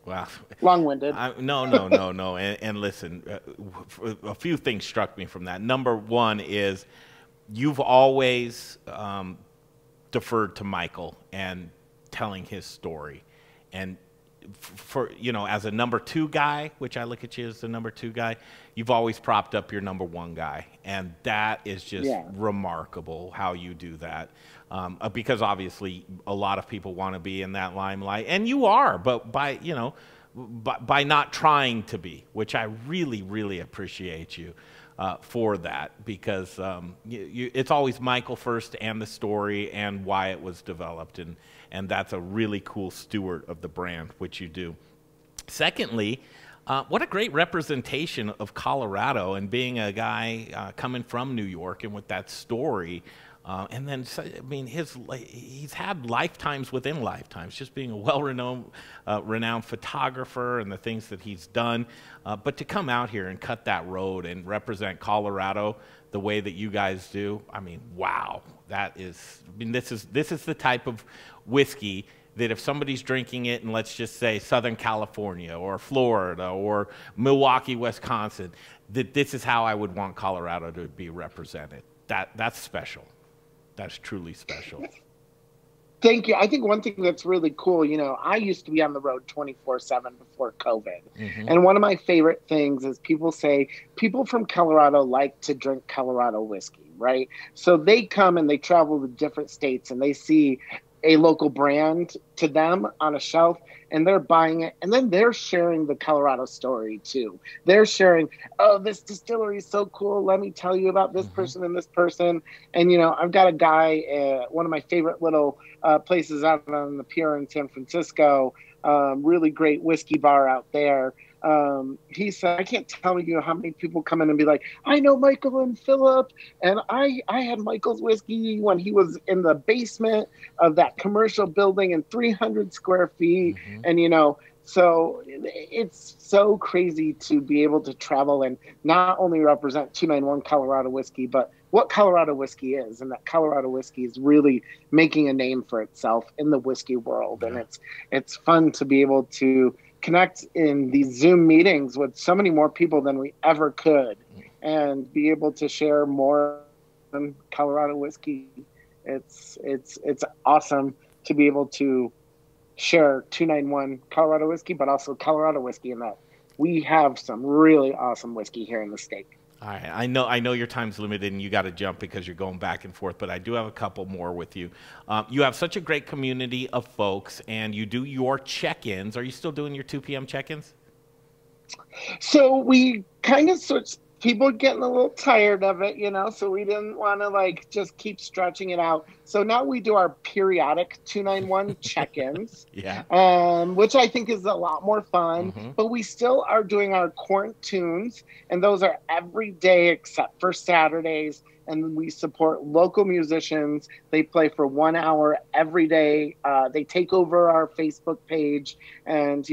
Wow. Long-winded. No. And listen, a few things struck me from that. Number one is you've always deferred to Michael and telling his story. And for, as a number two guy, which I look at you as the number two guy, you've always propped up your number one guy. And that is just remarkable how you do that. Because obviously a lot of people want to be in that limelight, and you are, but by not trying to be, which I really, really appreciate you for that, because it's always Michael first and the story and why it was developed, and that's a really cool steward of the brand, which you do. Secondly, what a great representation of Colorado, and being a guy coming from New York and with that story. And then, he's had lifetimes within lifetimes, just being a renowned photographer and the things that he's done. But to come out here and cut that road and represent Colorado the way that you guys do, wow, this is the type of whiskey that if somebody's drinking it in, let's just say, Southern California or Florida or Milwaukee, Wisconsin, that this is how I would want Colorado to be represented. That's special. That's truly special. Thank you. I think one thing that's really cool, I used to be on the road 24/7 before COVID. Mm-hmm. And one of my favorite things is people say people from Colorado like to drink Colorado whiskey, right? So they come and they travel to different states and they see a local brand to them on a shelf, and they're buying it, and then they're sharing the Colorado story too. They're sharing, oh, this distillery is so cool, let me tell you about this person and this person. And I've got a guy, one of my favorite little places out on the pier in San Francisco, really great whiskey bar out there. He said, I can't tell you how many people come in and be like, I know Michael and Philip, and I had Michael's whiskey when he was in the basement of that commercial building in 300 square feet. And so it's so crazy to be able to travel and not only represent 291 Colorado whiskey, but what Colorado whiskey is, and that Colorado whiskey is really making a name for itself in the whiskey world. And it's fun to be able to connect in these Zoom meetings with so many more people than we ever could, and be able to share more than Colorado whiskey. It's awesome to be able to share 291 Colorado whiskey, but also Colorado whiskey, in that we have some really awesome whiskey here in the state. All right. I know your time's limited and you got to jump because you're going back and forth, but I do have a couple more with you. You have such a great community of folks, and you do your check-ins. Are you still doing your 2 p.m. check-ins? So we kind of switched. People are getting a little tired of it, so we didn't want to just keep stretching it out. So now we do our periodic 291 check-ins, which I think is a lot more fun. But we still are doing our quarantunes, and those are every day except for Saturdays. And we support local musicians. They play for 1 hour every day. They take over our Facebook page, and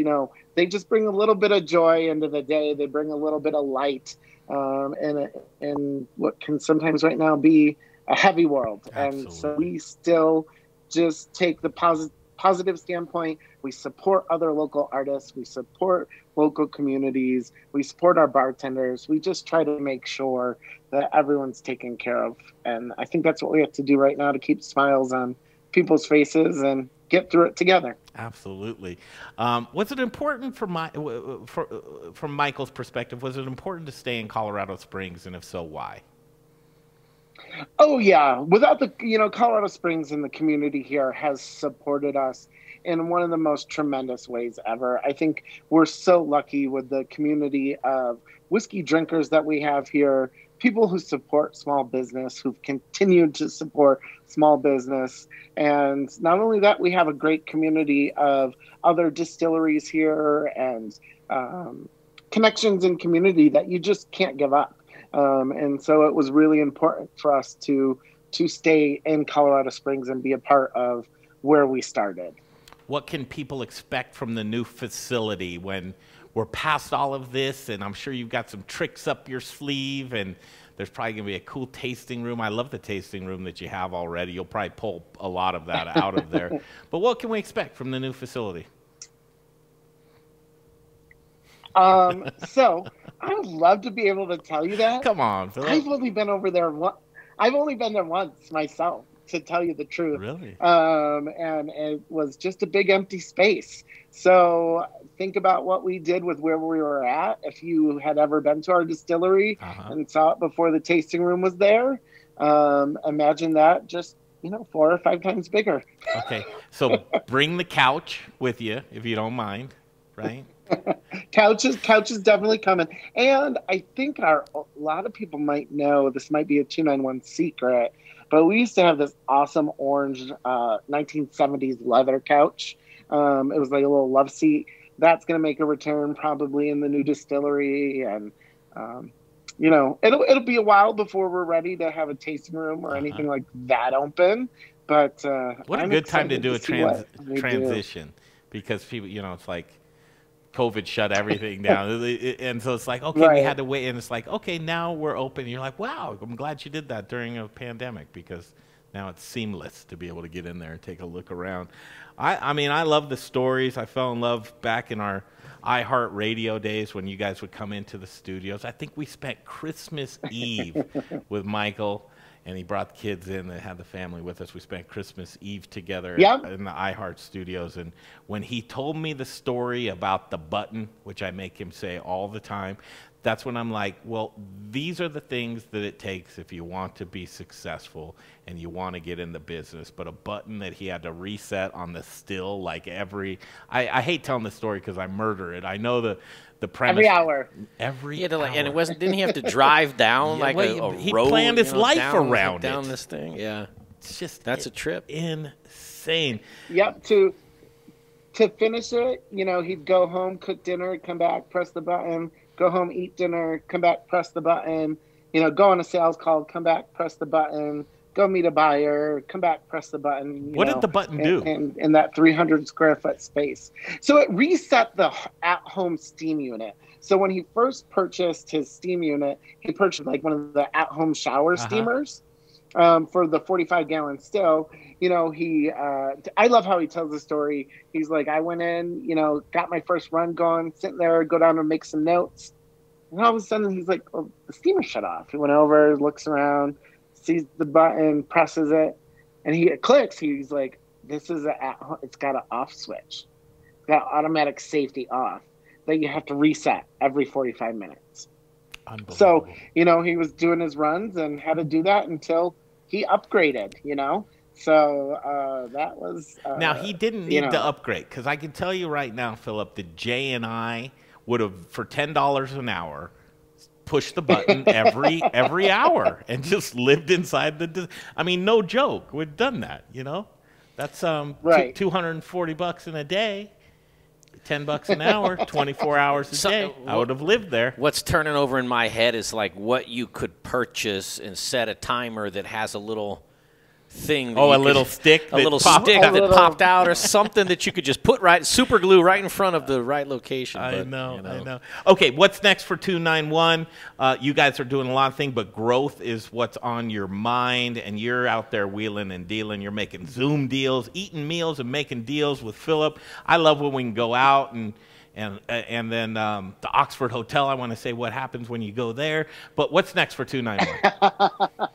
they just bring a little bit of joy into the day. They bring a little bit of light. And what can sometimes right now be a heavy world. Absolutely. And so we still just take the positive standpoint. We support other local artists. We support local communities. We support our bartenders. We just try to make sure that everyone's taken care of. And I think that's what we have to do right now to keep smiles on people's faces and get through it together. Absolutely. Was it important from Michael's perspective? Was it important to stay in Colorado Springs, and if so, why? Oh yeah, without the Colorado Springs and the community here has supported us in one of the most tremendous ways ever. I think we're so lucky with the community of whiskey drinkers that we have here. People who support small business, who've continued to support small business. And not only that, we have a great community of other distilleries here and connections in community that you just can't give up. And so it was really important for us to stay in Colorado Springs and be a part of where we started. What can people expect from the new facility when we're past all of this? And I'm sure you've got some tricks up your sleeve, and there's probably going to be a cool tasting room. I love the tasting room that you have already. You'll probably pull a lot of that out of there. But what can we expect from the new facility? So I would love to be able to tell you that. Come on, Philip. I've only been there once myself, to tell you the truth. Really? And it was just a big empty space. So think about what we did with where we were at. If you had ever been to our distillery and saw it before the tasting room was there, imagine that just 4 or 5 times bigger. Okay, so bring the couch with you if you don't mind, right? Couch is definitely coming. And I think a lot of people might know, this might be a 291 secret, but we used to have this awesome orange 1970s leather couch. It was like a little love seat. That's going to make a return probably in the new distillery. And, it'll be a while before we're ready to have a tasting room or anything like that open. But what a good time to do a transition, because people, it's like COVID shut everything down. And so it's like, okay, we had to wait. And it's like, okay, now we're open. And you're like, wow, I'm glad you did that during a pandemic, because now it's seamless to be able to get in there and take a look around. I mean, I love the stories. I fell in love back in our iHeart Radio days when you guys would come into the studios. I think we spent Christmas Eve with Michael, and he brought the kids in that had the family with us. We spent Christmas Eve together in the iHeart studios. And when he told me the story about the button, which I make him say all the time, that's when I'm like, well, these are the things that it takes if you want to be successful and you want to get in the business. But a button that he had to reset on the still, like I hate telling the story because I murder it. I know the premise. Every hour. Every hour. And it wasn't, didn't he have to drive down a road? He planned his life around down this thing. Yeah. It's just, that's a trip. Insane. Yep. To finish it, he'd go home, cook dinner, come back, press the button, go home, eat dinner, come back, press the button, go on a sales call, come back, press the button, go meet a buyer, come back, press the button. What did the button do? In that 300 square foot space. So it reset the at-home steam unit. So when he first purchased his steam unit, he purchased like one of the at-home shower steamers. for the 45-gallon still. You know, I love how he tells the story. He's like, I went in, you know, got my first run going, sitting there, go down and make some notes. And all of a sudden, he's like, oh, the steamer shut off. He went over, looks around, sees the button, presses it, and it clicks. He's like, this is it's got an off switch. It's got automatic safety off that you have to reset every 45 minutes. So, you know, he was doing his runs and had to do that until he upgraded, you know. So that was... now, he didn't need to upgrade, because I can tell you right now, Philip, that Jay and I would have, for $10 an hour, pushed the button every hour and just lived inside the... I mean, no joke. We've done that, you know. That's right. $240 in a day. $10 an hour, 24 hours a day. I would have lived there. What's turning over in my head is like what you could purchase and set a timer that has a little thing. That a little stick that popped out, or something that you could just put super glue right in front of the right location. I know. Okay, what's next for 291? You guys are doing a lot of things, but growth is what's on your mind, and you're out there wheeling and dealing. You're making Zoom deals, eating meals, and making deals with Philip. I love when we can go out and then the Oxford Hotel. I want to say what happens when you go there. But what's next for 291?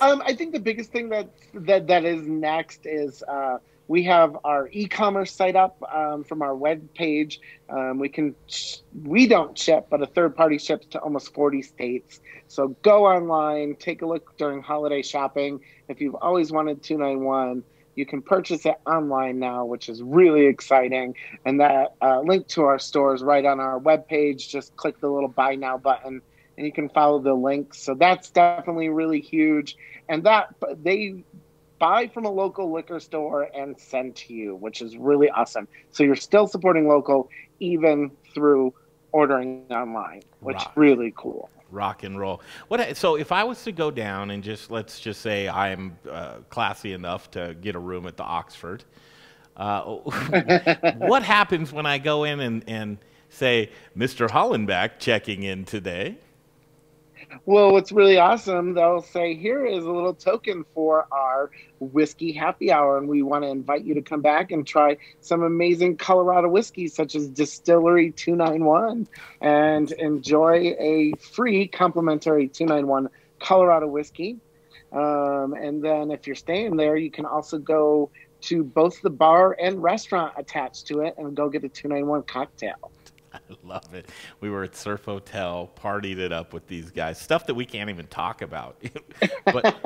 I think the biggest thing that is next is we have our e-commerce site up from our web page. We don't ship, but a third party ships to almost 40 states. So go online, take a look during holiday shopping. If you've always wanted 291, you can purchase it online now, which is really exciting. And that link to our store is right on our webpage. Just click the little buy now button and you can follow the links. So that's definitely really huge. And that they buy from a local liquor store and send to you, which is really awesome. So you're still supporting local even through ordering online, which is really cool. Rock and roll. So if I was to go down and let's just say I'm classy enough to get a room at the Oxford, what happens when I go in and say, Mr. Hollenbach checking in today? Well, what's really awesome, they'll say, here is a little token for our whiskey happy hour, and we want to invite you to come back and try some amazing Colorado whiskeys such as Distillery 291 and enjoy a free complimentary 291 Colorado whiskey. And then if you're staying there, you can also go to both the bar and restaurant attached to it and go get a 291 cocktail. I love it. We were at Surf Hotel, partied it up with these guys. Stuff that we can't even talk about. But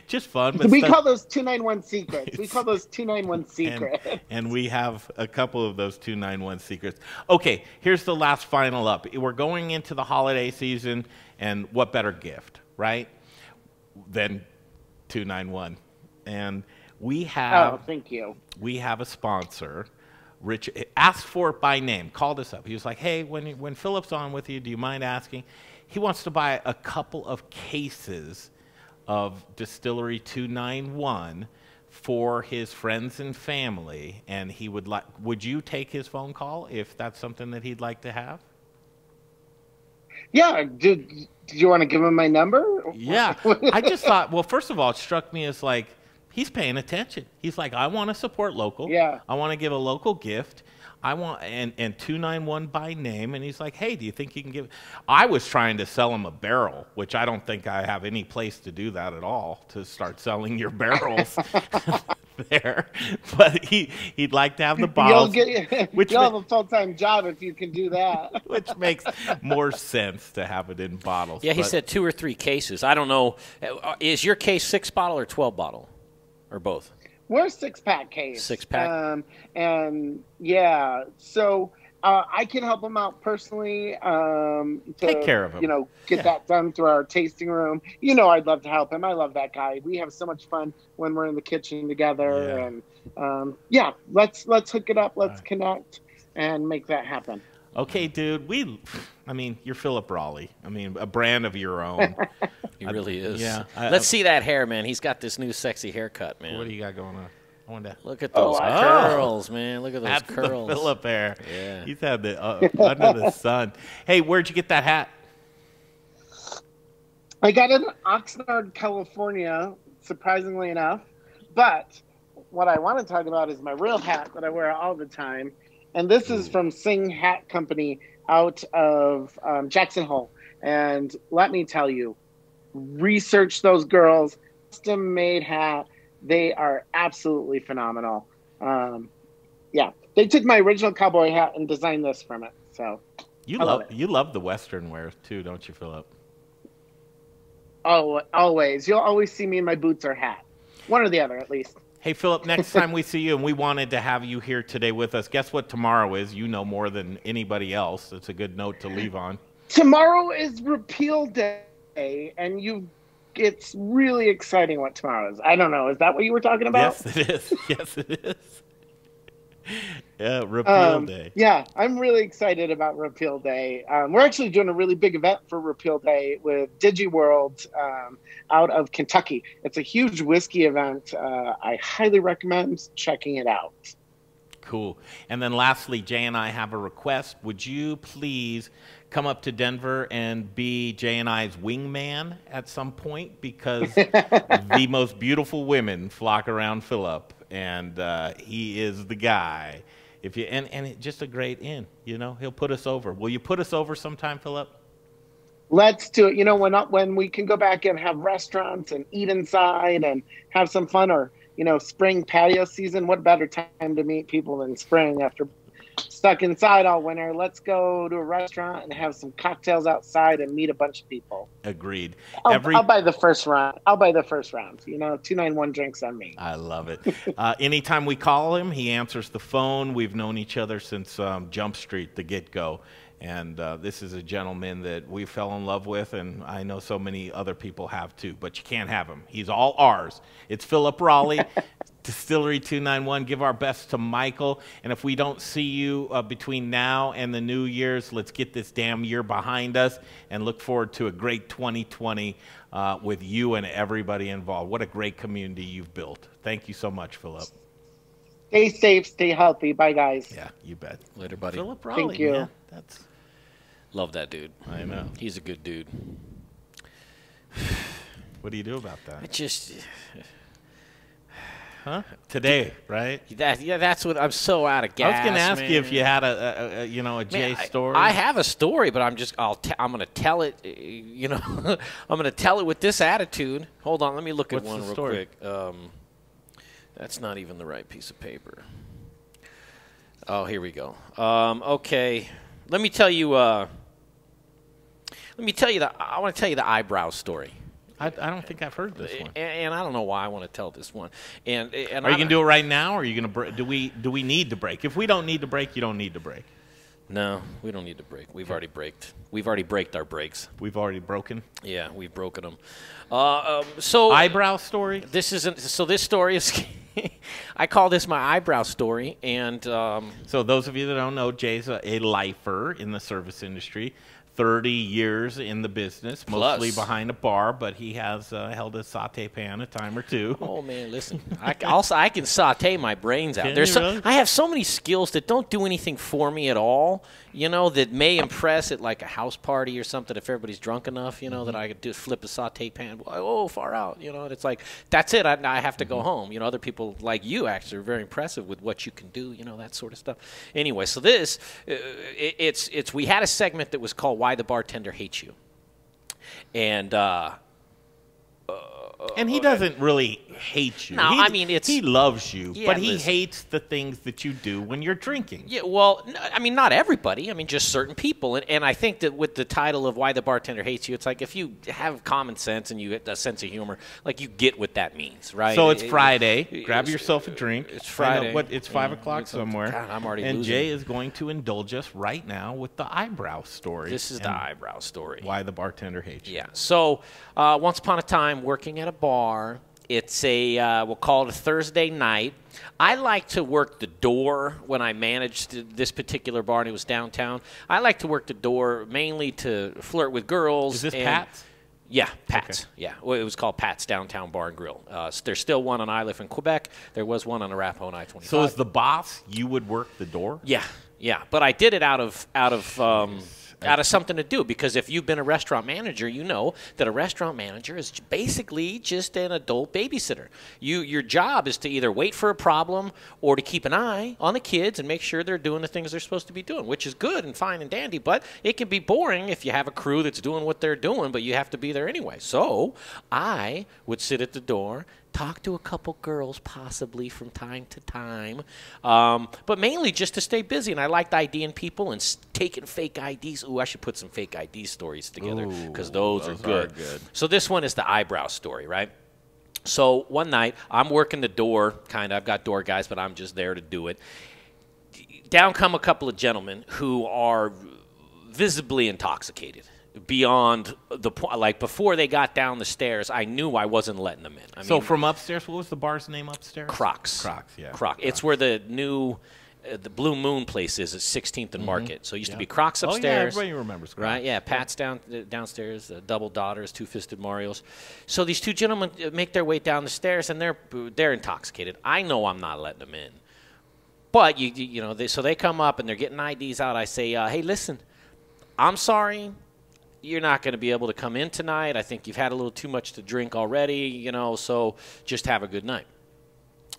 just fun. But we call those 291 secrets. We call those 291 secrets. And we have a couple of those 291 secrets. Okay, here's the last final up. We're going into the holiday season, and what better gift, right, than 291? And we have... Oh, thank you. We have a sponsor. Richard asked for it by name, called us up. He was like, hey, when Philip's on with you, do you mind asking? He wants to buy a couple of cases of Distillery 291 for his friends and family, and he would you take his phone call if that's something that he'd like to have? Yeah. Do you want to give him my number? Yeah. I just thought, well, first of all, it struck me as like, he's paying attention. He's like, I want to support local. Yeah. I want to give a local gift. I want and 291 by name. And he's like, hey, do you think you can give? I was trying to sell him a barrel, which I don't think I have any place to do that at all, to start selling your barrels there. But he'd like to have the bottles. You'll have a full-time job if you can do that. Which makes more sense to have it in bottles. Yeah, he said 2 or 3 cases. I don't know. Is your case 6-bottle or 12-bottle? Or both? We're a 6-pack case. 6-pack. And yeah, so I can help him out personally. To, take care of him. Get that done through our tasting room. I'd love to help him. I love that guy. We have so much fun when we're in the kitchen together. Yeah. And let's hook it up. Let's connect and make that happen. Okay, dude. You're Philip Rawleigh. A brand of your own. He really is. Yeah. Let's see that hair, man. He's got this new sexy haircut, man. What do you got going on? I wonder. Look at those curls, man. Look at those curls. The Philip hair. Yeah. He's had the under the sun. Hey, where'd you get that hat? I got it in Oxnard, California, surprisingly enough. But what I want to talk about is my real hat that I wear all the time. And this is from Singh Hat Company out of Jackson Hole. And let me tell you, research those girls. Custom-made hat. They are absolutely phenomenal. Yeah, they took my original cowboy hat and designed this from it. So you love the Western wear too, don't you, Philip? Oh, always. You'll always see me in my boots or hat. One or the other, at least. Hey, Philip, next time we see you, and we wanted to have you here today with us, guess what tomorrow is? You know more than anybody else. It's a good note to leave on. Tomorrow is Repeal Day, and it's really exciting what tomorrow is. I don't know. Is that what you were talking about? Yes, it is. Yes, it is. Yeah, Repeal Day. Yeah, I'm really excited about Repeal Day. We're actually doing a really big event for Repeal Day with DigiWorld out of Kentucky. It's a huge whiskey event. I highly recommend checking it out. Cool. And then lastly, Jay and I have a request. Would you please come up to Denver and be Jay and I's wingman at some point? Because the most beautiful women flock around Philip. And he is the guy. And just a great in, you know, he'll put us over. Will you put us over sometime, Philip? Let's do it. You know, when we can go back and have restaurants and eat inside and have some fun, or, you know, spring patio season, what better time to meet people than spring after stuck inside all winter? Let's go to a restaurant and have some cocktails outside and meet a bunch of people. Agreed. I'll buy the first round. You know, 291 drinks on me. I love it. Anytime we call him, he answers the phone. We've known each other since Jump Street, the get-go. And this is a gentleman that we fell in love with, and I know so many other people have too, but you can't have him. He's all ours. It's Philip Rawleigh, Distillery 291. Give our best to Michael. And if we don't see you between now and the New Year's, let's get this damn year behind us and look forward to a great 2020 with you and everybody involved. What a great community you've built. Thank you so much, Philip. Stay safe, stay healthy. Bye, guys. Yeah, you bet. Later, buddy. Philip Rawleigh, thank you. Man, that's... Love that dude. I know. He's a good dude. What do you do about that? I just... Huh? Today, right? That's what I'm so out of gas. I was going to ask man. you if you had a Jay story. I have a story, but I'm going to tell it. You know, I'm going to tell it with this attitude. Hold on, let me look at one real quick. That's not even the right piece of paper. Oh, here we go. Okay, let me tell you. I want to tell you the eyebrow story. I don't think I've heard this one. And I don't know why I want to tell this one. And are you going to do it right now, or are you going to do we need to break? If we don't need to break, you don't need to break. No, we don't need to break. We've already braked. We've already braked our brakes. We've already broken? Yeah, we've broken them. So eyebrow story? This isn't. So this story is. I call this my eyebrow story. And so those of you that don't know, Jay's a lifer in the service industry. 30 years in the business, mostly behind a bar, but he has held a saute pan a time or two. Oh man, listen, I can saute my brains out. Really? I have so many skills that don't do anything for me at all. You know, that may impress at like a house party or something if everybody's drunk enough. You know, that I could do flip a saute pan. Oh, far out. You know, and it's like that's it. I have to go home. You know, other people like you actually are very impressive with what you can do. You know, that sort of stuff. Anyway, so this we had a segment that was called "Why the Bartender Hates You," and he doesn't really hate you. No, I mean he loves you, yeah, but he hates the things that you do when you're drinking. Yeah, well, I mean, not everybody. I mean, just certain people. And I think that with the title of "Why the Bartender Hates You," it's like if you have common sense and you have a sense of humor, like you get what that means, right? So it's Friday. Grab yourself a drink. It's Friday. It's 5 o'clock somewhere. God, I'm already and losing. Jay is going to indulge us right now with the eyebrow story. This is the eyebrow story. Why the Bartender Hates You. Yeah. So once upon a time, working at a bar. It's we'll call it a Thursday night. I like to work the door when I managed this particular bar, and it was downtown. I like to work the door mainly to flirt with girls. Is this Pat's? Yeah, Pat's. Okay. Yeah, well, it was called Pat's Downtown Bar and Grill. There's still one on Iliff in Quebec. There was one on Arapahoe and I-25. So as the boss, you would work the door? Yeah, yeah. But I did it out of out of something to do. Because if you've been a restaurant manager, you know that a restaurant manager is basically just an adult babysitter. Your job is to either wait for a problem or to keep an eye on the kids and make sure they're doing the things they're supposed to be doing, which is good and fine and dandy, but it can be boring if you have a crew that's doing what they're doing, but you have to be there anyway. So I would sit at the door, talk to a couple girls possibly from time to time, but mainly just to stay busy. And I liked IDing people and taking fake IDs. Ooh, I should put some fake ID stories together because those are good. So this one is the eyebrow story, right? So one night, I'm working the door, kind of. I've got door guys, but I'm just there to do it. Down come a couple of gentlemen who are visibly intoxicated. Beyond the point, like before they got down the stairs, I knew I wasn't letting them in. I So mean, from upstairs, what was the bar's name upstairs? Crocs. Crocs, yeah. Croc. It's where the new, the Blue Moon place is at 16th and Market. So it used to be Crocs upstairs. Oh, yeah, everybody remembers Crocs. Right, yeah. Pat's downstairs, double daughters, two-fisted Marios. So these two gentlemen make their way down the stairs, and they're intoxicated. I know I'm not letting them in. But, you know, so they come up, and they're getting IDs out. I say, hey, listen, I'm sorry. You're not going to be able to come in tonight. I think you've had a little too much to drink already, you know, so just have a good night.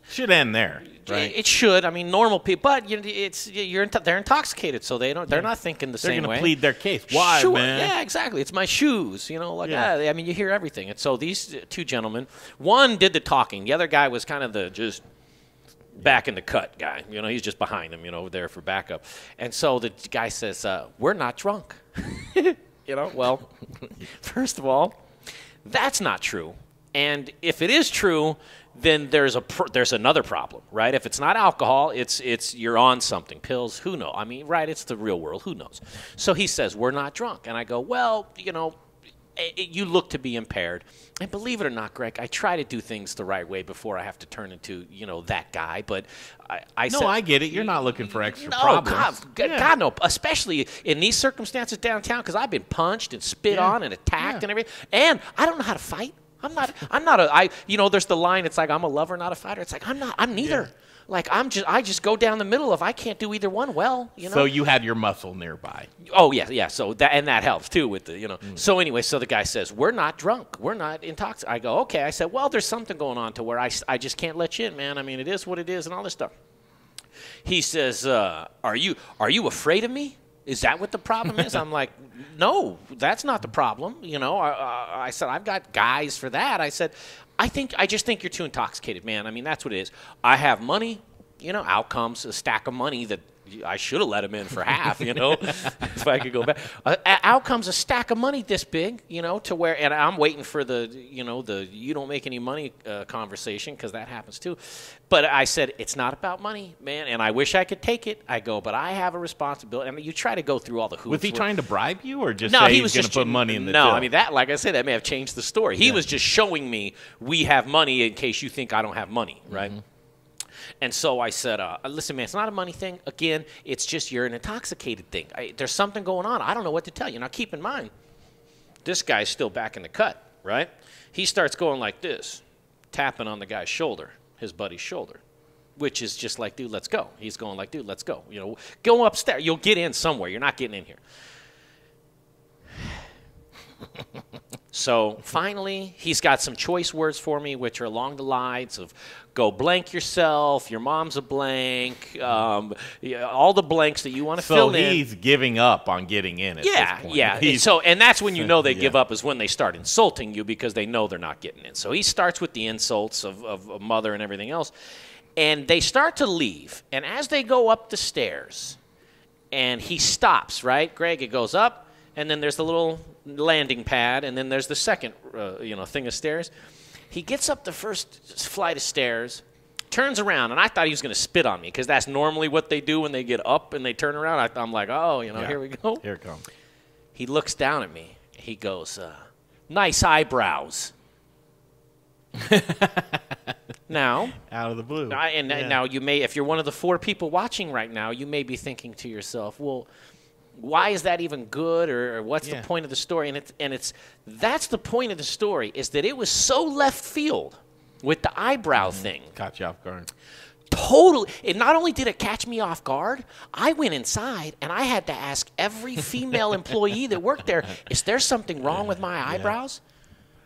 Should end there, right? It should. I mean, normal people, but they're intoxicated, so they're not thinking the same way. They're going to plead their case. Why, sure, man? Yeah, exactly. It's my shoes, you know. Like, I mean, you hear everything. And so these two gentlemen, one did the talking. The other guy was kind of the just back in the cut guy. You know, he's just behind him, you know, there for backup. And so the guy says, we're not drunk. You know, well, first of all, that's not true. And if it is true, then there's another problem, right? If it's not alcohol, it's you're on something, pills, who knows? I mean, right, it's the real world, who knows? So he says, we're not drunk. And I go, well, you know, you look to be impaired. And believe it or not, Greg, I try to do things the right way before I have to turn into, you know, that guy. But I said, I get it. You're not looking for extra problems. God, no. Especially in these circumstances downtown, because I've been punched and spit on and attacked and everything. And I don't know how to fight. You know, there's the line, it's like, I'm a lover, not a fighter. It's like, I'm neither. Like, I just go down the middle. If I can't do either one, well, you know. So you had your muscle nearby. Oh, yeah. So that helps, too, with the, you know. So anyway, so the guy says, we're not drunk. We're not intoxicated. I go, okay. I said, well, there's something going on to where I just can't let you in, man. I mean, it is what it is and all this stuff. He says, are you afraid of me? Is that what the problem is? I'm like, no, that's not the problem. You know, I said, I've got guys for that. I said, I just think you're too intoxicated, man. I mean, that's what it is. I have money. You know, out comes a stack of money that I should have let him in for half, you know, if I could go back. Out comes a stack of money this big, you know, to where, and I'm waiting for the, you know, the you don't make any money conversation, because that happens too. But I said, it's not about money, man, and I wish I could take it. I go, but I have a responsibility. I mean, you try to go through all the hoops. Was he trying to bribe you, or just no, say he was going to put money in the till? I mean, that, like I said, that may have changed the story. He was just showing me, we have money in case you think I don't have money, right? And so I said, listen, man, it's not a money thing. Again, it's just you're an intoxicated thing. There's something going on. I don't know what to tell you. Now, keep in mind, this guy's still back in the cut, right? He starts going like this, tapping on the guy's shoulder, his buddy's shoulder, which is just like, dude, let's go. He's going like, dude, let's go. You know, go upstairs. You'll get in somewhere. You're not getting in here. So finally, he's got some choice words for me, which are along the lines of go blank yourself, your mom's a blank, all the blanks that you want to fill in. So he's giving up on getting in at this point. Yeah. And that's when you know they give up, is when they start insulting you, because they know they're not getting in. So he starts with the insults of mother and everything else. And they start to leave. And as they go up the stairs, and he stops, right, Greg? It goes up, and then there's the little landing pad, and then there's the second, thing of stairs. He gets up the first flight of stairs, turns around, and I thought he was going to spit on me, because that's normally what they do when they get up and they turn around. I'm like, oh, here we go. Here it comes. He looks down at me. He goes, nice eyebrows. Now, out of the blue. Now you may, if you're one of the 4 people watching right now, you may be thinking to yourself, well, why is that even good, or what's the point of the story? And that's the point of the story, is that it was so left field with the eyebrow thing. Caught you off guard. totally, not only did it catch me off guard, I went inside and I had to ask every female employee that worked there, is there something wrong with my eyebrows?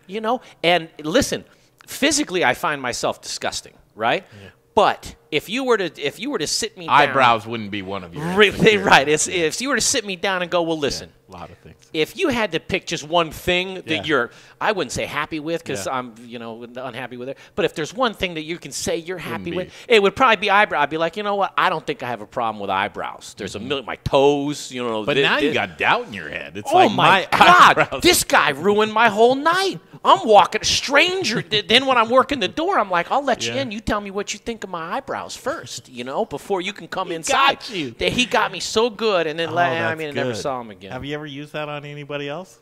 You know, and listen, physically I find myself disgusting, right? Yeah. But if you were to sit me down, eyebrows wouldn't be one of your right. If you were to sit me down and go, well, listen, a lot of things. If you had to pick just one thing that you're, I wouldn't say happy with because I'm, you know, unhappy with it. But if there's one thing that you can say you're happy with, it would probably be eyebrow. I'd be like, you know what? I don't think I have a problem with eyebrows. There's a million, my toes, you know. But now you got doubt in your head. It's oh like my God, eyebrows. This guy ruined my whole night. I'm walking a stranger. Then when I'm working the door, I'm like, I'll let you in. You tell me what you think of my eyebrows first, you know, before you can come inside. Got you. He got me so good, and then I never saw him again. Have you ever used that on anybody else?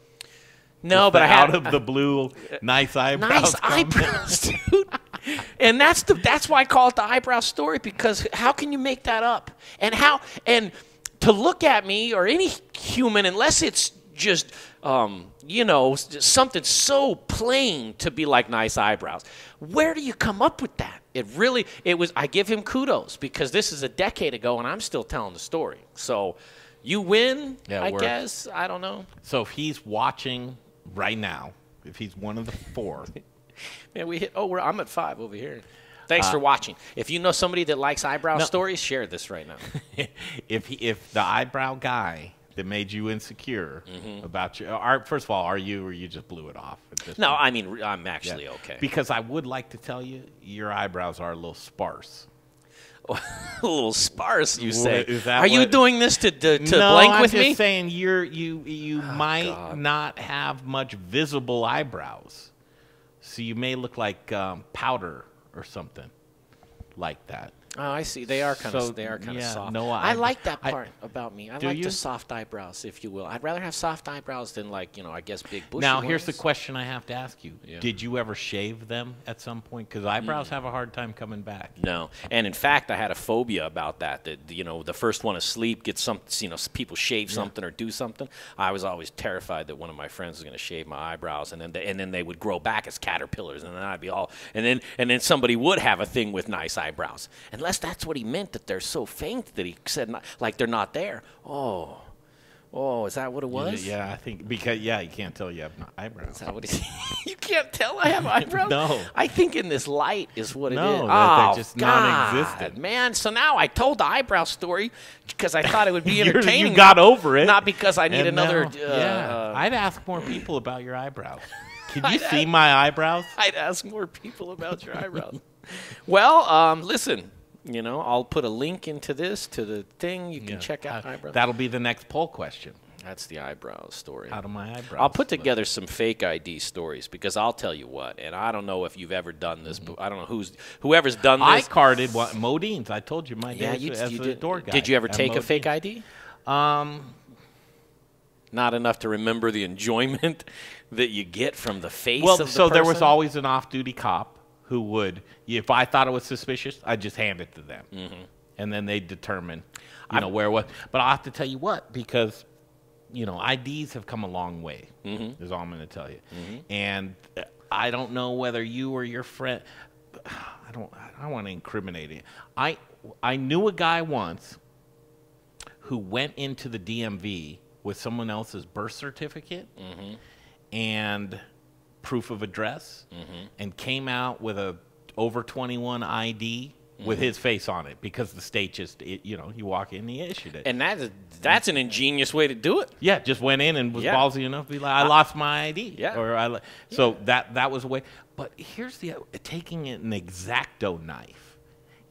No, just but I had out of the blue, nice eyebrows. Nice eyebrows, dude. And that's why I call it the eyebrow story, because how can you make that up? And to look at me or any human, unless it's just you know, something so plain to be like nice eyebrows. Where do you come up with that? It was. I give him kudos because this is a decade ago, and I'm still telling the story. So. You win, I guess. I don't know. So if he's watching right now, if he's one of the 4. Man, we hit. Oh, I'm at 5 over here. Thanks for watching. If you know somebody that likes eyebrow stories, share this right now. If the eyebrow guy that made you insecure about your, first of all, are you, or you just blew it off? No, I mean, I'm actually okay. Because I would like to tell you, your eyebrows are a little sparse. A little sparse, you say. Are you doing this to blank with me? No, I'm just saying you might not have much visible eyebrows, so you may look like powder or something like that. Oh, I see. They are kind of soft. No, I like that part about me. I like you? the soft eyebrows, if you will. I'd rather have soft eyebrows than, like, you know, I guess big bushy Now, ones. here's the question I have to ask you. Yeah. Did you ever shave them at some point? Because eyebrows have a hard time coming back. No. And, in fact, I had a phobia about that, you know, the first one asleep gets some, you know, people shave something or do something. I was always terrified that one of my friends was going to shave my eyebrows, and then they would grow back as caterpillars, and then I'd be all, and then somebody would have a thing with nice eyebrows. Unless that's what he meant, that they're so faint that he said, like they're not there. Oh, is that what it was? Yeah, I think, because, you can't tell you have eyebrows. Is that what you can't tell I have eyebrows? No. I think in this light is what it is. No, they're just non-existent. Man, so now I told the eyebrow story because I thought it would be entertaining. You got over it. Not because I need another. I'd ask more people about your eyebrows. Can you see my eyebrows? I'd ask more people about your eyebrows. Well, listen. You know, I'll put a link into this to the thing. You can check out eyebrows. That'll be the next poll question. That's the eyebrow story. How do my eyebrows? I'll put together some fake ID stories because I'll tell you what, and I don't know if you've ever done this, but I don't know whoever's done this. I carded Modine's. I told you my dad as a door guy. Did you ever take a fake ID? Not enough to remember the enjoyment that you get from the face of the person? So there was always an off-duty cop who would, if I thought it was suspicious, I'd just hand it to them. And then they'd determine, you know, where it was. But I'll have to tell you what, because, you know, IDs have come a long way, is all I'm going to tell you. And I don't know whether you or your friend, I don't want to incriminate it. I knew a guy once who went into the DMV with someone else's birth certificate and proof of address and came out with a over 21 ID with his face on it because the state just, you know, you walk in and he issued it. And that's an ingenious way to do it. Yeah, just went in and was ballsy enough to be like, I lost my ID. Yeah. Or so that was a way. But here's taking an X-Acto knife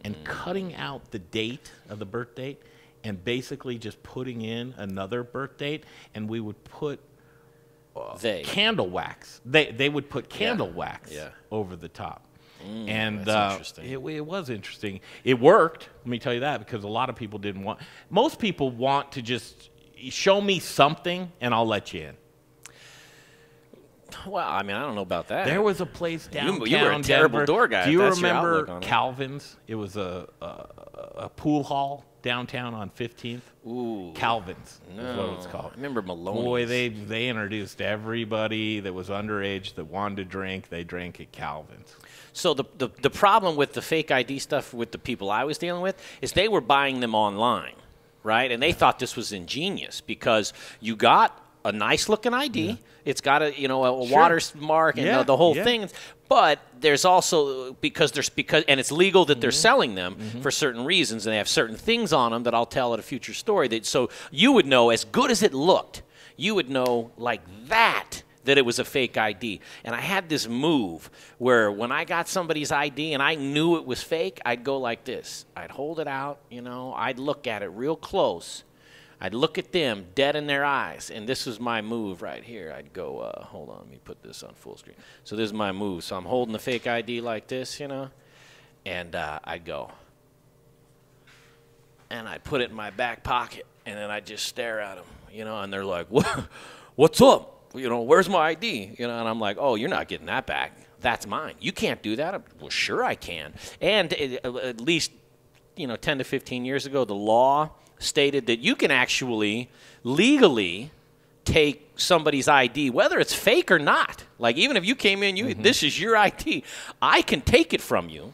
and cutting out the date of the birth date and basically just putting in another birth date, and we would put candle wax. They would put candle wax over the top. And it was interesting. It worked, let me tell you that, because a lot of people didn't want. Most people want to just show me something and I'll let you in. Well, I mean, I don't know about that. There was a place downtown You were a terrible Denver. door guy. Do you remember Calvin's? It was a pool hall downtown on 15th. Ooh. Calvin's is what it's called. I remember Maloney's. Boy, they introduced everybody that was underage that wanted to drink. They drank at Calvin's. So the problem with the fake ID stuff with the people I was dealing with is they were buying them online, right? And they thought this was ingenious because you got a nice looking ID. Yeah. It's got a a watermark and the whole thing. But there's also because and it's legal that they're selling them for certain reasons, and they have certain things on them that I'll tell at a future story. So you would know, as good as it looked, you would know like that it was a fake ID. And I had this move where when I got somebody's ID and I knew it was fake, I'd go like this. I'd hold it out, I'd look at it real close. I'd look at them dead in their eyes, and this was my move right here. I'd go, hold on, let me put this on full screen. So this is my move. So I'm holding the fake ID like this, and I'd go. And I'd put it in my back pocket, and then I'd just stare at them, and they're like, what's up? Where's my ID? And I'm like, oh, you're not getting that back. That's mine. You can't do that. Well, sure I can. And at least, 10 to 15 years ago, the law stated that you can actually legally take somebody's ID, whether it's fake or not. Like, even if you came in, this is your ID. I can take it from you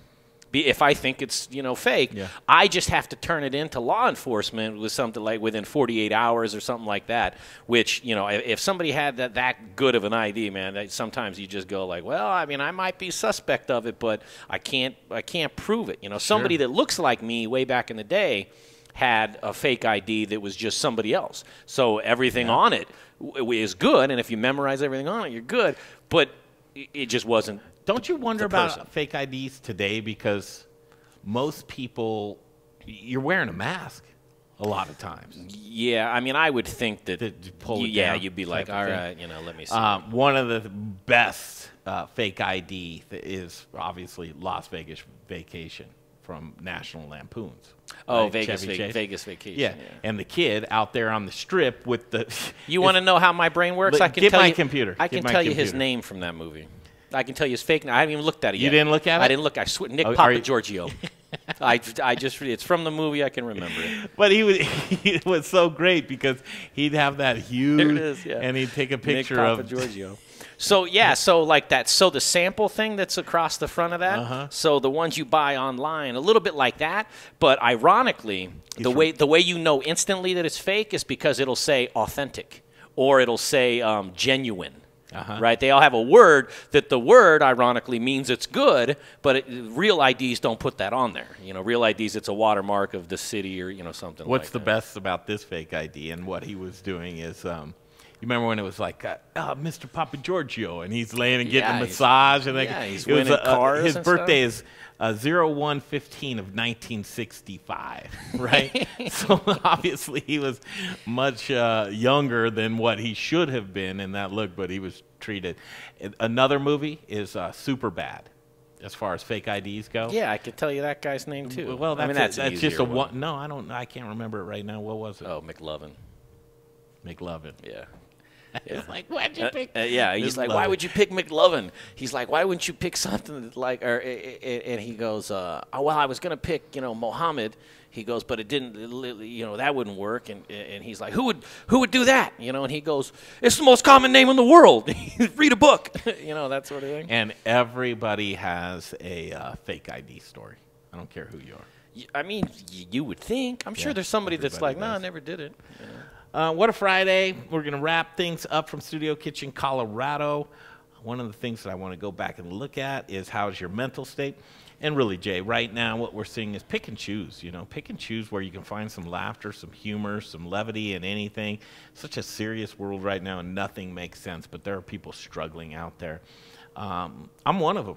if I think it's, fake. Yeah. I just have to turn it into law enforcement with something like within 48 hours or something like that, which, if somebody had that good of an ID, man, sometimes you just go like, well, I mean, I might be suspect of it, but I can't prove it. Somebody that looks like me way back in the day had a fake ID that was just somebody else. So everything on it is good, and if you memorize everything on it, you're good, but it just wasn't. Don't you wonder about fake IDs today? Because most people, you're wearing a mask a lot of times. Yeah, I mean, I would think that you'd be like, all right, let me see. One of the best fake ID is obviously Las Vegas Vacation from National Lampoons. Oh, right? Vegas Vacation. Yeah. And the kid out there on the strip with the... You want to know how my brain works? I can Get tell my you, computer. I can tell you his name from that movie. I can tell you his fake name. I haven't even looked at it yet. You didn't look at it? I didn't look. Nick Papagiorgio. I just it's from the movie. I can remember it. But he was so great because he'd have that huge, there it is, yeah. And he'd take a picture Nick of Papagiorgio. So so like that. So the sample thing that's across the front of that. So the ones you buy online, a little bit like that. But ironically, the way you know instantly that it's fake is because it'll say authentic or it'll say genuine. Right? They all have a word that the word, ironically, means it's good, but real IDs don't put that on there. Real IDs, it's a watermark of the city or, something like that. What's the best about this fake ID and what he was doing is, you remember when it was like, Mr. Papagiorgio, and he's laying and getting a massage. And he's winning cars his and birthday stuff. is 01/15 of 1965, right? So obviously he was much younger than what he should have been in that look, but he was treated. Another movie is Superbad, as far as fake IDs go. Yeah, I could tell you that guy's name too. Well, that's just a one. No, I can't remember it right now. What was it? Oh, McLovin. Yeah. It's like, why'd you pick? He's like, why would you pick McLovin? He's like, why wouldn't you pick something like? And he goes, well, I was gonna pick, Mohammed. He goes, but it didn't, that wouldn't work. And he's like, who would do that? And he goes, it's the most common name in the world. Read a book, that sort of thing. And everybody has a fake ID story. I don't care who you are. I mean, you would think. I'm sure there's somebody that's like, no, I never did it. What a Friday. We're going to wrap things up from Studio Kitchen, Colorado. One of the things that I want to go back and look at is how's your mental state. And really, Jay, right now what we're seeing is pick and choose. Pick and choose where you can find some laughter, some humor, some levity in anything. Such a serious world right now, and nothing makes sense. But there are people struggling out there. I'm one of them.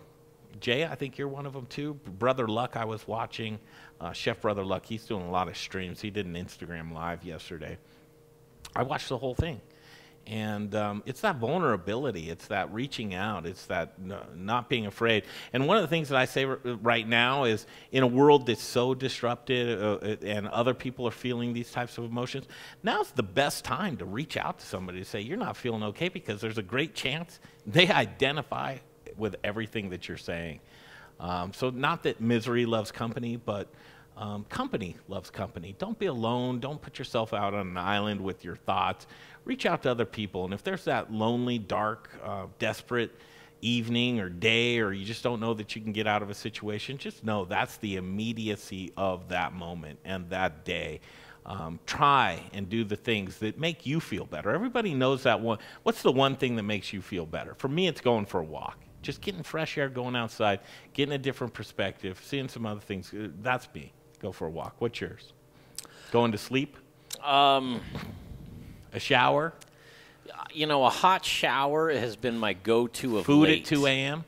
Jay, I think you're one of them too. Brother Luck, I was watching. Chef Brother Luck, he's doing a lot of streams. He did an Instagram Live yesterday. I watched the whole thing. And it's that vulnerability. It's that reaching out. It's that not being afraid. And one of the things that I say right now is in a world that's so disrupted and other people are feeling these types of emotions, now's the best time to reach out to somebody to say, you're not feeling okay, because there's a great chance they identify with everything that you're saying. So not that misery loves company, but Company loves company. Don't be alone. Don't put yourself out on an island with your thoughts. Reach out to other people. And if there's that lonely, dark, desperate evening or day, or you just don't know that you can get out of a situation, just know that's the immediacy of that moment and that day. Try and do the things that make you feel better. Everybody knows that one. What's the one thing that makes you feel better? For me, it's going for a walk. Just getting fresh air, going outside, getting a different perspective, seeing some other things. That's me. Go for a walk. What's yours? Going to sleep? A shower? You know, a hot shower has been my go-to of Food late. at 2 a.m.?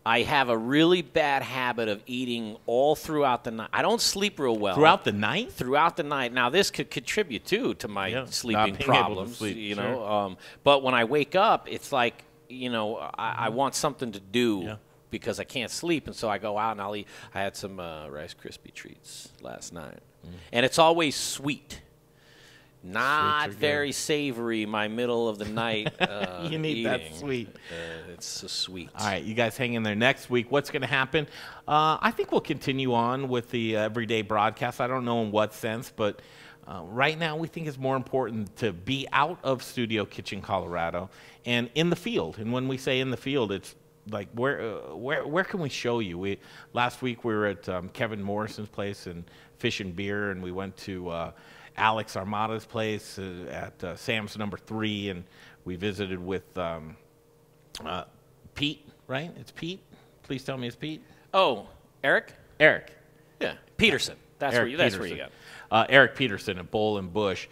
I have a really bad habit of eating all throughout the night. I don't sleep real well. Throughout the night? Throughout the night. Now, this could contribute, too, to my sleeping being problems. able to sleep, you sure. know, but when I wake up, it's like, you know, I want something to do because I can't sleep, and so I go out and I'll eat. I had some Rice Krispie treats last night, and it's always sweet. Not very savory, my middle of the night You need that eating. sweet. It's so sweet. All right, you guys hang in there. Next week, what's going to happen? I think we'll continue on with the everyday broadcast. I don't know in what sense, but right now we think it's more important to be out of Studio Kitchen, Colorado, and in the field. And when we say in the field, it's like where can we show you? Last week we were at Kevin Morrison's place and Fish and Beer, and we went to Alex Armada's place at Sam's Number 3, and we visited with Pete, right? It's Pete? Please tell me it's Pete. Oh, Eric? Eric. Yeah, Peterson. That's Eric where Peterson. you got. Eric Peterson at Bowl and Bush.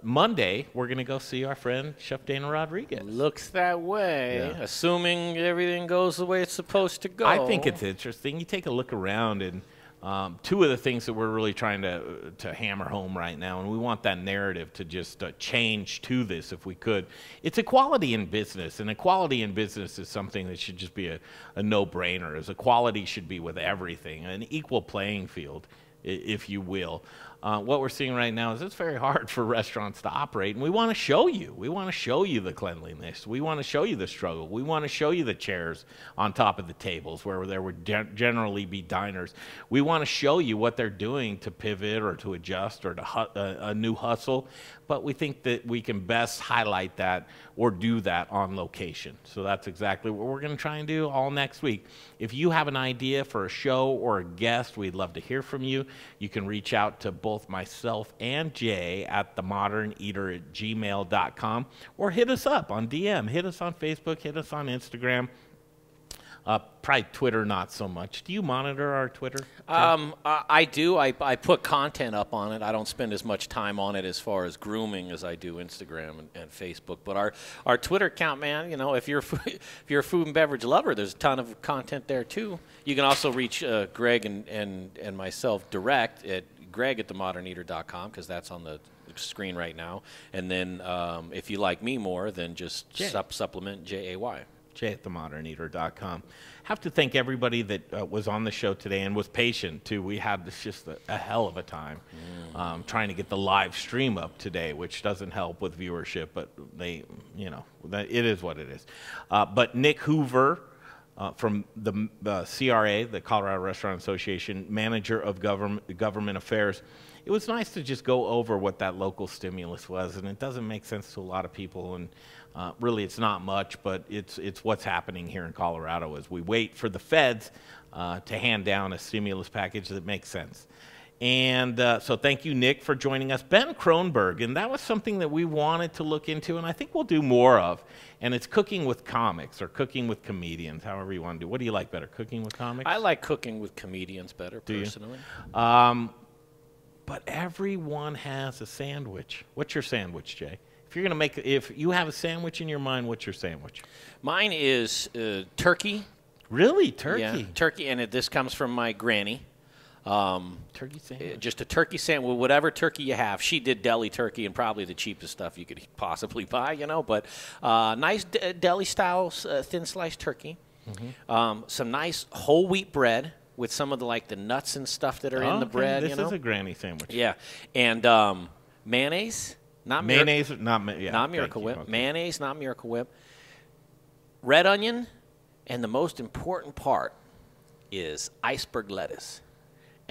Monday, we're going to go see our friend Chef Dana Rodriguez. Looks that way, assuming everything goes the way it's supposed to go. I think it's interesting. You take a look around, and two of the things that we're really trying to hammer home right now, and we want that narrative to just change to this if we could. It's equality in business, and equality in business is something that should just be a no-brainer. As equality should be with everything, an equal playing field, if you will. What we're seeing right now is it's very hard for restaurants to operate, and we want to show you. We want to show you the cleanliness. We want to show you the struggle. We want to show you the chairs on top of the tables where there would generally be diners. We want to show you what they're doing to pivot or to adjust or to a new hustle, but we think that we can best highlight that or do that on location. So that's exactly what we're going to try and do all next week. If you have an idea for a show or a guest, we'd love to hear from you. You can reach out to both myself and Jay at themoderneater@gmail.com, or hit us up on DM. Hit us on Facebook. Hit us on Instagram. Probably Twitter, not so much. Do you monitor our Twitter? I do. I put content up on it. I don't spend as much time on it as far as grooming as I do Instagram and Facebook. But our Twitter account, man, you know, if you're a food and beverage lover, there's a ton of content there too. You can also reach Greg and myself direct at greg@themoderneater.com, because that's on the screen right now. And then if you like me more, then just supplement JAY. Jay@themoderneater.com. Have to thank everybody that was on the show today and was patient too. We had just a hell of a time trying to get the live stream up today, which doesn't help with viewership, but it is what it is. But Nick Hoover from the CRA, the Colorado Restaurant Association, manager of government affairs. It was nice to just go over what that local stimulus was, and it doesn't make sense to a lot of people, and really it's not much, but it's what's happening here in Colorado as we wait for the feds to hand down a stimulus package that makes sense. And so thank you, Nick, for joining us. Ben Kronberg, and that was something that we wanted to look into, and I think we'll do more of, and it's cooking with comics or cooking with comedians, however you want to do. What do you like better, cooking with comics? I like cooking with comedians better, personally. But everyone has a sandwich. What's your sandwich, Jay? If you have a sandwich in your mind, what's your sandwich? Mine is turkey. Really, turkey? Yeah, turkey, and this comes from my granny. Turkey sandwich. Just a turkey sandwich, whatever turkey you have. She did deli turkey, and probably the cheapest stuff you could possibly buy, you know. But nice deli style thin sliced turkey. Some nice whole wheat bread with some of the nuts and stuff that are in the bread. This is a granny sandwich. Yeah, and mayonnaise. Not Miracle Whip. Okay. Mayonnaise, not Miracle Whip. Red onion, and the most important part is iceberg lettuce.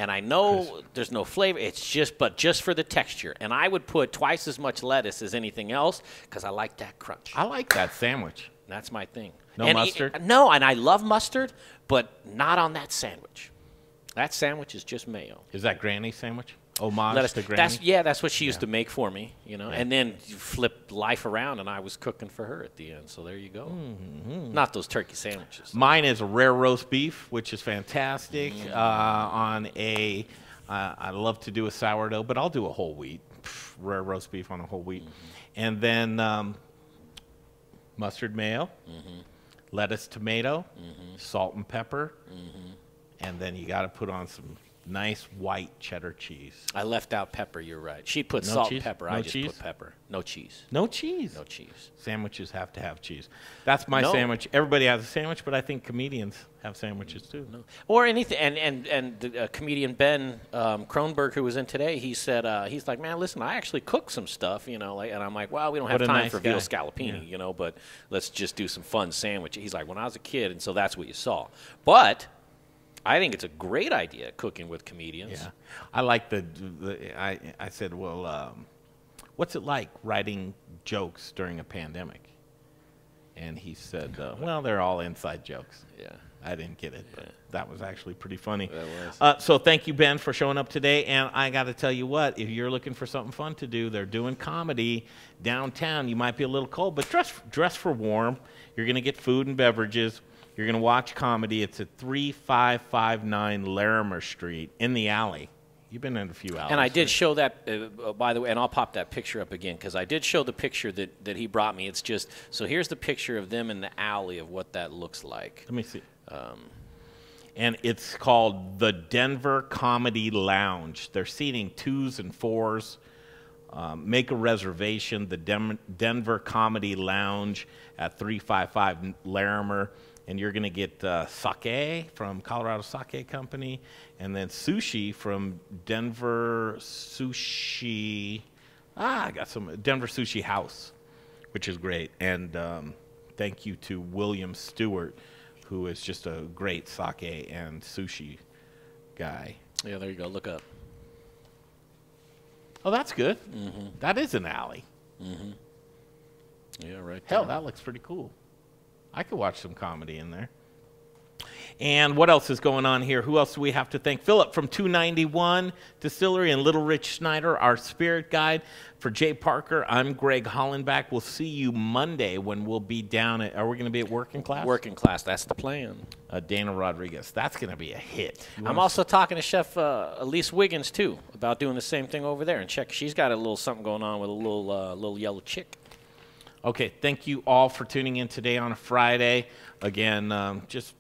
And I know there's no flavor. It's just for the texture. And I would put twice as much lettuce as anything else because I like that crunch. I like that sandwich. That's my thing. No mustard? No, and I love mustard, but not on that sandwich. That sandwich is just mayo. Is that Granny's sandwich? Homage Lettuce. to Granny? That's what she used to make for me, you know. And then you flip life around, and I was cooking for her at the end. So there you go. Not those turkey sandwiches. Mine is a rare roast beef, which is fantastic. I love to do a sourdough, but I'll do a whole wheat. Rare roast beef on a whole wheat. And then mustard mayo, lettuce, tomato, salt and pepper, and then you got to put on some nice white cheddar cheese. I left out pepper, you're right. She put salt and pepper. I just put pepper. No cheese. No cheese? No cheese. Sandwiches have to have cheese. That's my sandwich. Everybody has a sandwich, but I think comedians have sandwiches too. No. Or anything. And the comedian Ben Kronberg, who was in today, he said, he's like, man, listen, I actually cook some stuff, you know. And I'm like, well, we don't have time for veal scallopini, you know, but let's just do some fun sandwiches. He's like, when I was a kid, and so that's what you saw. But I think it's a great idea, cooking with comedians. Yeah. I like I said, well, what's it like writing jokes during a pandemic? And he said, well, they're all inside jokes. Yeah. I didn't get it, but that was actually pretty funny. That was. So thank you, Ben, for showing up today. And I got to tell you what, if you're looking for something fun to do, they're doing comedy downtown. You might be a little cold, but dress for warm. You're going to get food and beverages. You're going to watch comedy. It's at 3559 Larimer Street in the alley. You've been in a few alleys. And I did show that, by the way, and I'll pop that picture up again, because I did show the picture that he brought me. It's just, so here's the picture of them in the alley of what that looks like. Let me see. And it's called the Denver Comedy Lounge. They're seating 2s and 4s. Make a reservation, the Denver Comedy Lounge at 355 Larimer. And you're going to get sake from Colorado Sake Company, and then sushi from Denver Sushi. I got some Denver Sushi House, which is great. And thank you to William Stuart, who is just a great sake and sushi guy. Yeah, there you go. Look up. Oh, that's good. That is an alley. Yeah, right. Hell, that looks pretty cool. I could watch some comedy in there. And what else is going on here? Who else do we have to thank? Philip from 291 Distillery and Little Rich Schneider, our spirit guide. For Jay Parker, I'm Greg Hollenbach. We'll see you Monday when we'll be down at, are we going to be at Working Class? Working Class, that's the plan. Dana Rodriguez. That's going to be a hit. I'm also talking to Chef Elise Wiggins, too, about doing the same thing over there. And check, she's got a little something going on with a little yellow chick. Okay, thank you all for tuning in today on a Friday. Again, just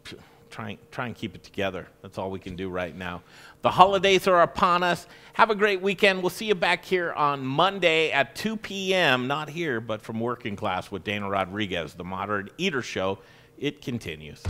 try and keep it together. That's all we can do right now. The holidays are upon us. Have a great weekend. We'll see you back here on Monday at 2 p.m. Not here, but from Working Class with Dana Rodriguez, the Modern Eater Show. It continues.